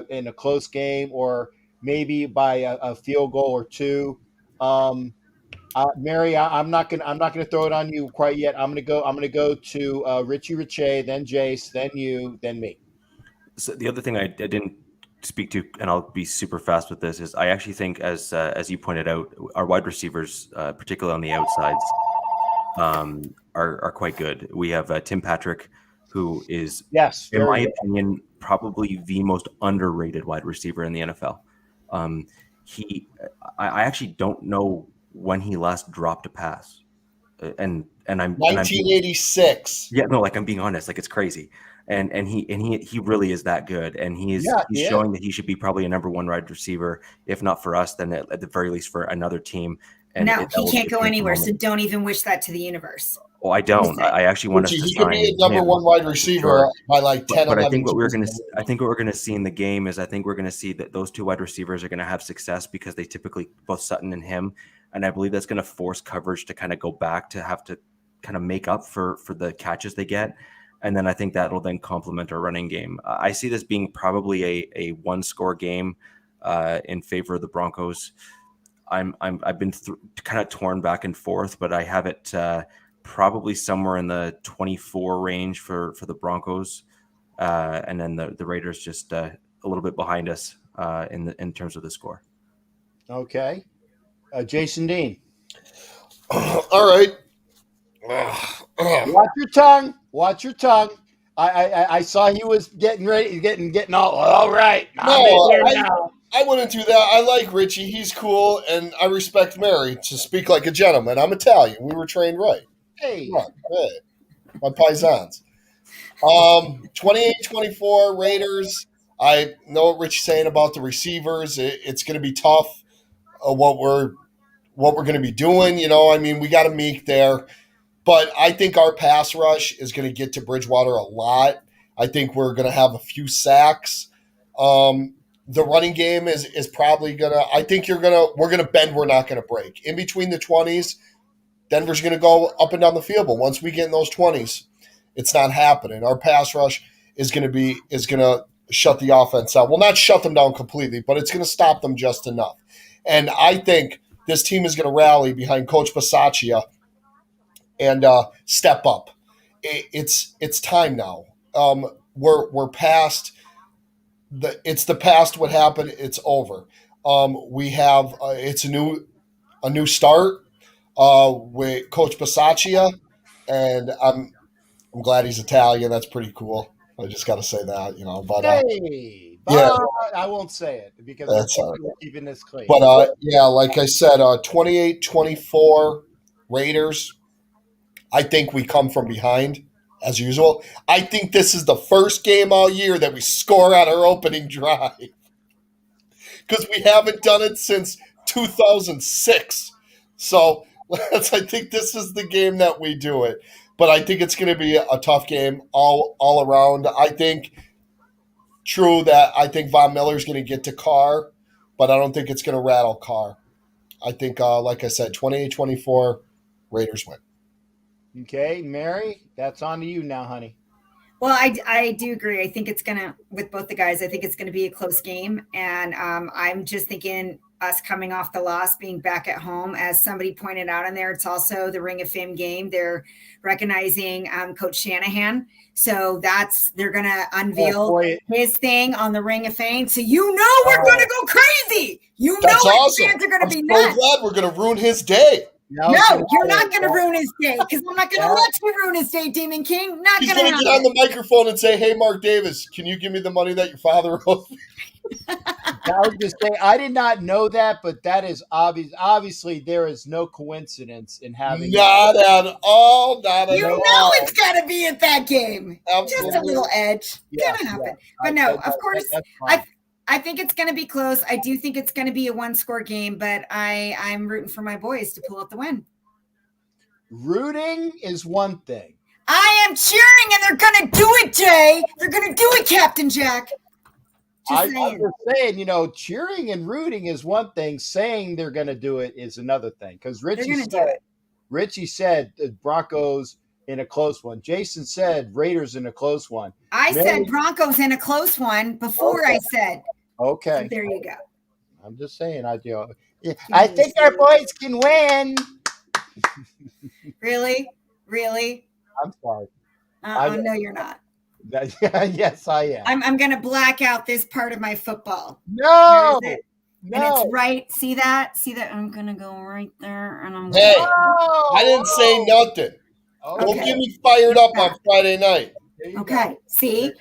in a close game, or maybe by a field goal or two. Mary, I'm not gonna throw it on you quite yet. I'm gonna go to Richie Riche, then Jace, then you, then me. So the other thing I didn't speak to, and I'll be super fast with this, is I actually think, as you pointed out, our wide receivers, particularly on the outsides, are quite good. We have Tim Patrick, who is, Yes, in very my good. opinion, probably the most underrated wide receiver in the NFL. I actually don't know when he last dropped a pass, and I'm 1986. yeah, no, like I'm being honest, like it's crazy. And he really is that good. And he's Yeah, he is. showing that he should be probably a number one wide receiver, if not for us, then at the very least for another team. And No, that he will be can't a go painful anywhere. So moment. don't even wish that to the universe. Oh, I don't. I actually want us Richie, to he could be a sign number him. one wide receiver Sure. by like 10, But I 11 think what we're going to, teams. I think what we're going to see in the game is, I think we're going to see that those two wide receivers are going to have success because they typically, both Sutton and him, and I believe that's going to force coverage to kind of go back to have to kind of make up for the catches they get. And then I think that will then complement our running game. I see this being probably a one score game in favor of the Broncos. I've been kind of torn back and forth, but I have it probably somewhere in the 24 range for the Broncos, and then the Raiders just a little bit behind us in terms of the score. Okay. Jason Dean. All right. Watch your tongue. Watch your tongue. I saw he was getting ready, getting all right. I'm in No, there now. I wouldn't do that. I like Richie. He's cool, and I respect Mary. To speak like a gentleman, I'm Italian. We were trained right. Hey. Come on. Hey, my paisans. 28-24 Raiders. I know what Richie's saying about the receivers. It's going to be tough. What we're going to be doing. You know, I mean, we got a Meek there. But I think our pass rush is going to get to Bridgewater a lot. I think we're going to have a few sacks. The running game is probably going to – I think we're going to bend. We're not going to break. In between the 20s, Denver's going to go up and down the field. But once we get in those 20s, it's not happening. Our pass rush is going to shut the offense out. Well, not shut them down completely, but it's going to stop them just enough. And I think this team is going to rally behind Coach Bisaccia and step up. It's time now. We're past it's the past. What happened? It's over. We have it's a new start with Coach Bisaccia, and I'm glad he's Italian. That's pretty cool. I just got to say that, you know. But Hey. yeah, I won't say it because that's all right. we're keeping this clean. But yeah, like I said, 28-24 Raiders. I think we come from behind as usual. I think this is the first game all year that we score on our opening drive because we haven't done it since 2006. So I think this is the game that we do it. But I think it's going to be a tough game all around. I think true that I think Von Miller's going to get to Carr, but I don't think it's going to rattle Carr. I think, like I said, 28-24, Raiders win. Okay, Mary, that's on to you now, honey. Well, I do agree. I think it's going to, with both the guys, I think it's going to be a close game. And I'm just thinking us coming off the loss, being back at home, as somebody pointed out in there, it's also the Ring of Fame game. They're recognizing Coach Shanahan. So they're going to unveil his thing on the Ring of Fame. So we're going to go crazy. That's awesome. Fans are going to be so nuts. Glad we're going to ruin his day. No, you're not going to ruin his day because I'm not going to let you ruin his day, Demon King. He's going to get on the microphone and say, "Hey, Mark Davis, can you give me the money that your father owes me?" I was just saying, I did not know that, but that is obvious. Obviously, there is no coincidence in having not at all. It's got to be at that game. Absolutely. Just a little edge. Gonna happen. Yeah. But no, of course, I think it's going to be close. I do think it's going to be a one-score game, but I'm rooting for my boys to pull out the win. Rooting is one thing. I am cheering, and they're going to do it, Jay. They're going to do it, Captain Jack. I'm just saying, cheering and rooting is one thing. Saying they're going to do it is another thing. Because Richie said the Broncos in a close one. Jason said Raiders in a close one. I said Broncos in a close one before I said. Okay. So there you go. I'm just saying. I think our boys can win. Really? I'm sorry. No, you're not. Yes, I am. I'm going to black out this part of my football. No, And no, it's right. See that? See that? I'm going to go right there and I'm Hey, going I didn't say nothing. Don't Okay. get me fired It's up on back. Friday night. There you Okay. go. See?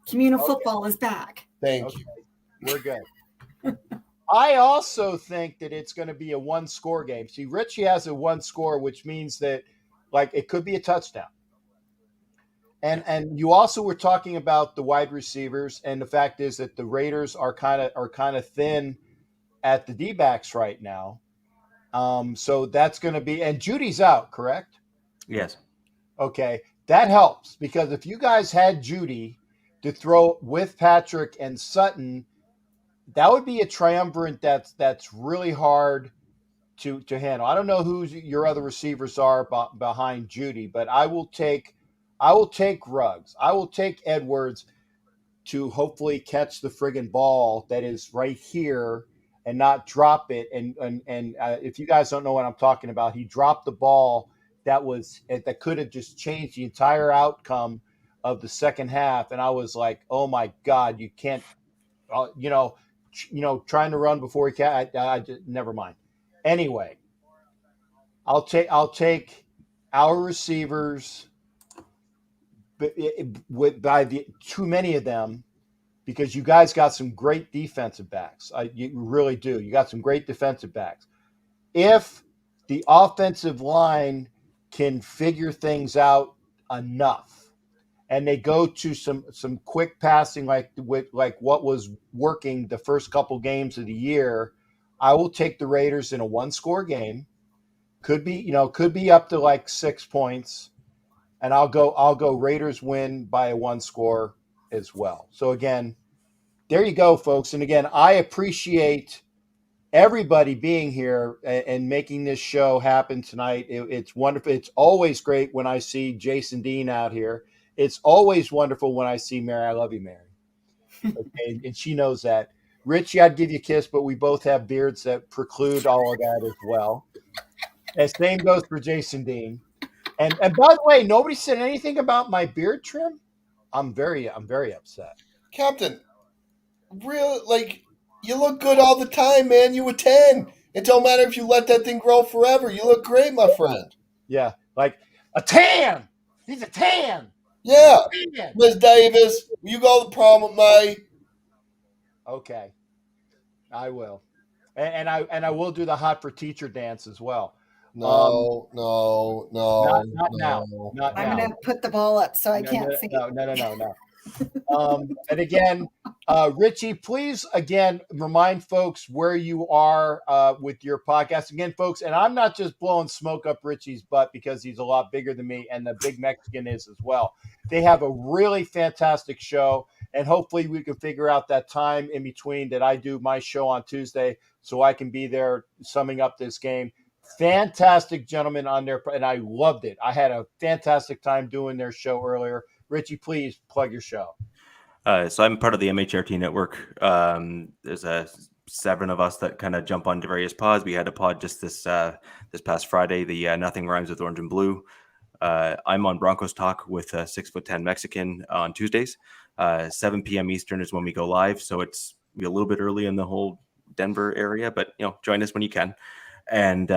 Communal Okay. football is back. Thank Okay, you. we're good. I also think that it's going to be a one-score game. See, Richie has a one score, which means that like it could be a touchdown. And you also were talking about the wide receivers, and the fact is that the Raiders are kind of thin at the D backs right now. So that's going to be, and Judy's out, correct? Yes. Okay, that helps because if you guys had Judy to throw with Patrick and Sutton, that would be a triumvirate that's really hard to handle. I don't know who your other receivers are behind Judy, but I will take Ruggs. I will take Edwards to hopefully catch the friggin' ball that is right here and not drop it. And if you guys don't know what I'm talking about, he dropped the ball that could have just changed the entire outcome of the second half. And I was like, oh my god, you can't, uh, you know, trying to run before he can. I just, never mind. Anyway, I'll take our receivers, by the too many of them because you guys got some great defensive backs. You really do. You got some great defensive backs. If the offensive line can figure things out enough, and they go to some quick passing like what was working the first couple games of the year, I will take the Raiders in a one-score game. Could be up to like 6 points, and I'll go Raiders win by a one score as well. So again, there you go, folks. And again, I appreciate everybody being here and making this show happen tonight. It's wonderful. It's always great when I see Jason Dean out here. It's always wonderful when I see Mary. I love you, Mary. Okay, and she knows that. Richie, I'd give you a kiss, but we both have beards that preclude all of that as well. And same goes for Jason Dean. And by the way, nobody said anything about my beard trim. I'm very upset. Captain, real like you look good all the time, man. You a 10. It don't matter if you let that thing grow forever. You look great, my friend. Yeah, like a tan. He's a tan. Yeah. Tan. Miss Davis, you got the problem with me. Okay, I will, and I will do the hot for teacher dance as well. Um, No, no, not now, no. not I'm now. going to put the ball up so I No, can't see. no. And again, Richie, please again remind folks where you are with your podcast. Again, folks, and I'm not just blowing smoke up Richie's butt because he's a lot bigger than me, and the big Mexican is as well. They have a really fantastic show, and hopefully we can figure out that time in between that I do my show on Tuesday so I can be there summing up this game. Fantastic gentlemen on there, and I loved it. I had a fantastic time doing their show earlier. Richie, please plug your show. So I'm part of the MHRT network. There's 7 of us that kind of jump onto various pods. We had a pod just this past Friday, the Nothing Rhymes with Orange and Blue. I'm on Broncos Talk with 6'10" Mexican on Tuesdays. 7 p.m. Eastern is when we go live, so it's a little bit early in the whole Denver area, but join us when you can. And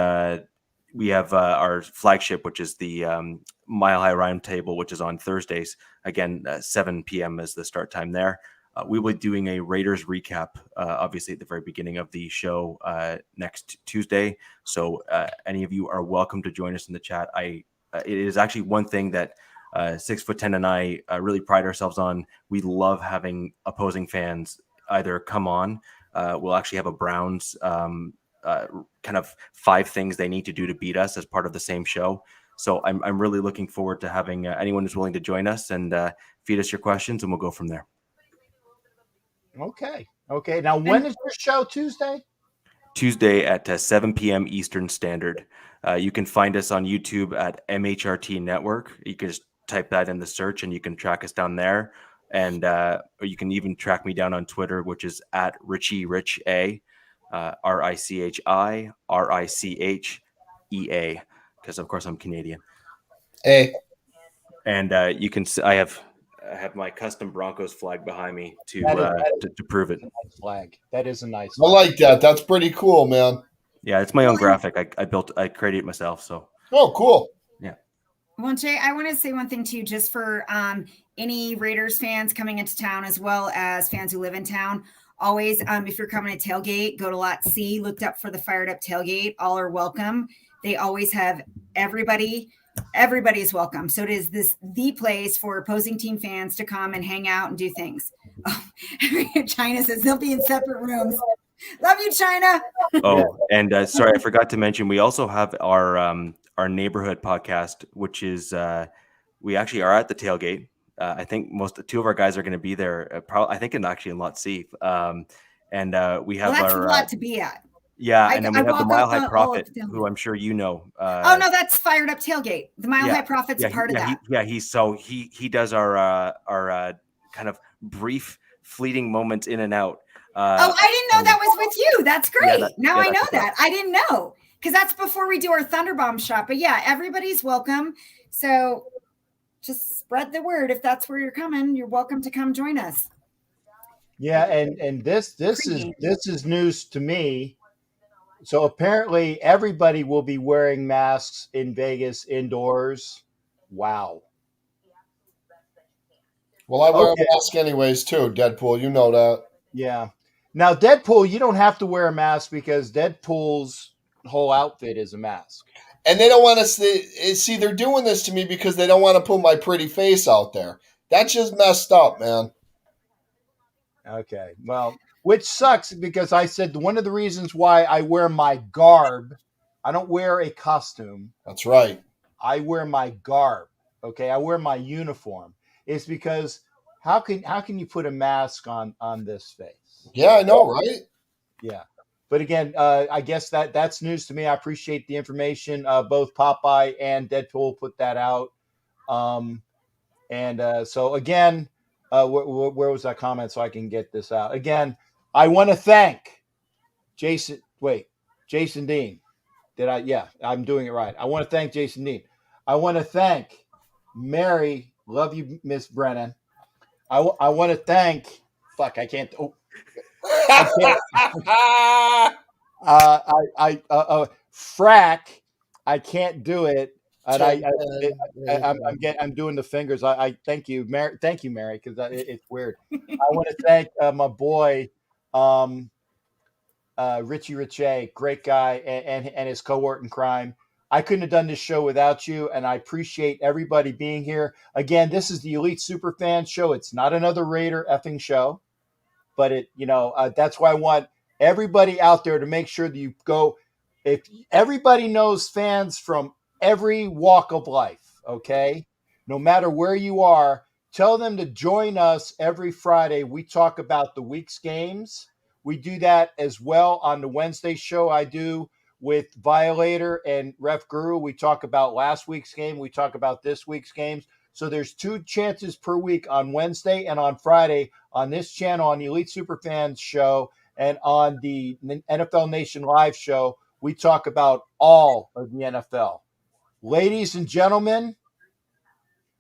we have our flagship, which is the Mile High Round Table, which is on Thursdays. Again, 7 p.m. is the start time there. We will be doing a Raiders recap, obviously, at the very beginning of the show next Tuesday. So any of you are welcome to join us in the chat. It is actually one thing that 6'10" and I really pride ourselves on. We love having opposing fans either come on. We'll actually have a Browns kind of 5 things they need to do to beat us as part of the same show. So I'm really looking forward to having anyone who's willing to join us and feed us your questions, and we'll go from there. Okay. Now, when is your show Tuesday? Tuesday at 7 p.m. Eastern Standard. You can find us on YouTube at MHRT Network. You can just type that in the search, and you can track us down there. And or you can even track me down on Twitter, which is at Richie Rich A. RICHI RICHEA, because of course I'm Canadian. Hey. And you can I have I have my custom Broncos flag behind me to prove it. a nice flag. That is a nice I flag. like that. That's pretty cool, man. Yeah, it's my own graphic. I created it myself. So Oh, cool. yeah. Well, Jay, I want to say one thing too, just for any Raiders fans coming into town, as well as fans who live in town. Always, if you're coming to tailgate, go to Lot C, looked up for the Fired Up Tailgate. All are welcome. They always have everybody's welcome. So it is the place for opposing team fans to come and hang out and do things. Oh, China says they'll be in separate rooms. Love you, China. Oh, and sorry, I forgot to mention, we also have our neighborhood podcast, which is we actually are at the tailgate. I think two of our guys are going to be there. Probably, I think, in Lot C. And we have that's our a lot to be at. Yeah, and then we have the Mile High Prophet, who I'm sure you know. Oh no, that's Fired Up Tailgate. The Mile High Prophet's part of that. He does our kind of brief, fleeting moments in and out. I didn't know that was with you. That's great. Now I know that. I didn't know, because that's before we do our Thunderbomb shot. But yeah, everybody's welcome. So just spread the word. If that's where you're coming, you're welcome to come join us. Yeah, and this is news to me. So apparently everybody will be wearing masks in Vegas indoors. Wow. Well, I wear a mask anyways too, Deadpool. You know that. Yeah. Now, Deadpool, you don't have to wear a mask because Deadpool's whole outfit is a mask. And they don't want to see. They're doing this to me because they don't want to put my pretty face out there. That's just messed up, man. Okay. Well, which sucks because I said one of the reasons why I wear my garb, I don't wear a costume. That's right. I wear my garb. Okay. I wear my uniform. It's because how can you put a mask on this face? Yeah, I know, right? Yeah. But again, I guess that's news to me. I appreciate the information. Both Popeye and Deadpool put that out. So again, where was that comment so I can get this out? Again, I want to thank Jason Dean. Yeah, I'm doing it right. I want to thank Jason Dean. I want to thank Mary. Love you, Miss Brennan. I want to thank. Fuck, I can't. Oh, I can't. Frack. I can't do it. And I'm doing the fingers. I thank you, Mary. Thank you, Mary, because it's weird. I want to thank my boy, Richie Riche, great guy, and his cohort in crime. I couldn't have done this show without you, and I appreciate everybody being here. Again, this is the Elite Superfan Show. It's not another Raider effing show, but that's why I want everybody out there to make sure that you go. If everybody knows fans from every walk of life, okay, no matter where you are, tell them to join us every Friday. We talk about the week's games. We do that as well on the Wednesday show I do with Violator and Ref Guru. We talk about last week's game. We talk about this week's games. So there's 2 chances per week on Wednesday and on Friday on this channel, on the Elite Superfans show, and on the NFL Nation Live show. We talk about all of the NFL. Ladies and gentlemen,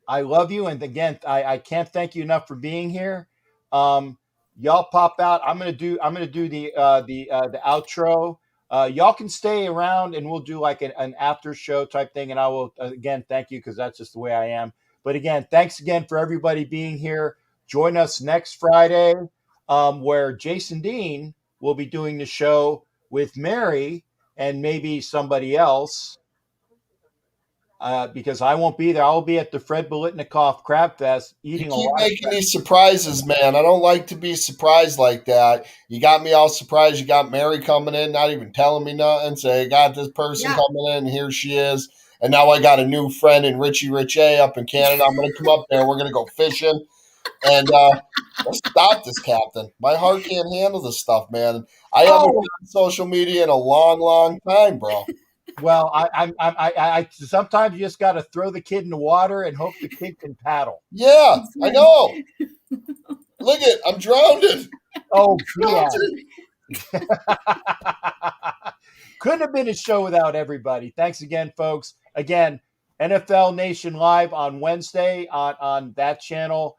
I love you. And again, I can't thank you enough for being here. Y'all pop out. I'm gonna do the outro. Y'all can stay around and we'll do like an after show type thing. And I will again thank you because that's just the way I am. But again, thanks again for everybody being here. Join us next Friday, where Jason Dean will be doing the show with Mary and maybe somebody else. Because I won't be there. I'll be at the Fred Bolitnikoff Crab Fest eating a lot. You keep making these surprises, man. I don't like to be surprised like that. You got me all surprised. You got Mary coming in, not even telling me nothing. Say, I got this person coming in, and here she is. And now I got a new friend in Richie Riche up in Canada. I'm going to come up there. We're going to go fishing. And let's stop this, Captain. My heart can't handle this stuff, man. I haven't been on social media in a long, long time, bro. Well, I sometimes you just got to throw the kid in the water and hope the kid can paddle. Yeah, I know. Look I'm drowning. Oh, yeah. Couldn't have been a show without everybody. Thanks again, folks. Again, NFL Nation Live on Wednesday on that channel.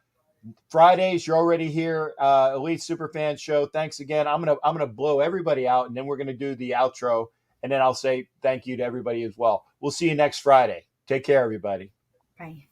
Fridays, you're already here. Elite Superfan Show. Thanks again. I'm gonna blow everybody out, and then we're gonna do the outro, and then I'll say thank you to everybody as well. We'll see you next Friday. Take care, everybody. Bye.